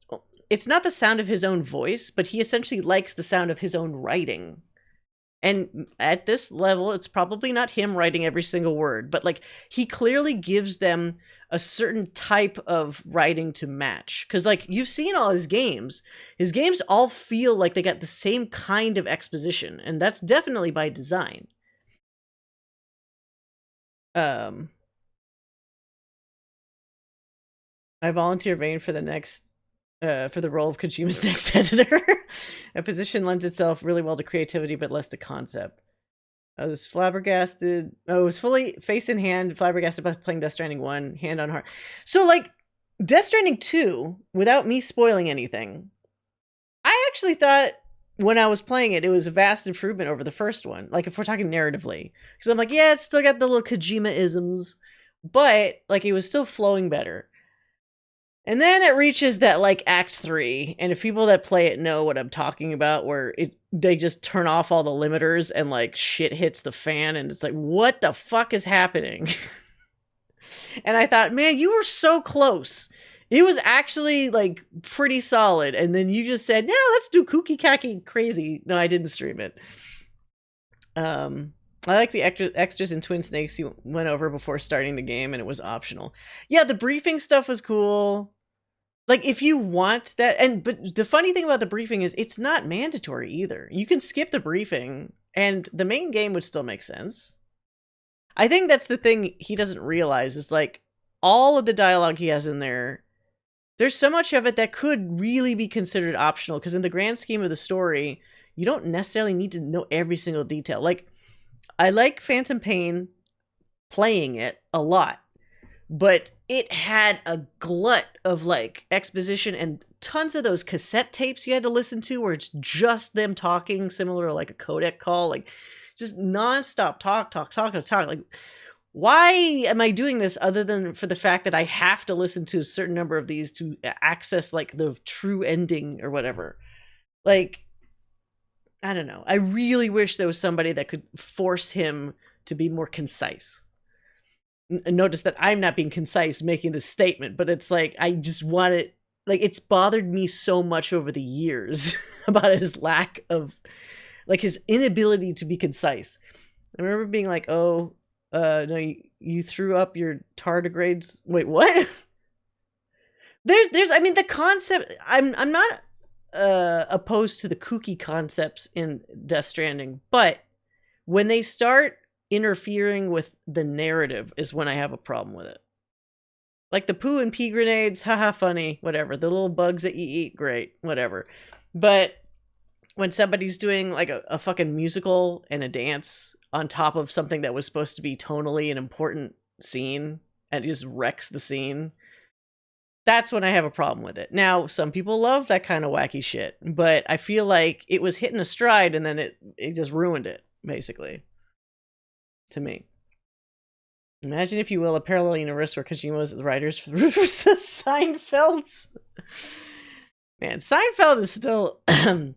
not the sound of his own voice, but he essentially likes the sound of his own writing. And at this level, it's probably not him writing every single word, but like he clearly gives them a certain type of writing to match. Because like you've seen all his games all feel like they got the same kind of exposition, and that's definitely by design. I volunteer Vane for the next, for the role of Kojima's next editor. A position lends itself really well to creativity, but less to concept. I was flabbergasted. I was fully face in hand, flabbergasted about playing Death Stranding 1, hand on heart. So, like, Death Stranding 2, without me spoiling anything, I actually thought when I was playing it, it was a vast improvement over the first one. Like, if we're talking narratively. Because I'm like, yeah, it's still got the little Kojima-isms, but, like, it was still flowing better. And then it reaches that, like, Act 3, and if people that play it know what I'm talking about, where they just turn off all the limiters and, like, shit hits the fan, and it's like, what the fuck is happening? And I thought, man, you were so close. It was actually, like, pretty solid, and then you just said, yeah, let's do kooky kacky crazy. No, I didn't stream it. I like the extras in Twin Snakes you went over before starting the game, and it was optional. Yeah, the briefing stuff was cool. Like, if you want that, but the funny thing about the briefing is it's not mandatory either. You can skip the briefing, and the main game would still make sense. I think that's the thing he doesn't realize is, like, all of the dialogue he has in there, there's so much of it that could really be considered optional, because in the grand scheme of the story, you don't necessarily need to know every single detail. Like, I like Phantom Pain playing it a lot, but it had a glut of, like, exposition and tons of those cassette tapes you had to listen to where it's just them talking, similar to, like, a codec call, like, just nonstop talk. Like, why am I doing this other than for the fact that I have to listen to a certain number of these to access, like, the true ending or whatever? Like, I don't know. I really wish there was somebody that could force him to be more concise. Notice that I'm not being concise making this statement, but it's like, I just want it, like, it's bothered me so much over the years about his lack of, like, his inability to be concise. I remember being like, oh, no, you threw up your tardigrades. Wait, what? I mean, the concept, I'm not opposed to the kooky concepts in Death Stranding, but when they start interfering with the narrative is when I have a problem with it. Like the poo and pee grenades, haha, funny, whatever. The little bugs that you eat, great, whatever. But when somebody's doing, like, a fucking musical and a dance on top of something that was supposed to be tonally an important scene and it just wrecks the scene, that's when I have a problem with it. Now, some people love that kind of wacky shit, but I feel like it was hitting a stride and then it just ruined it, basically. To me. Imagine, if you will, a parallel universe where Kojima was the writers for the Seinfelds. Man, Seinfeld is still... the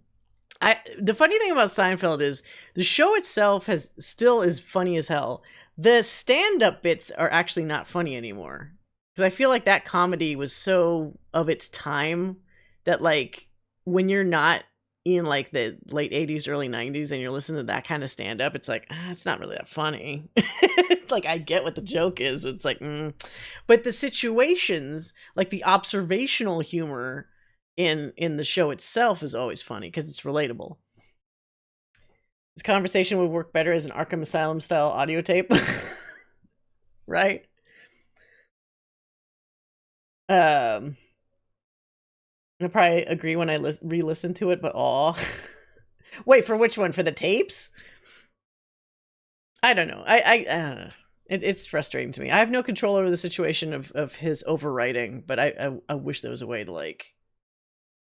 funny thing about Seinfeld is the show itself still is funny as hell. The stand-up bits are actually not funny anymore. Because I feel like that comedy was so of its time that, like, when you're not in, like, the late 80s, early 90s, and you're listening to that kind of stand-up, it's like, it's not really that funny. Like, I get what the joke is. It's like, But the situations, like the observational humor in the show itself is always funny because it's relatable. This conversation would work better as an Arkham Asylum style audio tape. Right? I'll probably agree when I re-listen to it, but aw. Wait, for which one? For the tapes? I don't know. I don't know. It's frustrating to me. I have no control over the situation of his overwriting, but I wish there was a way to, like,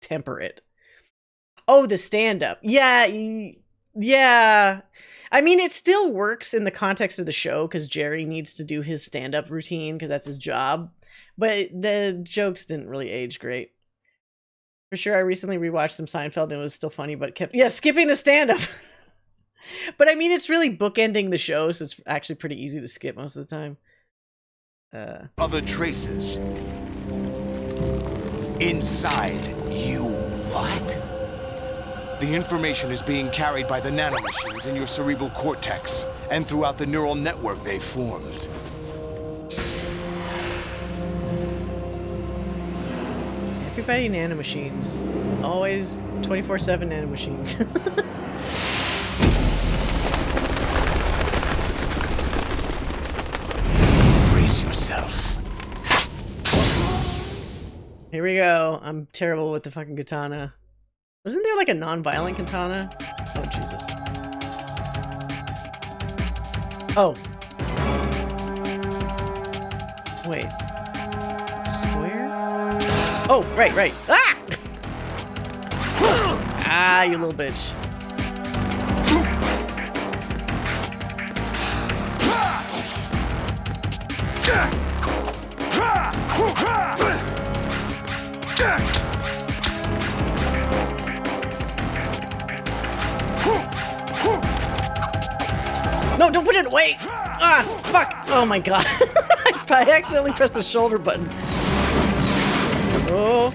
temper it. Oh, the stand-up. Yeah. I mean, it still works in the context of the show because Jerry needs to do his stand-up routine because that's his job. But the jokes didn't really age great. For sure, I recently rewatched some Seinfeld and it was still funny, but skipping the stand-up. But I mean, it's really bookending the show, so it's actually pretty easy to skip most of the time. Other traces inside you. What? The information is being carried by the nanomachines in your cerebral cortex and throughout the neural network they've formed. Everybody nanomachines. Always 24/7 nanomachines. Brace yourself. Here we go. I'm terrible with the fucking katana. Wasn't there like a non-violent katana? Oh, Jesus. Oh. Wait. Square? Oh, right. Ah! Ah, you little bitch. No, don't put it away! Ah, fuck! Oh my god. I accidentally pressed the shoulder button. Oh.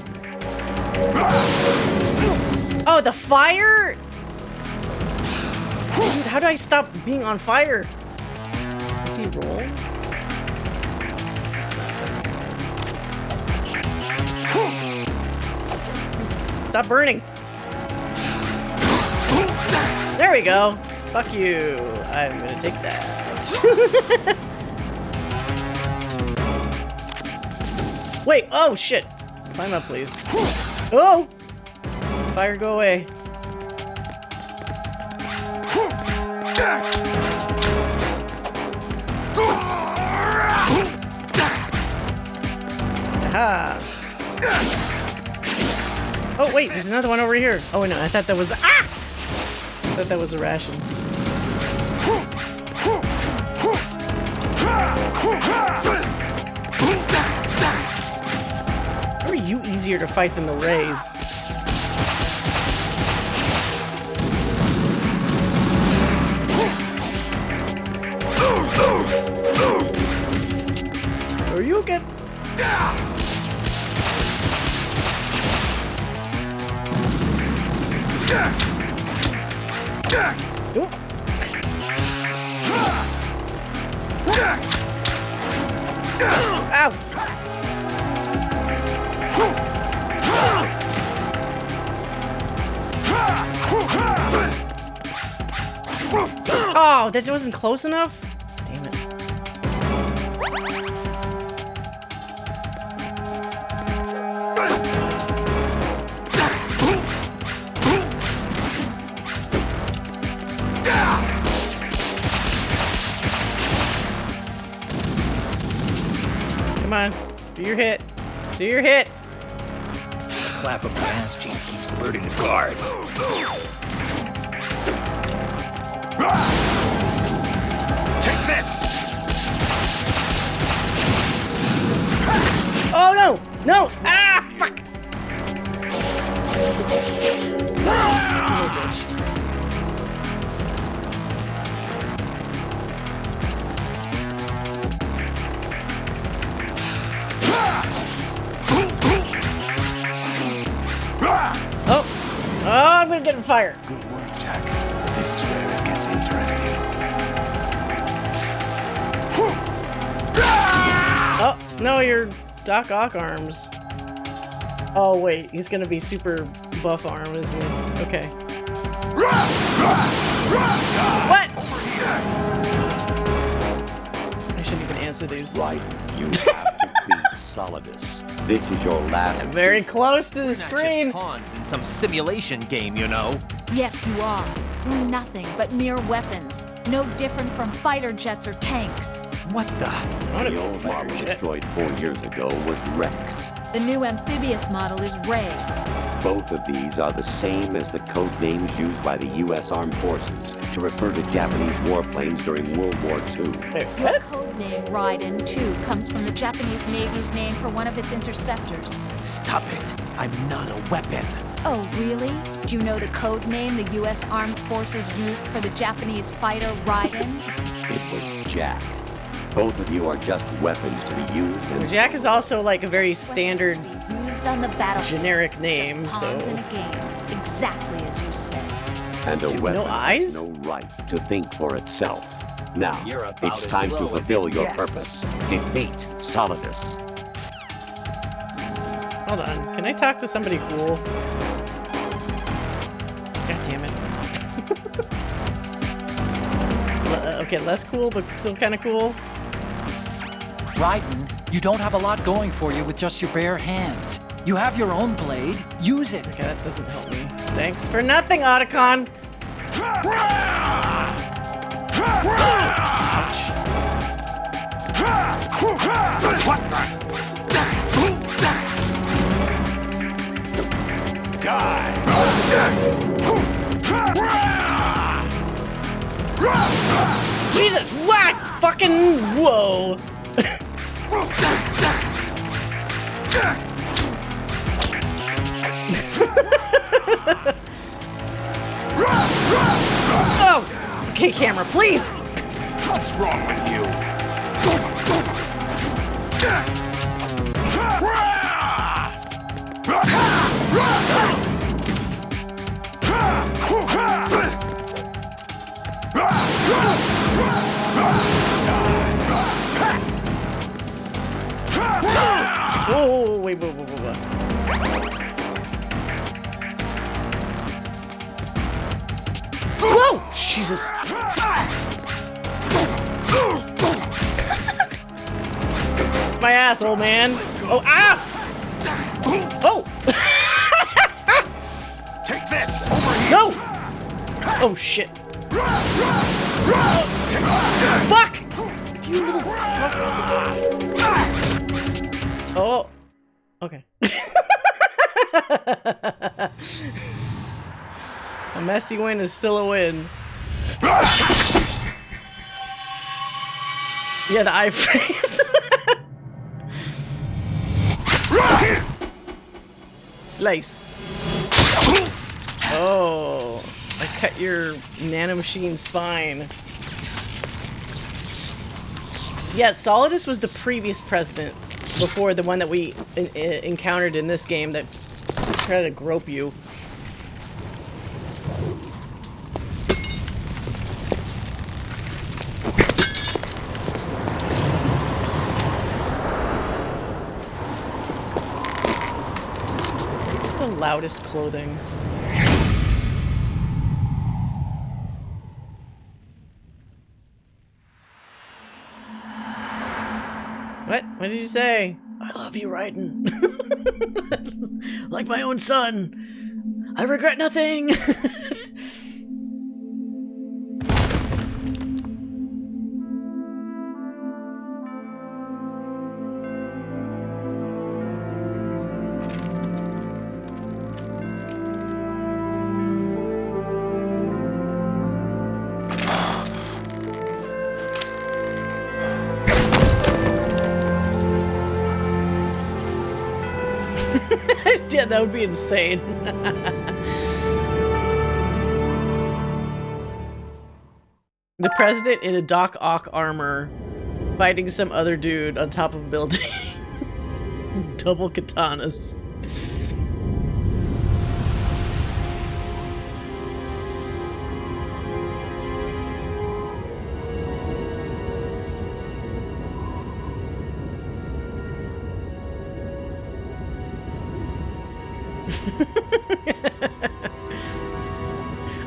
Oh, the fire? Dude, how do I stop being on fire? Does he roll? That's not. Stop burning. There we go. Fuck you. I'm gonna take that. Wait, oh shit. Climb up, please. Oh! Fire, go away. Aha! Oh wait, there's another one over here. Oh no, I thought that was I thought that was a ration. How are you easier to fight than the Rays? Are you okay? Ooh. Ow! Oh, that wasn't close enough? Damn it. Come on, do your hit. Do your hit. The clap of my ass cheeks keeps alerting the guards. Take this! Oh no! No! Ah! Fuck! Oh, bitch. Oh, I'm gonna get in fire. Good work, Jack. This is where it gets interesting. Oh, no, your Doc Ock arms. Oh, wait, he's gonna be super buff arm, isn't he? Okay. What? I shouldn't even answer these. Right, you have to beat Solidus. This is your last. I'm very close to the We're not screen. just pawns in some simulation game, you know. Yes, you are. You're nothing but mere weapons. No different from fighter jets or tanks. What the? The old model destroyed 4 years ago was Rex. The new amphibious model is Ray. Both of these are the same as the code names used by the U.S. Armed Forces to refer to Japanese warplanes during World War II. Your code name Raiden 2 comes from the Japanese Navy's name for one of its interceptors. Stop it. I'm not a weapon. Oh, really? Do you know the code name the U.S. Armed Forces used for the Japanese fighter Raiden? It was Jack. Both of you are just weapons to be used and Jack is also like a very standard Used on the battlefield. generic name, so. Pawns in a game, exactly as you said. And a Dude, weapon no eyes? has no right to think for itself. Now, You're about it's as time to low as fulfill it your gets. purpose. Defeat Solidus. Hold on. Can I talk to somebody cool? God damn it. Okay, less cool, but still kind of cool. Raiden, you don't have a lot going for you with just your bare hands. You have your own blade. Use it. Okay, that doesn't help me. Thanks for nothing, Otacon. Jesus, what? Fucking whoa. Oh! Okay, camera, please! What's wrong with you? Oh, wait. Whoa! Jesus. It's my asshole, man. Oh, ah! Oh! Take this! Over here! No! Oh, shit. Fuck! You little fuck. Oh. Okay. A messy win is still a win. Yeah, the iframes. Slice. Oh, I cut your nanomachine spine. Yeah, Solidus was the previous president before the one that we encountered in this game that tried to grope you. What's the loudest clothing? What did you say? I love you, Raiden. Like my own son. I regret nothing. Yeah, that would be insane. The president in a Doc Ock armor fighting some other dude on top of a building. Double katanas.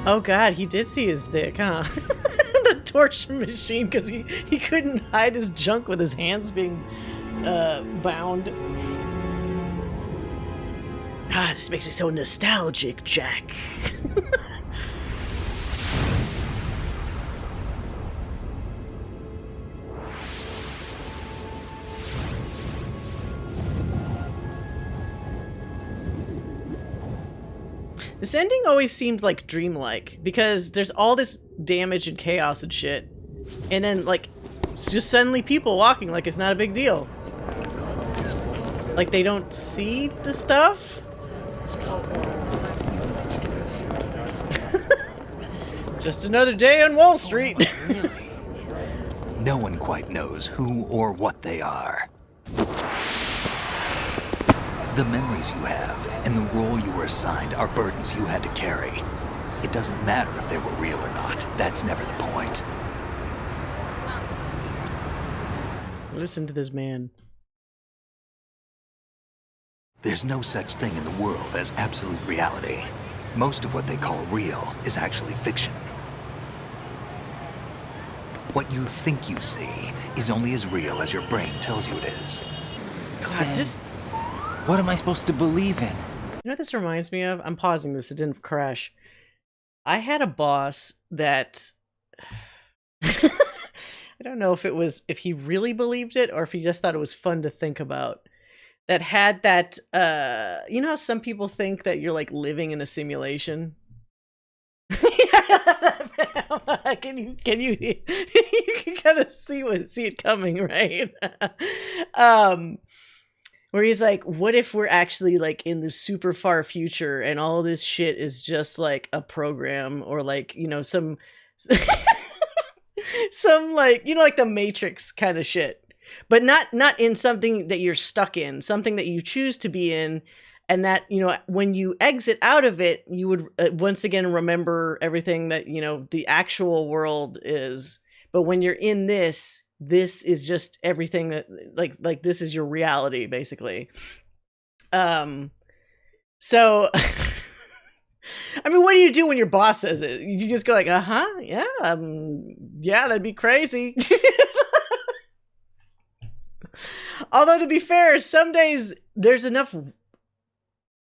Oh god, he did see his dick, huh? The torture machine, because he couldn't hide his junk with his hands being bound. Ah, this makes me so nostalgic, Jack. This ending always seemed like dreamlike because there's all this damage and chaos and shit, and then like it's just suddenly people walking like it's not a big deal. Like they don't see the stuff. Just another day on Wall Street. Really? No one quite knows who or what they are. The memories you have and the role you were assigned are burdens you had to carry. It doesn't matter if they were real or not. That's never the point. Listen to this man. There's no such thing in the world as absolute reality. Most of what they call real is actually fiction. What you think you see is only as real as your brain tells you it is. God, What am I supposed to believe in? You know what this reminds me of? I'm pausing this, it didn't crash. I had a boss that I don't know if he really believed it or if he just thought it was fun to think about. That had that you know how some people think that you're like living in a simulation? can you you can kind of see it coming, right? Where he's like, what if we're actually like in the super far future and all this shit is just like a program, or like, you know, some like, you know, like the Matrix kind of shit, but not in something that you're stuck in, something that you choose to be in. And that, you know, when you exit out of it, you would once again remember everything that, you know, the actual world is. But when you're in this is just everything that like this is your reality, basically. So I mean, what do you do when your boss says it? You just go like, yeah, yeah, that'd be crazy. Although, to be fair, some days there's enough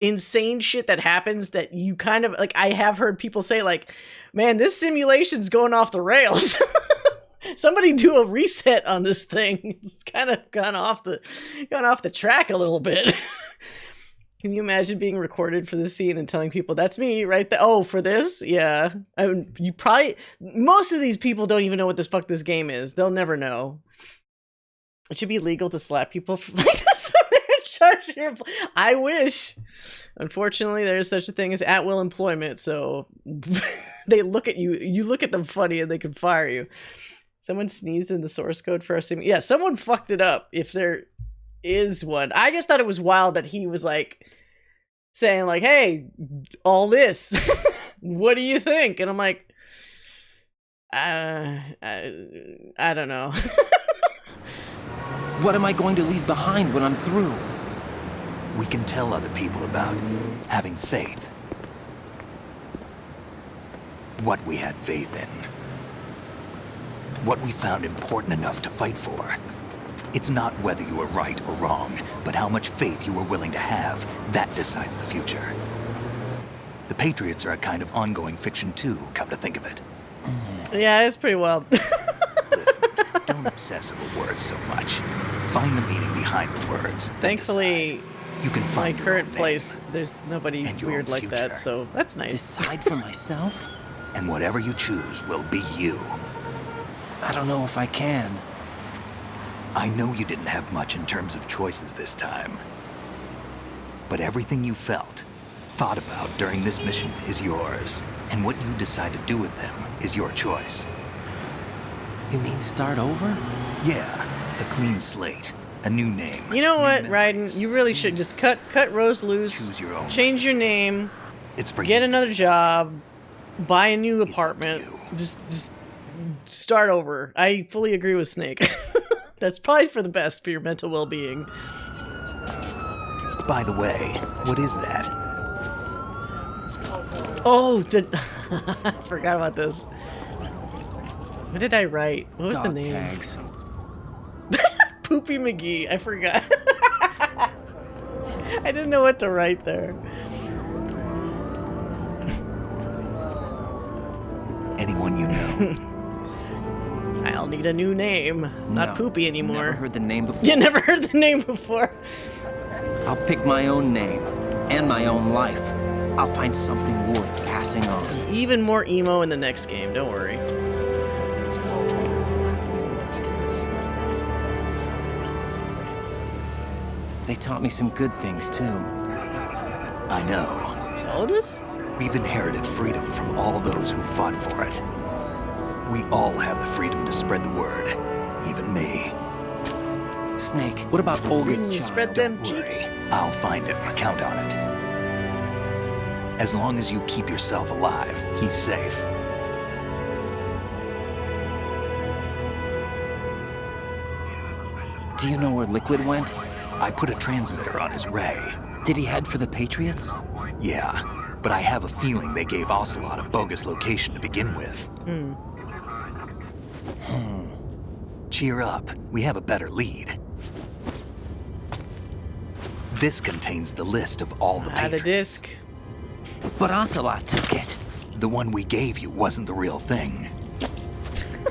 insane shit that happens that you kind of like, I have heard people say like, man, this simulation's going off the rails. Somebody do a reset on this thing. It's kind of gone off the track a little bit. Can you imagine being recorded for the scene and telling people that's me right there? Oh, for this? Yeah. I mean, most of these people don't even know what the fuck this game is. They'll never know. It should be legal to slap people for like this. I wish. Unfortunately, there's such a thing as at-will employment, so they look at you, you look at them funny, and they can fire you. Someone sneezed in the source code for our sim. Yeah, someone fucked it up, if there is one. I just thought it was wild that he was like saying like, hey, all this, what do you think? And I'm like, I don't know. What am I going to leave behind when I'm through? We can tell other people about having faith. What we had faith in. What we found important enough to fight for. It's not whether you are right or wrong, but how much faith you are willing to have. That decides the future. The Patriots are a kind of ongoing fiction too, come to think of it. Yeah, it's pretty wild. Listen, don't obsess over words so much. Find the meaning behind the words. Thankfully, you can find my current place, there's nobody weird like that, so that's nice. Decide for myself? And whatever you choose will be you. I don't know if I can. I know you didn't have much in terms of choices this time. But everything you felt, thought about during this mission is yours. And what you decide to do with them is your choice. You mean start over? Yeah, a clean slate. A new name. You know what, Raiden? You really should just cut Rose loose. Choose your own change your name. It's for get another job. Buy a new apartment. Just start over. I fully agree with Snake. That's probably for the best for your mental well-being. By the way, what is that? Oh, I forgot about this. What did I write? What was the name? Tags. Poopy McGee. I forgot. I didn't know what to write there. Anyone you know? I'll need a new name. Not No, Poopy anymore. Never heard the name before. You never heard the name before? I'll pick my own name and my own life. I'll find something worth passing on. Even more emo in the next game, don't worry. They taught me some good things, too. I know. Solidus? We've inherited freedom from all those who fought for it. We all have the freedom to spread the word. Even me. Snake, what about Olga's You child? spread them Don't worry. I'll find him. Count on it. As long as you keep yourself alive, he's safe. Do you know where Liquid went? I put a transmitter on his ray. Did he head for the Patriots? Yeah, but I have a feeling they gave Ocelot a bogus location to begin with. Cheer up. We have a better lead. This contains the list of all the Add a Patriots. disc. But Ocelot took it. The one we gave you wasn't the real thing.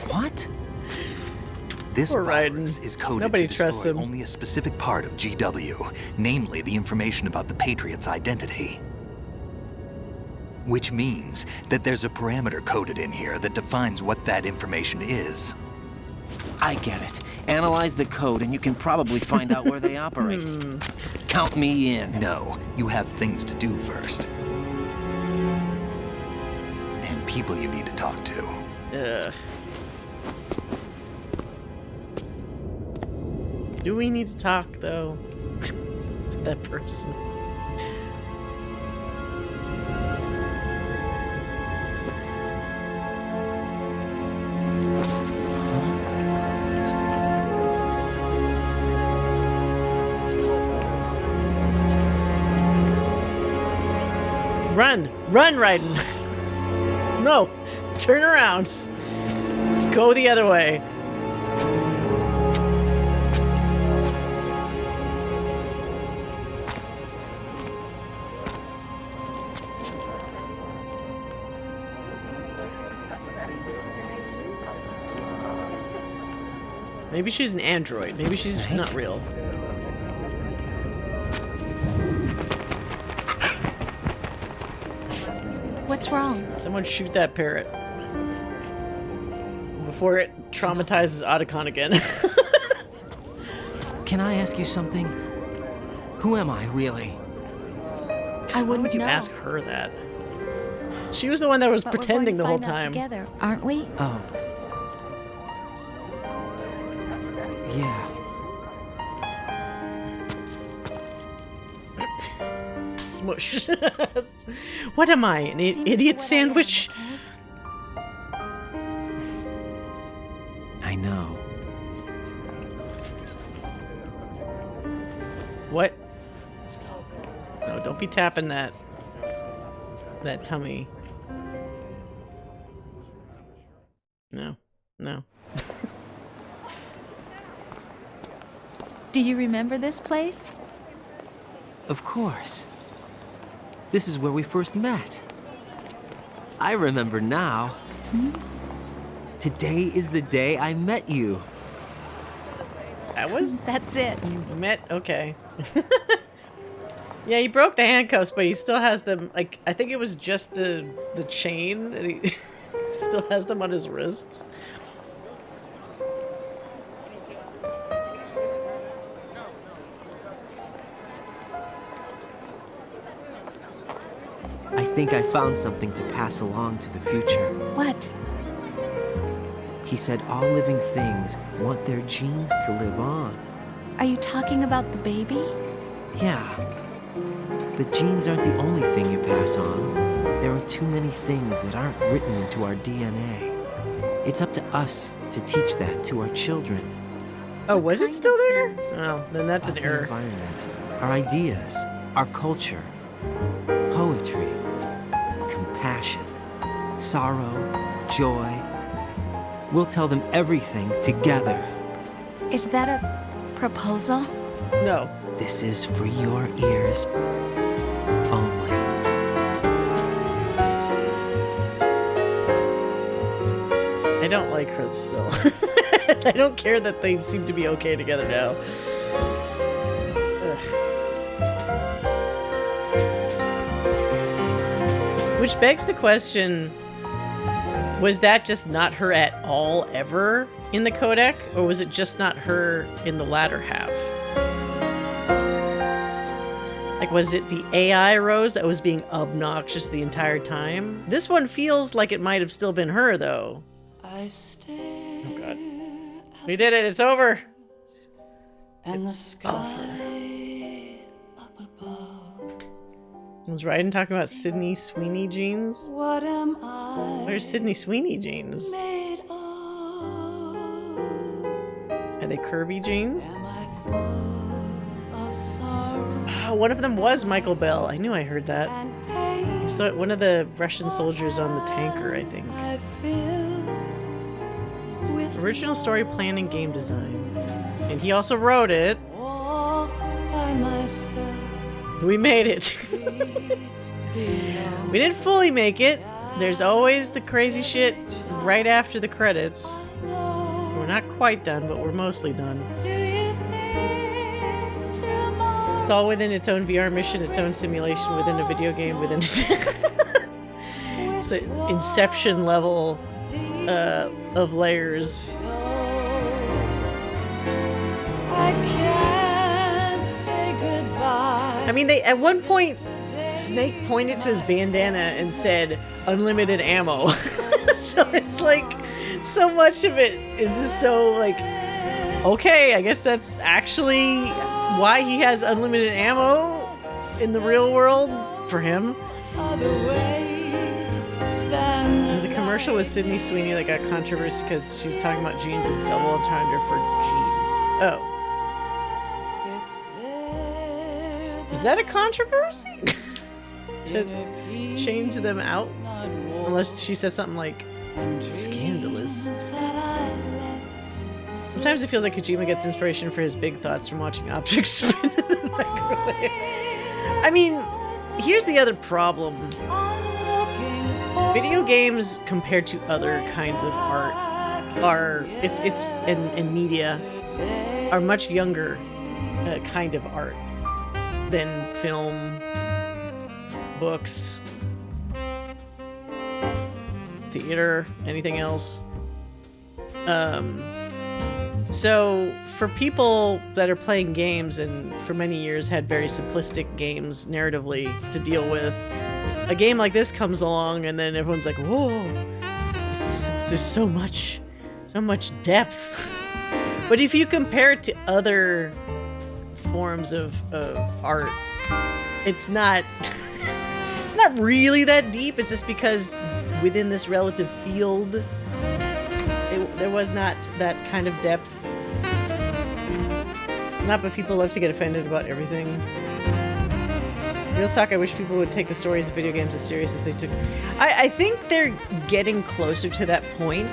What? This Poor virus is coded Nobody to trusts destroy him. only a specific part of GW, namely the information about the Patriots' identity. Which means that there's a parameter coded in here that defines what that information is. I get it. Analyze the code and you can probably find out where they operate. Count me in. No, you have things to do first. And people you need to talk to. Ugh. Do we need to talk, though, to that person? Run! Run, Raiden! No! Turn around! Let's go the other way. Maybe she's an android. Maybe she's not real. What's wrong? Someone shoot that parrot. Before it traumatizes Otacon again. Can I ask you something? Who am I, really? I wouldn't Why would you know. ask her that? She was the one that was But pretending we're the going whole to find out time. together, aren't we? Oh. Yeah. Smush. What am I, an Seems to idiot what I am, sandwich? I know. What? No, don't be tapping that tummy. No. No. Do you remember this place? Of course. This is where we first met. I remember now. Today is the day I met you. That was... That's it. Met... Okay. Yeah, he broke the handcuffs, but he still has them, like, I think it was just the chain, and he still has them on his wrists. I think I found something to pass along to the future. What? He said all living things want their genes to live on. Are you talking about the baby? Yeah. But genes aren't the only thing you pass on. There are too many things that aren't written into our DNA. It's up to us to teach that to our children. Oh, was it still there? Oh, then that's an Our error. environment, our ideas, our culture, poetry, compassion, sorrow, joy. We'll tell them everything together. Is that a proposal? No. This is for your ears only. I don't like her still. I don't care that they seem to be okay together now. Ugh. Which begs the question, was that just not her at all ever in the codec? Or was it just not her in the latter half? Like, was it the AI Rose that was being obnoxious the entire time? This one feels like it might have still been her, though. Oh, God. We did it. It's over. It's over. Was Raiden talking about Sydney Sweeney jeans? What am I? Where's Sydney Sweeney jeans? Made Are they Kirby jeans? Am I full of sorrow? Oh, one of them was Michael Bell. I knew I heard that. So one of the Russian soldiers on the tanker, I think. I feel with Original story, plan, and game design. And he also wrote it. walk by We made it. We didn't fully make it. There's always the crazy shit right after the credits. We're not quite done, but we're mostly done. It's all within its own VR mission, its own simulation within a video game, within it's an Inception level of layers. I mean, they at one point, Snake pointed to his bandana and said, "Unlimited ammo." So it's like, so much of it is just so like, okay, I guess that's actually why he has unlimited ammo in the real world for him. There's a commercial with Sydney Sweeney that got controversy because she's talking about jeans as double entendre for jeans. Oh. Is that a controversy? To change them out? Unless she says something like, scandalous. Sometimes it feels like Kojima gets inspiration for his big thoughts from watching objects spin in the microwave. I mean, here's the other problem. Video games, compared to other kinds of art, and media, are much younger kind of art than film, books, theater, anything else. So for people that are playing games and for many years had very simplistic games narratively to deal with, a game like this comes along and then everyone's like, whoa, there's so much depth. But if you compare it to other forms of art, it's not really that deep. It's just because within this relative field, there was not that kind of depth. It's not, but people love to get offended about everything. Real talk, I wish people would take the stories of video games as serious as they took. I think they're getting closer to that point.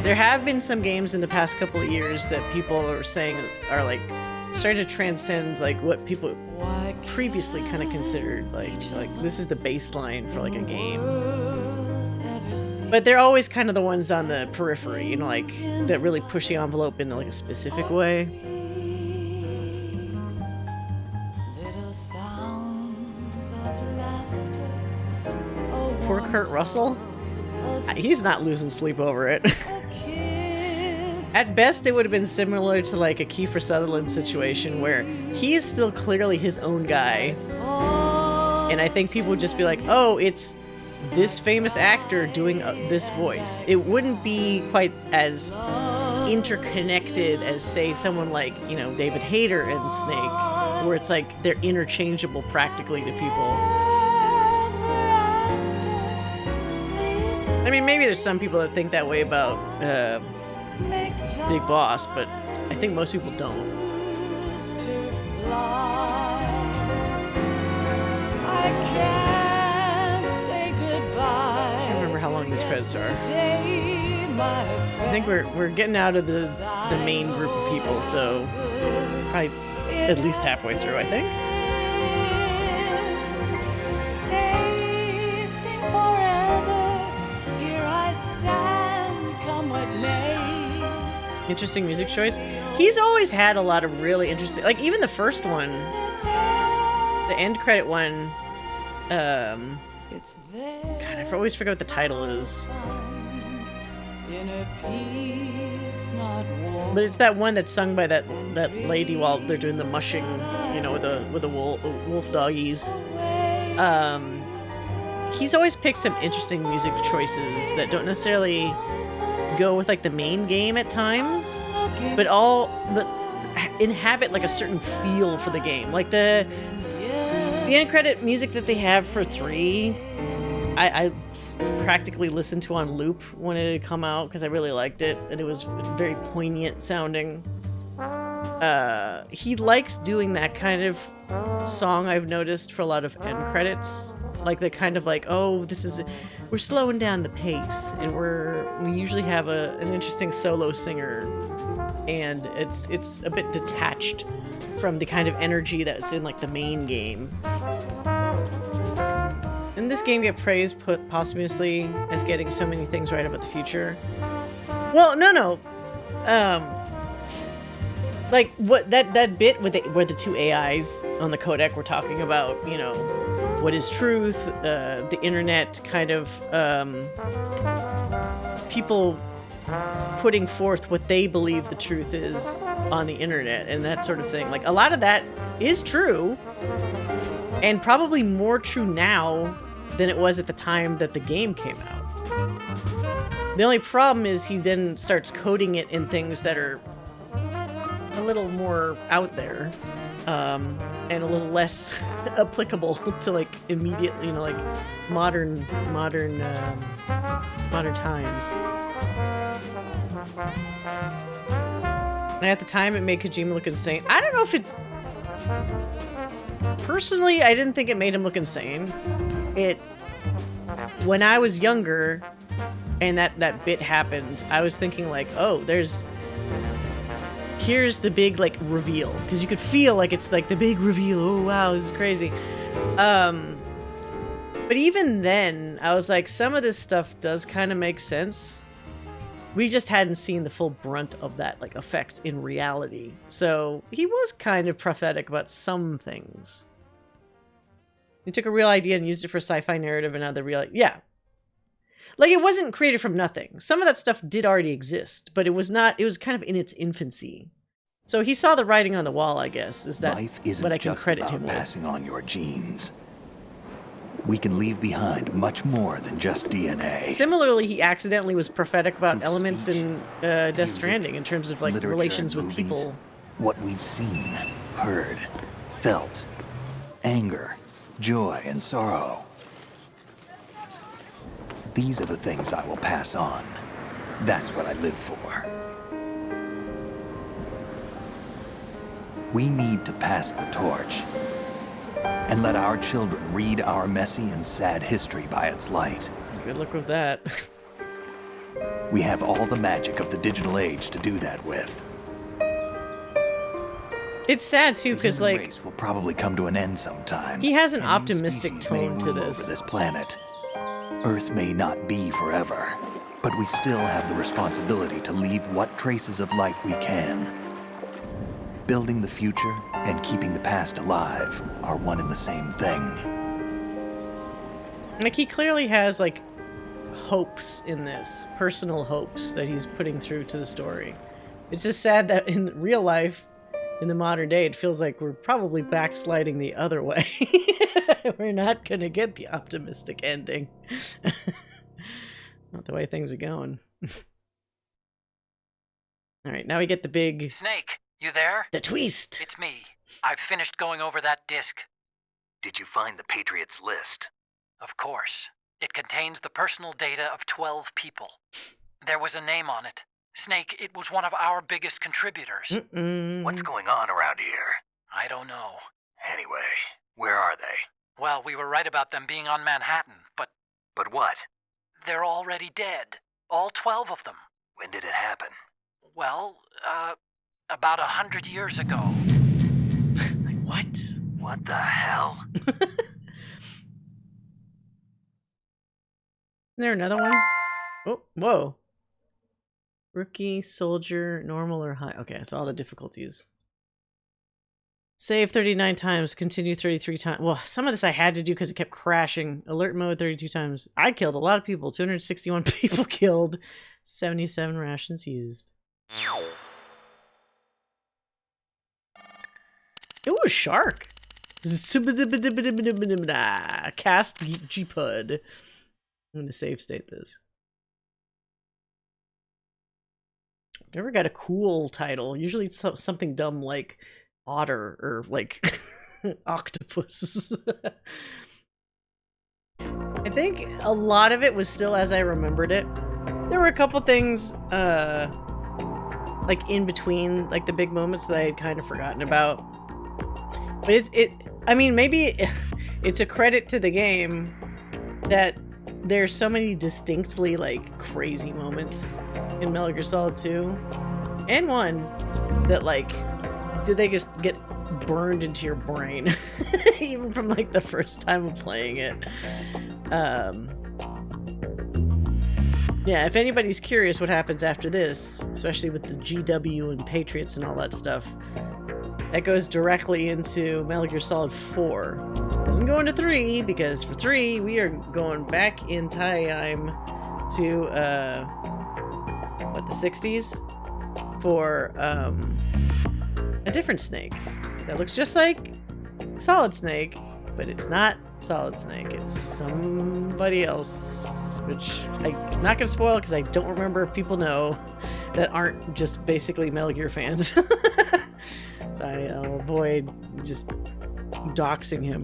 There have been some games in the past couple of years that people are saying are like starting to transcend like what people previously kind of considered like this is the baseline for like a game. But they're always kind of the ones on the periphery, you know, like that really push the envelope in like a specific way. Poor Kurt Russell. He's not losing sleep over it. At best, it would have been similar to like a Kiefer Sutherland situation where he is still clearly his own guy. And I think people would just be like, oh, it's this famous actor doing this voice. It wouldn't be quite as interconnected as, say, someone like, you know, David Hayter and Snake, where it's like they're interchangeable practically to people. I mean, maybe there's some people that think that way about Big Boss, but I think most people don't. I can't remember how long these credits are. I think we're getting out of the main group of people, so probably at least halfway through, I think. Interesting music choice. He's always had a lot of really interesting, like even the first one, the end credit one. God, I always forget what the title is. But it's that one that's sung by that lady while they're doing the mushing, you know, with the wolf doggies. He's always picked some interesting music choices that don't necessarily go with like the main game at times, but inhabit like a certain feel for the game. Like the end credit music that they have for 3, I practically listened to on loop when it had come out because I really liked it and it was very poignant sounding. He likes doing that kind of song, I've noticed, for a lot of end credits. Like the kind of like, oh, we're slowing down the pace, and we usually have an interesting solo singer, and it's a bit detached from the kind of energy that's in like the main game. Didn't this game get praised posthumously as getting so many things right about the future? Well, no. Like what that bit with where the two AIs on the codec were talking about, you know, what is truth, the internet kind of people putting forth what they believe the truth is on the internet and that sort of thing. Like a lot of that is true and probably more true now than it was at the time that the game came out. The only problem is he then starts coding it in things that are a little more out there and a little less applicable to like immediately, you know, like modern times. And at the time, it made Kojima look insane. I don't know if it... Personally, I didn't think it made him look insane. When I was younger and that bit happened, I was thinking like, oh, here's the big like reveal. Because you could feel like it's like the big reveal. Oh, wow, this is crazy. But even then, I was like, some of this stuff does kind of make sense. We just hadn't seen the full brunt of that like effect in reality. So he was kind of prophetic about some things. He took a real idea and used it for sci-fi narrative and other real... Yeah. Like, it wasn't created from nothing. Some of that stuff did already exist, but it was not... It was kind of in its infancy. So he saw the writing on the wall, I guess. Is that Life isn't what I can just credit about him with. passing on your genes. We can leave behind much more than just DNA. Similarly, he accidentally was prophetic about Through elements speech, in Death music, Stranding in terms of like literature, relations and with movies, people. What we've seen, heard, felt, anger, joy, and sorrow. These are the things I will pass on. That's what I live for. We need to pass the torch and let our children read our messy and sad history by its light. Good luck with that. We have all the magic of the digital age to do that with. It's sad too, because like Race will probably come to an end sometime. he has an and new optimistic species may tone to rule this. over this planet. Earth may not be forever, but we still have the responsibility to leave what traces of life we can. Building the future and keeping the past alive are one and the same thing. Like he clearly has like hopes in this, personal hopes that he's putting through to the story. It's just sad that in real life, in the modern day, it feels like we're probably backsliding the other way. We're not gonna get the optimistic ending. Not the way things are going. All right, now we get the big... Snake, you there? The twist! It's me. I've finished going over that disc. Did you find the Patriots list? Of course. It contains the personal data of 12 people. There was a name on it. Snake, it was one of our biggest contributors. What's going on around here? I don't know. Anyway, where are they? Well, we were right about them being on Manhattan, but... But what? They're already dead. All 12 of them. When did it happen? Well, about 100 years ago. Like, what? What the hell? Is there another one? Oh, whoa. Rookie, soldier, normal, or high. Okay, so all the difficulties. Save 39 times, continue 33 times. Well, some of this I had to do because it kept crashing. Alert mode 32 times. I killed a lot of people. 261 people killed. 77 rations used. Ooh, a shark. Cast G-Pud. I'm going to save state this. Never got a cool title. Usually it's something dumb like otter or like octopus. I think a lot of it was still as I remembered it. There were a couple things like in between like the big moments that I had kind of forgotten about. But I mean, maybe it's a credit to the game that there's so many distinctly like crazy moments in Metal Gear Solid 2 and 1 that like, do they just get burned into your brain, even from like the first time of playing it. Yeah, if anybody's curious what happens after this, especially with the GW and Patriots and all that stuff, that goes directly into Metal Gear Solid 4. Doesn't go into 3, because for 3, we are going back in time to, the 60s? For, a different Snake. That looks just like Solid Snake, but it's not Solid Snake. It's somebody else, which I'm not going to spoil because I don't remember if people know that aren't just basically Metal Gear fans. So I'll avoid just doxing him.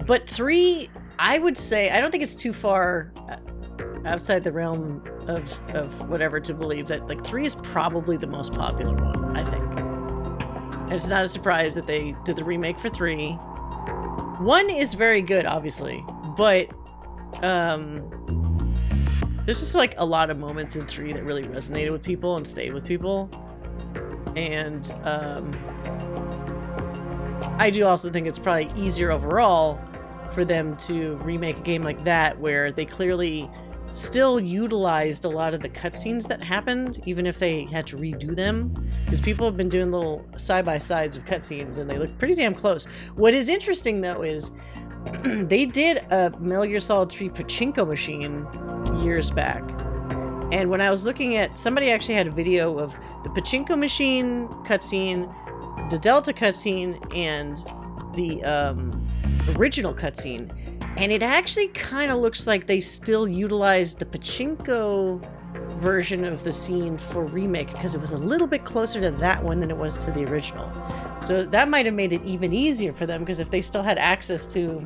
But 3, I would say, I don't think it's too far outside the realm of whatever to believe that like 3 is probably the most popular one, I think. And it's not a surprise that they did the remake for 3. 1 is very good, obviously, but there's just like a lot of moments in 3 that really resonated with people and stayed with people. And I do also think it's probably easier overall for them to remake a game like that, where they clearly still utilized a lot of the cutscenes that happened, even if they had to redo them. Because people have been doing little side-by-sides of cutscenes, and they look pretty damn close. What is interesting, though, is they did a Metal Gear Solid 3 pachinko machine years back. And when I was looking at, somebody actually had a video of the pachinko machine cutscene, the Delta cutscene, and the original cutscene. And it actually kind of looks like they still utilized the pachinko version of the scene for remake, because it was a little bit closer to that one than it was to the original. So that might have made it even easier for them, because if they still had access to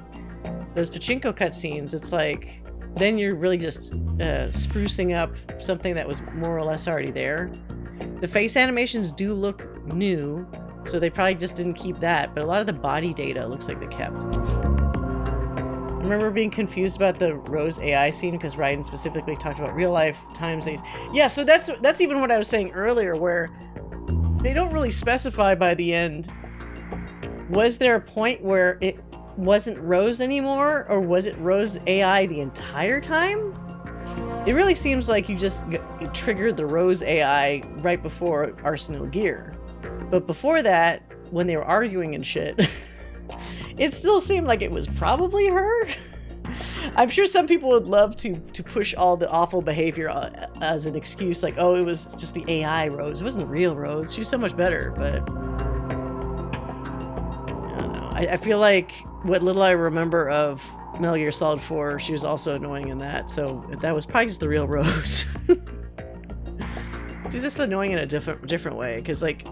those pachinko cutscenes, it's like, then you're really just sprucing up something that was more or less already there. The face animations do look new, so they probably just didn't keep that, but a lot of the body data looks like they kept. I remember being confused about the Rose AI scene, because Raiden specifically talked about real life times. Yeah, so that's even what I was saying earlier, where they don't really specify by the end. Was there a point where it wasn't Rose anymore, or was it Rose AI the entire time? It really seems like you just triggered the Rose AI right before Arsenal Gear. But before that, when they were arguing and shit, it still seemed like it was probably her. I'm sure some people would love to push all the awful behavior as an excuse, like, oh, it was just the AI Rose. It wasn't the real Rose. She's so much better, but I don't know. I feel like what little I remember of Metal Gear Solid 4, she was also annoying in that, so that was probably just the real Rose. She's just annoying in a different way, because, like,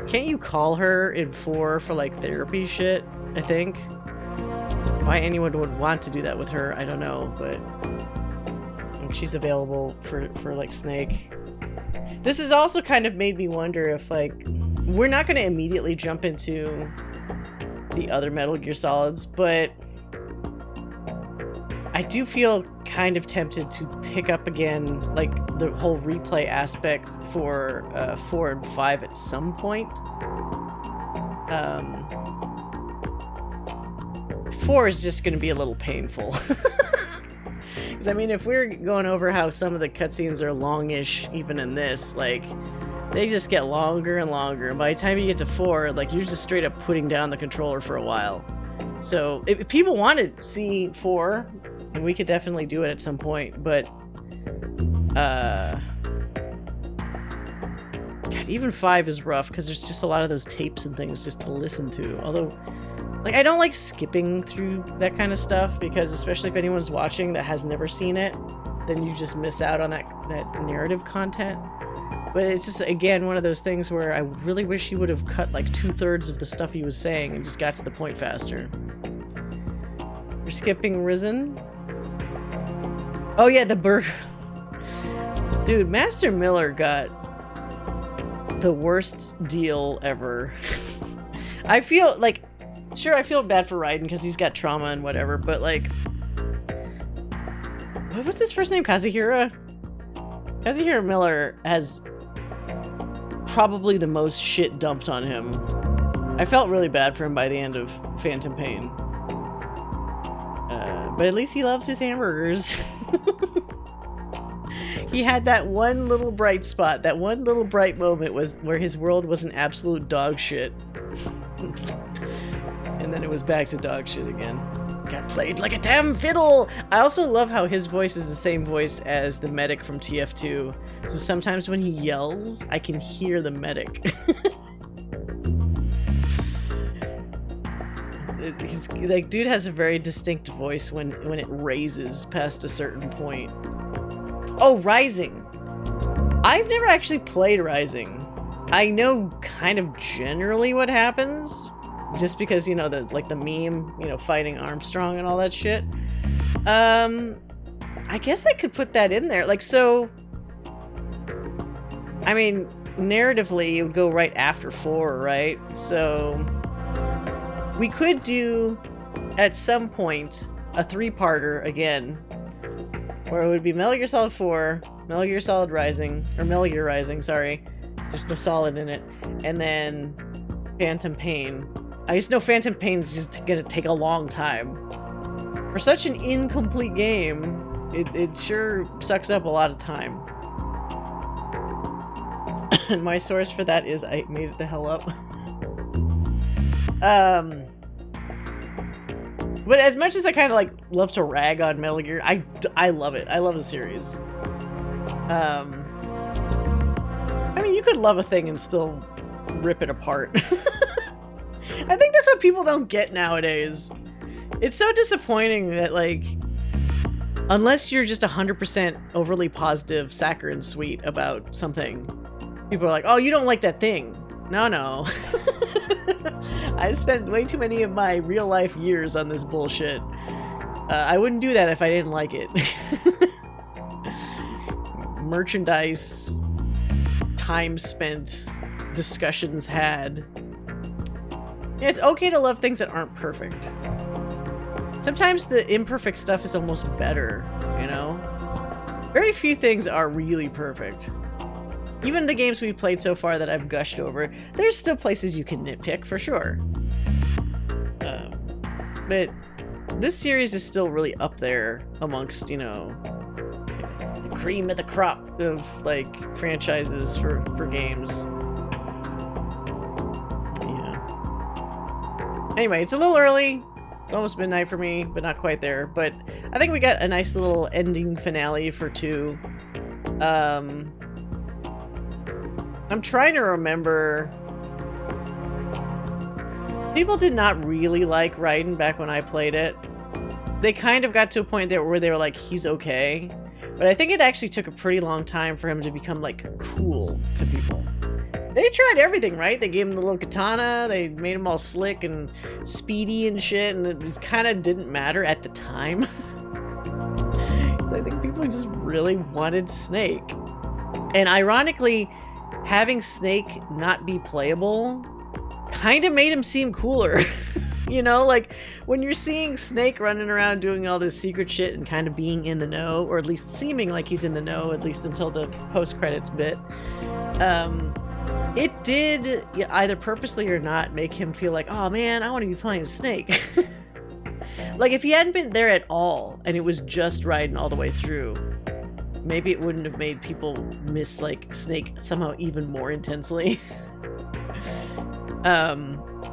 can't you call her in 4 for, like, therapy shit, I think? Why anyone would want to do that with her, I don't know, but she's available for like, Snake. This has also kind of made me wonder if, like, we're not going to immediately jump into the other Metal Gear Solids, but I do feel kind of tempted to pick up again, like, the whole replay aspect for 4 and 5 at some point. 4 is just going to be a little painful. Because, I mean, if we're going over how some of the cutscenes are longish, even in this, like, they just get longer and longer. And by the time you get to 4, like, you're just straight up putting down the controller for a while. So, if people want to see 4, and we could definitely do it at some point, but, God, even 5 is rough, because there's just a lot of those tapes and things just to listen to. Although, like, I don't like skipping through that kind of stuff, because especially if anyone's watching that has never seen it, then you just miss out on that narrative content. But it's just, again, one of those things where I really wish he would have cut like 2/3 of the stuff he was saying and just got to the point faster. We're skipping Risen. Oh yeah, the burger. Dude, Master Miller got the worst deal ever. I feel like, sure, I feel bad for Raiden because he's got trauma and whatever, but like, what was his first name? Kazuhira? Kazuhira Miller has probably the most shit dumped on him I felt really bad for him by the end of Phantom Pain. But at least he loves his hamburgers. He had that one little bright spot, that one little bright moment was where his world was an absolute dog shit. And then it was back to dog shit again. Got played like a damn fiddle! I also love how his voice is the same voice as the medic from TF2. So sometimes when he yells, I can hear the medic. He's, like, dude has a very distinct voice when it raises past a certain point. Oh, Rising. I've never actually played Rising. I know kind of generally what happens, just because, you know, the meme, you know, fighting Armstrong and all that shit. I guess I could put that in there. Like, so, I mean, narratively, it would go right after 4, right? So we could do, at some point, a 3-parter again, where it would be Metal Gear Solid 4, Metal Gear Solid Rising, or Metal Gear Rising, sorry, because there's no solid in it, and then Phantom Pain. I just know Phantom Pain's just gonna take a long time. For such an incomplete game, it sure sucks up a lot of time. And my source for that is I made it the hell up. But as much as I kind of like love to rag on Metal Gear, I love it. I love the series. I mean, you could love a thing and still rip it apart. I think that's what people don't get nowadays. It's so disappointing that, like, unless you're just 100% overly positive, saccharine sweet about something, people are like, oh, you don't like that thing. No. I've spent way too many of my real life years on this bullshit. I wouldn't do that if I didn't like it. Merchandise, time spent, discussions had. Yeah, it's okay to love things that aren't perfect. Sometimes the imperfect stuff is almost better, you know? Very few things are really perfect. Even the games we've played so far that I've gushed over, there's still places you can nitpick, for sure. But this series is still really up there amongst, you know, the cream of the crop of, like, franchises for games. Yeah. Anyway, it's a little early. It's almost midnight for me, but not quite there. But I think we got a nice little ending finale for 2. I'm trying to remember. People did not really like Raiden back when I played it. They kind of got to a point there where they were like, he's okay. But I think it actually took a pretty long time for him to become, like, cool to people. They tried everything, right? They gave him the little katana, they made him all slick and speedy and shit, and it kind of didn't matter at the time. So I think people just really wanted Snake. And ironically, having Snake not be playable kind of made him seem cooler. You know, like, when you're seeing Snake running around doing all this secret shit and kind of being in the know, or at least seeming like he's in the know, at least until the post-credits bit, it did, either purposely or not, make him feel like, oh man, I want to be playing Snake. Like, if he hadn't been there at all, and it was just Raiden all the way through, maybe it wouldn't have made people miss, like, Snake somehow even more intensely.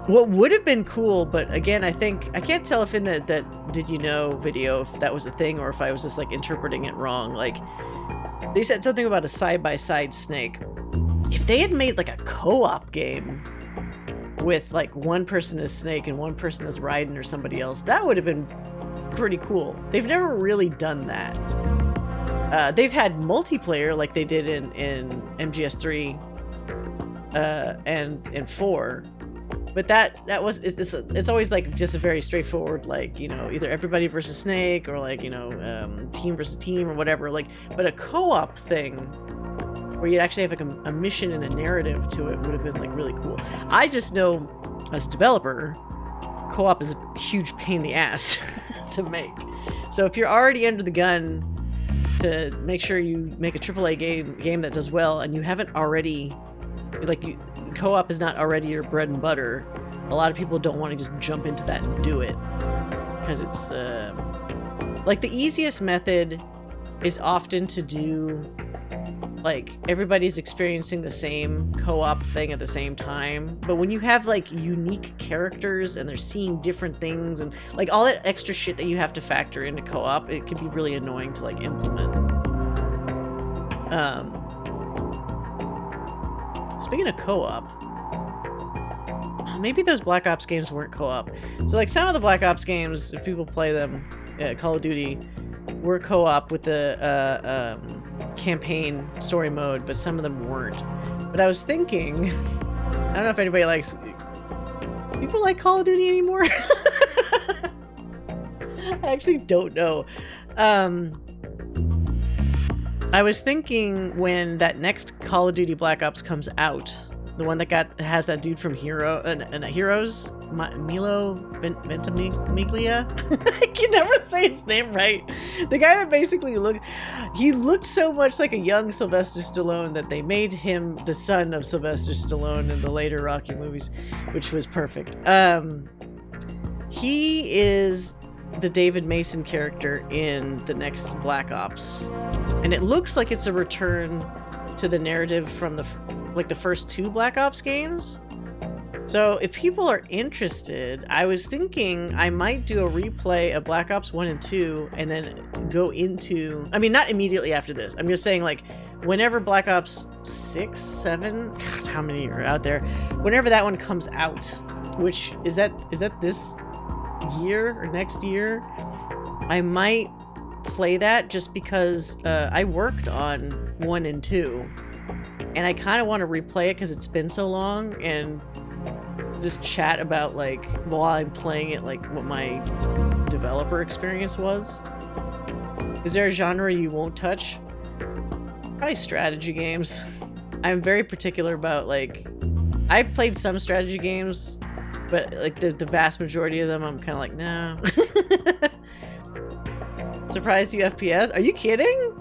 What would have been cool, but again, I can't tell if in that Did You Know video, if that was a thing, or if I was just, like, interpreting it wrong. Like, they said something about a side-by-side Snake. If they had made, like, a co-op game with, like, one person as Snake and one person as Raiden or somebody else, that would have been pretty cool. They've never really done that. They've had multiplayer like they did in MGS3 and 4, but it's always like just a very straightforward, like, you know, either everybody versus Snake or, like, you know, team versus team or whatever. Like, but a co-op thing where you'd actually have, like, a mission and a narrative to it would have been, like, really cool. I just know, as a developer, co-op is a huge pain in the ass to make. So if you're already under the gun to make sure you make a AAA game that does well, and you haven't already, like, co-op is not already your bread and butter, a lot of people don't want to just jump into that and do it because it's like the easiest method is often to do like everybody's experiencing the same co-op thing at the same time, but when you have like unique characters and they're seeing different things and like all that extra shit that you have to factor into co-op, it can be really annoying to like implement. Speaking of co-op, maybe those Black Ops games weren't co-op. So like some of the Black Ops games, if people play them, Call of Duty, were co-op with the campaign story mode, but some of them weren't. But I was thinking, I don't know if anybody likes, people like Call of Duty anymore? I actually don't know. I was thinking when that next Call of Duty Black Ops comes out, the one that has that dude from Heroes, Milo Ventimiglia. I can never say his name right. The guy that basically looked so much like a young Sylvester Stallone that they made him the son of Sylvester Stallone in the later Rocky movies, which was perfect. He is the David Mason character in the next Black Ops, and it looks like it's a return to the narrative from the first two Black Ops games. So if people are interested, I was thinking I might do a replay of Black Ops 1 and 2 and then go into, I mean, not immediately after this. I'm just saying like whenever Black Ops 6, 7, God, how many are out there? Whenever that one comes out, which is that this year or next year, I might play that just because I worked on 1 and 2. And I kind of want to replay it because it's been so long and just chat about like while I'm playing it, like what my developer experience was. Is there a genre you won't touch? Probably strategy games. I'm very particular about like, I've played some strategy games, but like the vast majority of them I'm kind of like, no. Surprised you FPS? Are you kidding?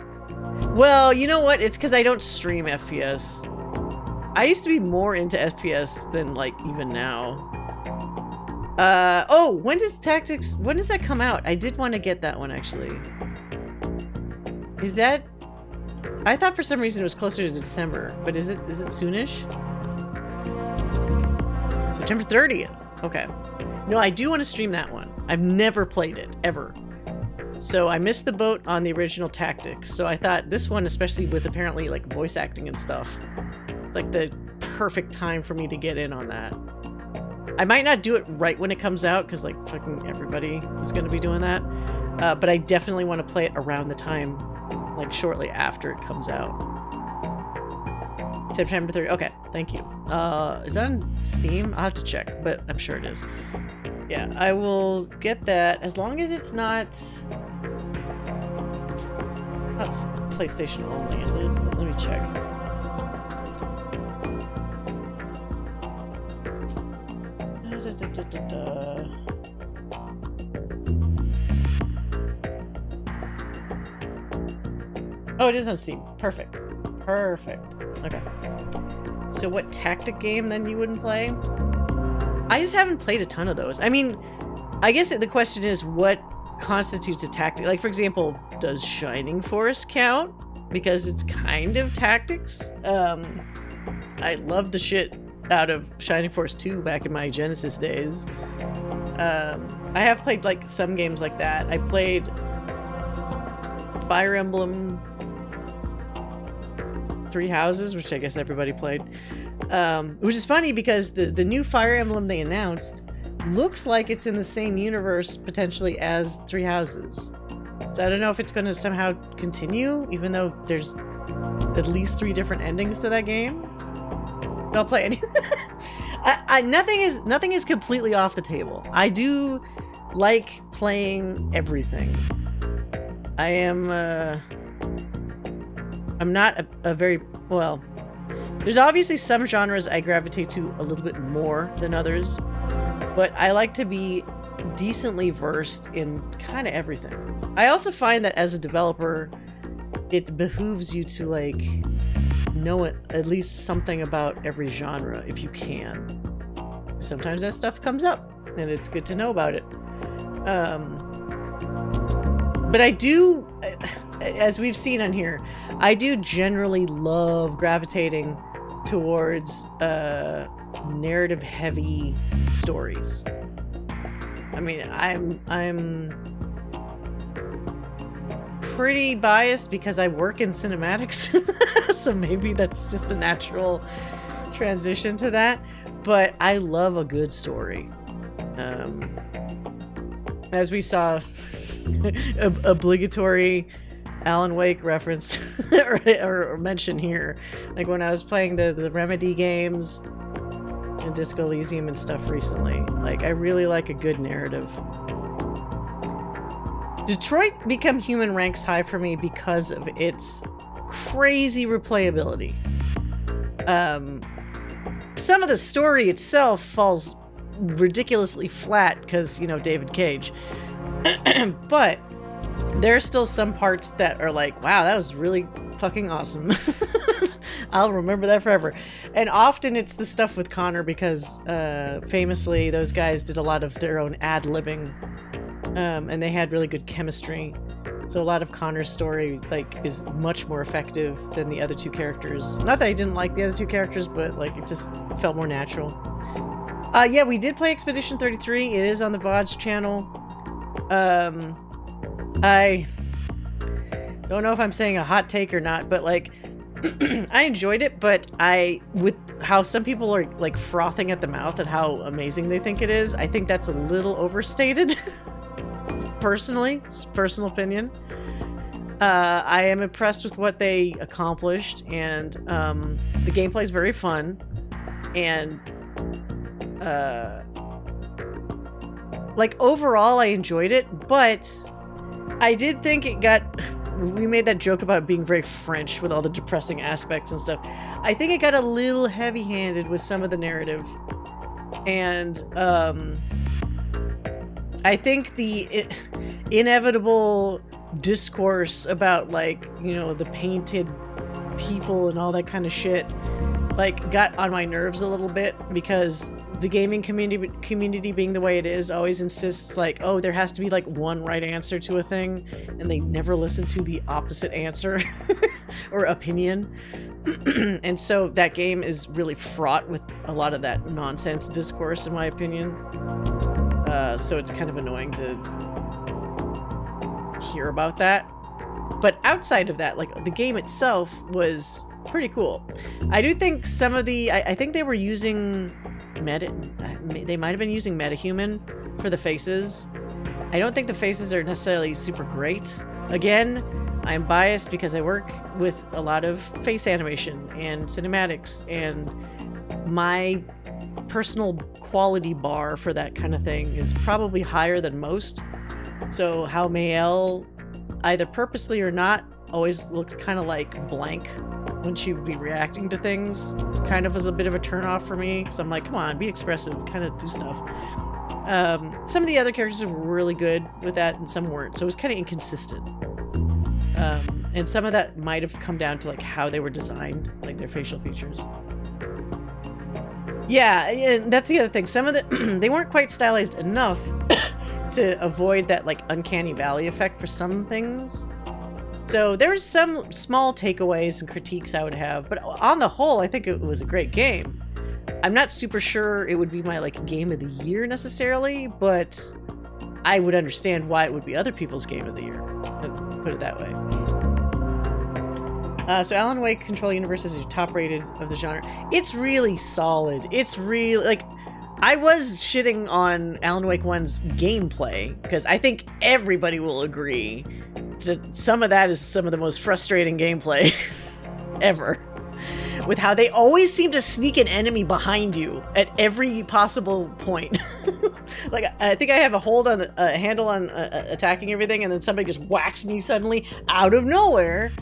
Well, you know what? It's because I don't stream FPS. I used to be more into FPS than like even now. Oh, when does that come out? I did want to get that one actually. Is that? I thought for some reason it was closer to December, but is it soonish? September 30th. Okay. No, I do want to stream that one. I've never played it ever. So I missed the boat on the original Tactics. So I thought this one, especially with apparently like voice acting and stuff, like the perfect time for me to get in on that. I might not do it right when it comes out because like fucking everybody is going to be doing that. But I definitely want to play it around the time, like shortly after it comes out. September 30th. Okay, thank you. Is that on Steam? I'll have to check, but I'm sure it is. Yeah, I will get that as long as it's not PlayStation only, is it? Let me check. Oh, it is on Steam. Perfect. Perfect. Okay. So what tactic game then you wouldn't play? I just haven't played a ton of those. I mean, I guess the question is what constitutes a tactic? Like, for example, does Shining Force count? Because it's kind of tactics. I loved the shit out of Shining Force 2 back in my Genesis days. I have played like some games like that. I played Fire Emblem Three Houses, which I guess everybody played. Which is funny because the new Fire Emblem they announced looks like it's in the same universe potentially as Three Houses. So I don't know if it's going to somehow continue, even though there's at least 3 different endings to that game. But I'll play anything. Nothing is completely off the table. I do like playing everything. I'm not a very, well, there's obviously some genres I gravitate to a little bit more than others, but I like to be decently versed in kind of everything. I also find that as a developer, it behooves you to like know at least something about every genre if you can. sometimes that stuff comes up, and it's good to know about it. But I do, as we've seen on here, I do generally love gravitating towards narrative-heavy stories. I mean, I'm pretty biased because I work in cinematics, so maybe that's just a natural transition to that. But I love a good story. As we saw, obligatory Alan Wake reference or mention here, like when I was playing the Remedy games and Disco Elysium and stuff recently. Like, I really like a good narrative. Detroit Become Human ranks high for me because of its crazy replayability. Some of the story itself falls ridiculously flat because, you know, David Cage. But there are still some parts that are like, wow, that was really fucking awesome. I'll remember that forever. And often it's the stuff with Connor because famously those guys did a lot of their own ad-libbing, and they had really good chemistry. So a lot of Connor's story like is much more effective than the other two characters. Not that I didn't like the other two characters, but like it just felt more natural. Yeah, we did play Expedition 33. It is on the VODs channel. I don't know if I'm saying a hot take or not, but like I enjoyed it, but with how some people are like frothing at the mouth at how amazing they think it is, I think that's a little overstated. Personally, it's personal opinion. I am impressed with what they accomplished, and the gameplay is very fun, and like overall I enjoyed it, but I did think it got, we made that joke about it being very French with all the depressing aspects and stuff. I think it got a little heavy-handed with some of the narrative, and I think the inevitable discourse about, like, you know, the painted people and all that kind of shit, like, got on my nerves a little bit, because the gaming community being the way it is always insists, like, oh, there has to be like one right answer to a thing, and they never listen to the opposite answer or opinion. And so that game is really fraught with a lot of that nonsense discourse, in my opinion. So it's kind of annoying to hear about that. But outside of that, like, the game itself was pretty cool. I do think some of the, I think they were using they might have been using MetaHuman for the faces. I don't think the faces are necessarily super great. Again, I'm biased because I work with a lot of face animation and cinematics, and my personal quality bar for that kind of thing is probably higher than most. So how Mael, either purposely or not, always looked kind of like blank when she would be reacting to things, kind of as a bit of a turnoff for me, because I'm like, come on, be expressive, kind of do stuff. Some of the other characters were really good with that, and some weren't, so it was kind of inconsistent. And some of that might have come down to like how they were designed, like their facial features. Yeah, and that's the other thing. Some of the they weren't quite stylized enough to avoid that like uncanny valley effect for some things. So there was some small takeaways and critiques I would have, but on the whole, I think it was a great game. I'm not super sure it would be my like game of the year necessarily, but I would understand why it would be other people's game of the year. Put it that way. So Alan Wake Control Universe is your top rated of the genre. It's really solid. It's really, like, I was shitting on Alan Wake 1's gameplay, because I think everybody will agree that some of that is some of the most frustrating gameplay ever. With how they always seem to sneak an enemy behind you at every possible point. Like, I think I have a hold on the handle on attacking everything, and then somebody just whacks me suddenly out of nowhere,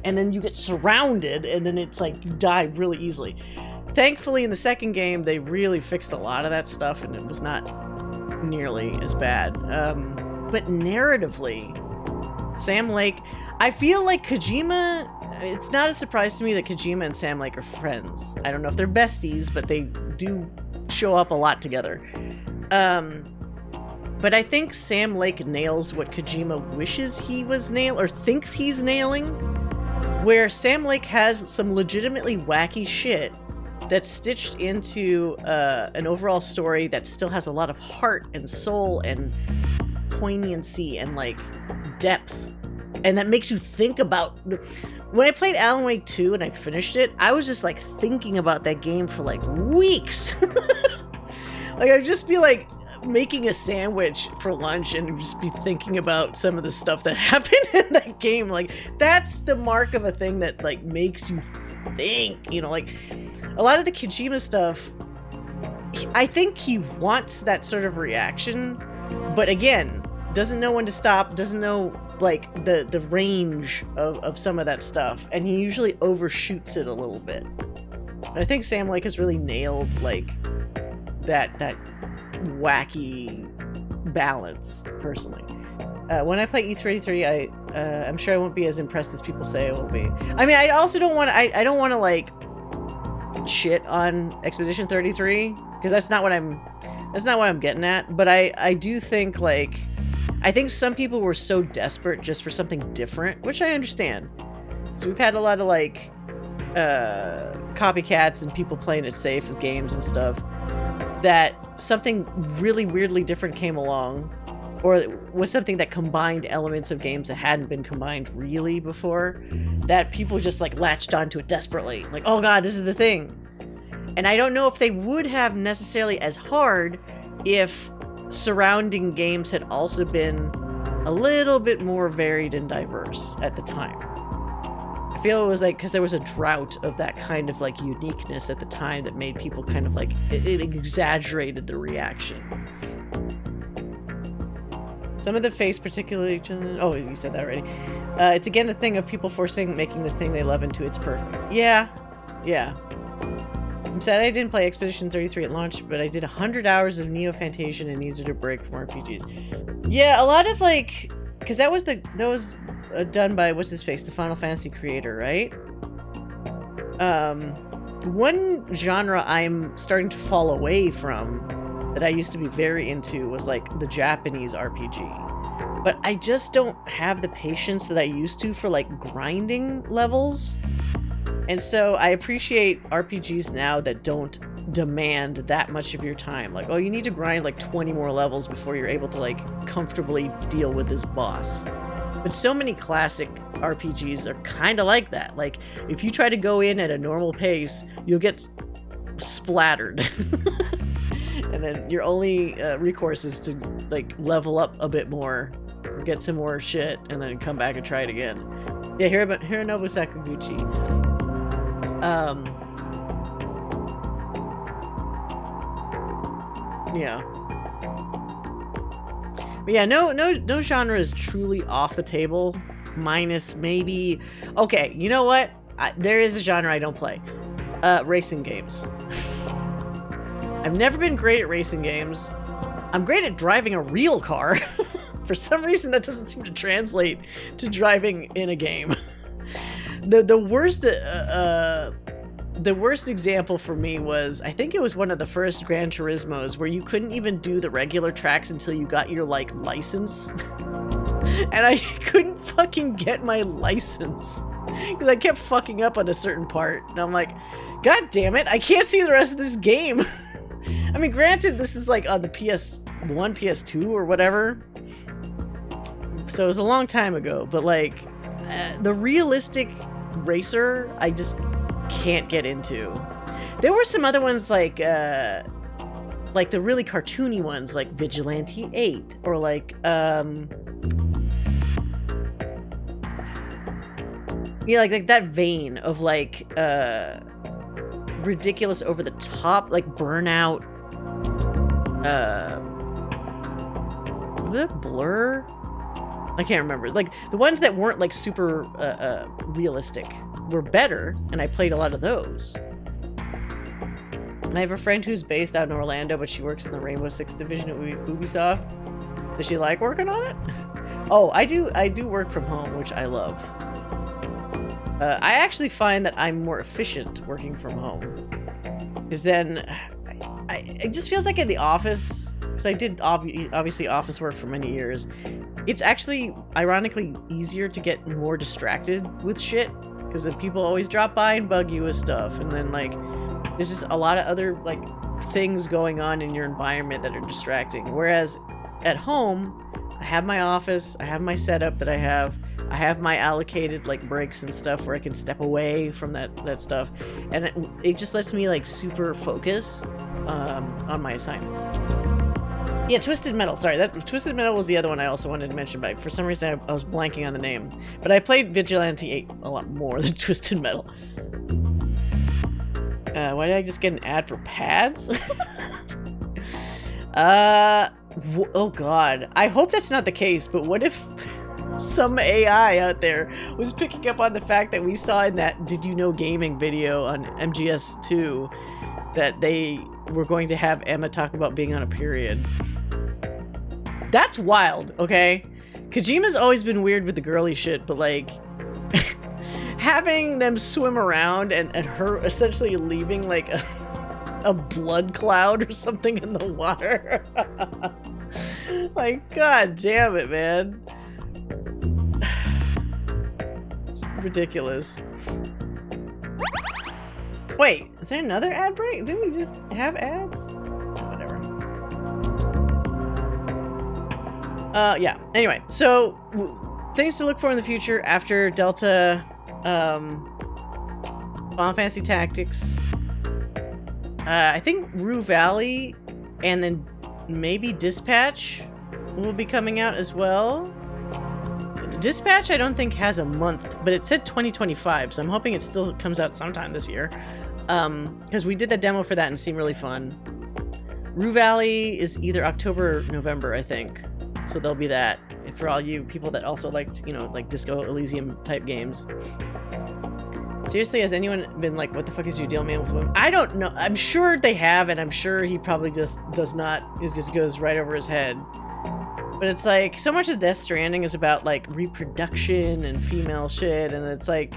and then you get surrounded, and then it's like you die really easily. Thankfully, in the second game, they really fixed a lot of that stuff, and it was not nearly as bad. But narratively, Sam Lake, I feel like Kojima, it's not a surprise to me that Kojima and Sam Lake are friends. I don't know if they're besties, but they do show up a lot together. But I think Sam Lake nails what Kojima wishes he was or thinks he's nailing, where Sam Lake has some legitimately wacky shit that's stitched into an overall story that still has a lot of heart and soul and poignancy and like depth, and that makes you think about. When I played Alan Wake 2 and I finished it, I was just like thinking about that game for like weeks. Like I'd just be like making a sandwich for lunch and just be thinking about some of the stuff that happened in that game. Like that's the mark of a thing that like makes you think, you know, like a lot of the Kojima stuff, I think he wants that sort of reaction, but again, doesn't know when to stop, doesn't know like the range of some of that stuff, and he usually overshoots it a little bit. And I think Sam Lake has really nailed like that wacky balance personally. When I play E383, I'm sure I won't be as impressed as people say I will be. I mean, I also don't want to, I don't want to like shit on Expedition 33 because that's not what I'm getting at. But I do think like, I think some people were so desperate just for something different, which I understand. So we've had a lot of like copycats and people playing it safe with games and stuff, that something really weirdly different came along, or was something that combined elements of games that hadn't been combined really before, that people just like latched onto it desperately. Like, oh god, this is the thing. And I don't know if they would have necessarily as hard if surrounding games had also been a little bit more varied and diverse at the time. I feel it was like because there was a drought of that kind of like uniqueness at the time that made people kind of like it exaggerated the reaction. Some of the face particularly, oh, you said that already. It's again the thing of people making the thing they love into its perfect. Yeah. I'm sad I didn't play Expedition 33 at launch, but I did 100 hours of Neo Fantasia and needed a break from RPGs. Yeah, a lot of like, because that was done by what's his face, the Final Fantasy creator, right? One genre I'm starting to fall away from that I used to be very into was like the Japanese RPG, but I just don't have the patience that I used to for like grinding levels. And so I appreciate RPGs now that don't demand that much of your time. Like, oh, you need to grind like 20 more levels before you're able to like comfortably deal with this boss. But so many classic RPGs are kind of like that. Like, if you try to go in at a normal pace, you'll get splattered. And then your only recourse is to like level up a bit more, get some more shit, and then come back and try it again. Yeah, Hironobu Sakaguchi. Yeah. But yeah, no genre is truly off the table, minus maybe. Okay, you know what? There is a genre I don't play. Racing games. I've never been great at racing games. I'm great at driving a real car. For some reason, that doesn't seem to translate to driving in a game. The worst example for me was, I think it was one of the first Gran Turismos where you couldn't even do the regular tracks until you got your like license. And I couldn't fucking get my license because I kept fucking up on a certain part. And I'm like, god damn it, I can't see the rest of this game. I mean, granted, this is like on the PS1, PS2 or whatever. So it was a long time ago, but like the realistic racer, I just can't get into. There were some other ones like the really cartoony ones like Vigilante 8 or like yeah, like that vein of like ridiculous over the top, like Burnout, was it Blur? I can't remember. Like the ones that weren't like super realistic were better, and I played a lot of those. I have a friend who's based out in Orlando, but she works in the Rainbow Six division at Ubisoft. Does she like working on it? Oh, I do work from home, which I love. I actually find that I'm more efficient working from home, because then it just feels like in the office, because I did obviously office work for many years. It's actually ironically easier to get more distracted with shit because then people always drop by and bug you with stuff, and then like there's just a lot of other like things going on in your environment that are distracting. Whereas at home, I have my office, I have my setup that I have my allocated like breaks and stuff where I can step away from that stuff, and it just lets me like super focus on my assignments. Yeah, Twisted Metal. Sorry, Twisted Metal was the other one I also wanted to mention, but for some reason I was blanking on the name. But I played Vigilante 8 a lot more than Twisted Metal. Why did I just get an ad for pads? Oh god. I hope that's not the case, but what if some AI out there was picking up on the fact that we saw in that Did You Know Gaming video on MGS2 that they were going to have Emma talk about being on a period. That's wild, okay? Kojima's always been weird with the girly shit, but like having them swim around and her essentially leaving like a blood cloud or something in the water. Like, god damn it, man. It's ridiculous. Wait, is there another ad break? Didn't we just have ads? Whatever. Yeah. Anyway, so things to look for in the future after Delta, Final Fantasy Tactics. I think Rue Valley, and then maybe Dispatch will be coming out as well. Dispatch I don't think has a month, but it said 2025, so I'm hoping it still comes out sometime this year. Because we did the demo for that and it seemed really fun. Rue Valley is either October or November, I think. So there'll be that for all you people that also like, you know, like Disco Elysium type games. Seriously, has anyone been like, what the fuck is your deal, man, with women? I don't know. I'm sure they have, and I'm sure he probably just does not. It just goes right over his head. But it's like, so much of Death Stranding is about like reproduction and female shit, and it's like,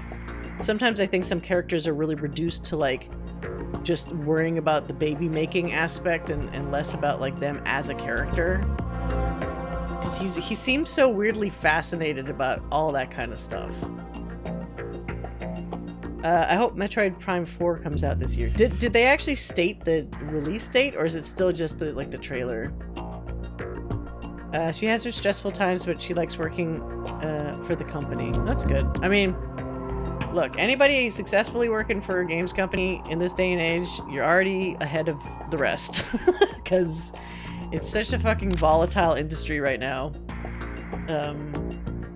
sometimes I think some characters are really reduced to like just worrying about the baby making aspect and less about like them as a character. Because he seems so weirdly fascinated about all that kind of stuff. I hope Metroid Prime 4 comes out this year. Did they actually state the release date, or is it still just the trailer? She has her stressful times, but she likes working for the company. That's good. I mean, look, anybody successfully working for a games company in this day and age, you're already ahead of the rest. Because it's such a fucking volatile industry right now.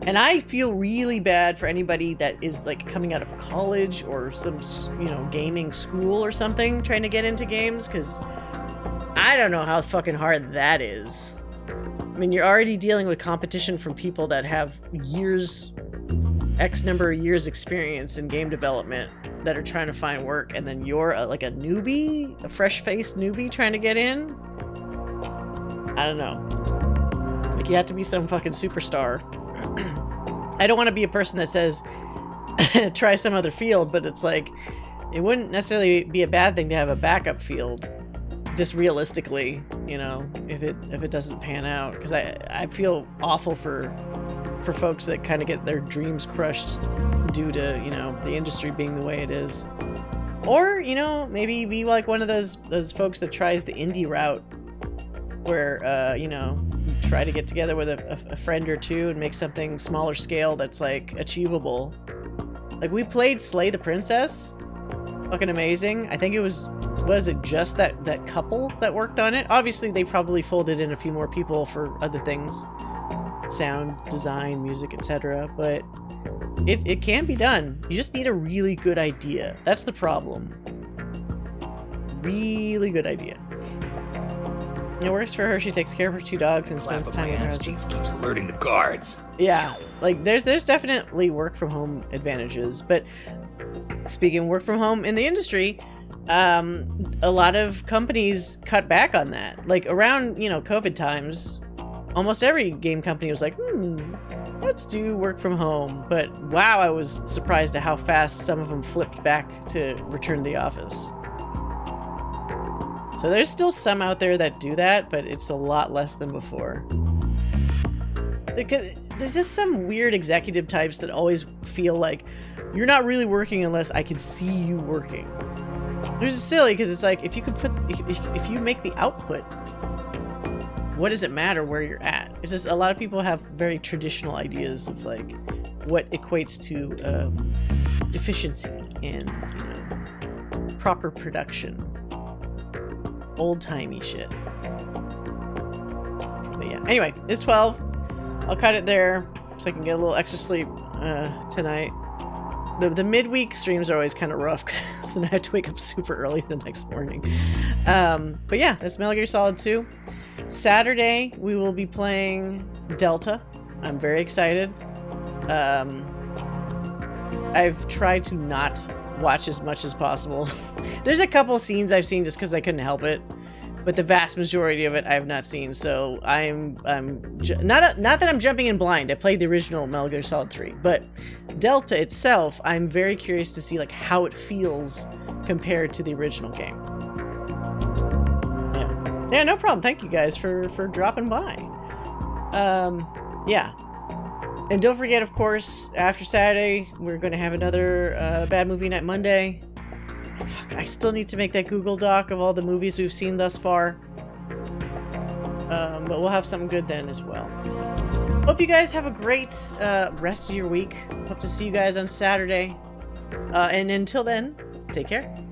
And I feel really bad for anybody that is like coming out of college or some, you know, gaming school or something trying to get into games, because I don't know how fucking hard that is. I mean, you're already dealing with competition from people that have years, X number of years experience in game development that are trying to find work, and then you're like a newbie, a fresh-faced newbie trying to get in? I don't know. Like, you have to be some fucking superstar. I don't want to be a person that says try some other field, but it's like it wouldn't necessarily be a bad thing to have a backup field, just realistically, you know, if it doesn't pan out, because I feel awful for folks that kind of get their dreams crushed due to, you know, the industry being the way it is. Or, you know, maybe be like one of those folks that tries the indie route where you know, try to get together with a friend or two and make something smaller scale that's like achievable. Like, we played Slay the Princess, fucking amazing. I think it was it just that couple that worked on it? Obviously they probably folded in a few more people for other things, sound design, music, etc., but it can be done. You just need a really good idea. That's the problem. Really good idea. It works for her. She takes care of her 2 dogs and spends time with her husband. Keeps alerting the guards. Yeah, like there's definitely work from home advantages. But speaking of work from home in the industry, a lot of companies cut back on that. Like around, you know, COVID times, almost every game company was like, let's do work from home. But wow, I was surprised at how fast some of them flipped back to return to the office. So there's still some out there that do that, but it's a lot less than before. There's just some weird executive types that always feel like you're not really working unless I can see you working. Which is silly because it's like if you make the output, what does it matter where you're at? It's just a lot of people have very traditional ideas of like what equates to efficiency and proper production. Old-timey shit. But yeah. Anyway, it's 12. I'll cut it there so I can get a little extra sleep tonight. The midweek streams are always kind of rough because then I have to wake up super early the next morning. But yeah, that's Metal Gear Solid 2. Saturday, we will be playing Delta. I'm very excited. I've tried to not watch as much as possible. There's a couple scenes I've seen just because I couldn't help it, but the vast majority of it I have not seen. So I'm not that I'm jumping in blind. I played the original Metal Gear Solid 3, but Delta itself, I'm very curious to see like how it feels compared to the original game. Yeah, no problem. Thank you guys for dropping by. Yeah. And don't forget, of course, after Saturday, we're going to have another Bad Movie Night Monday. Fuck, I still need to make that Google Doc of all the movies we've seen thus far. But we'll have something good then as well. So, hope you guys have a great rest of your week. Hope to see you guys on Saturday. And until then, take care.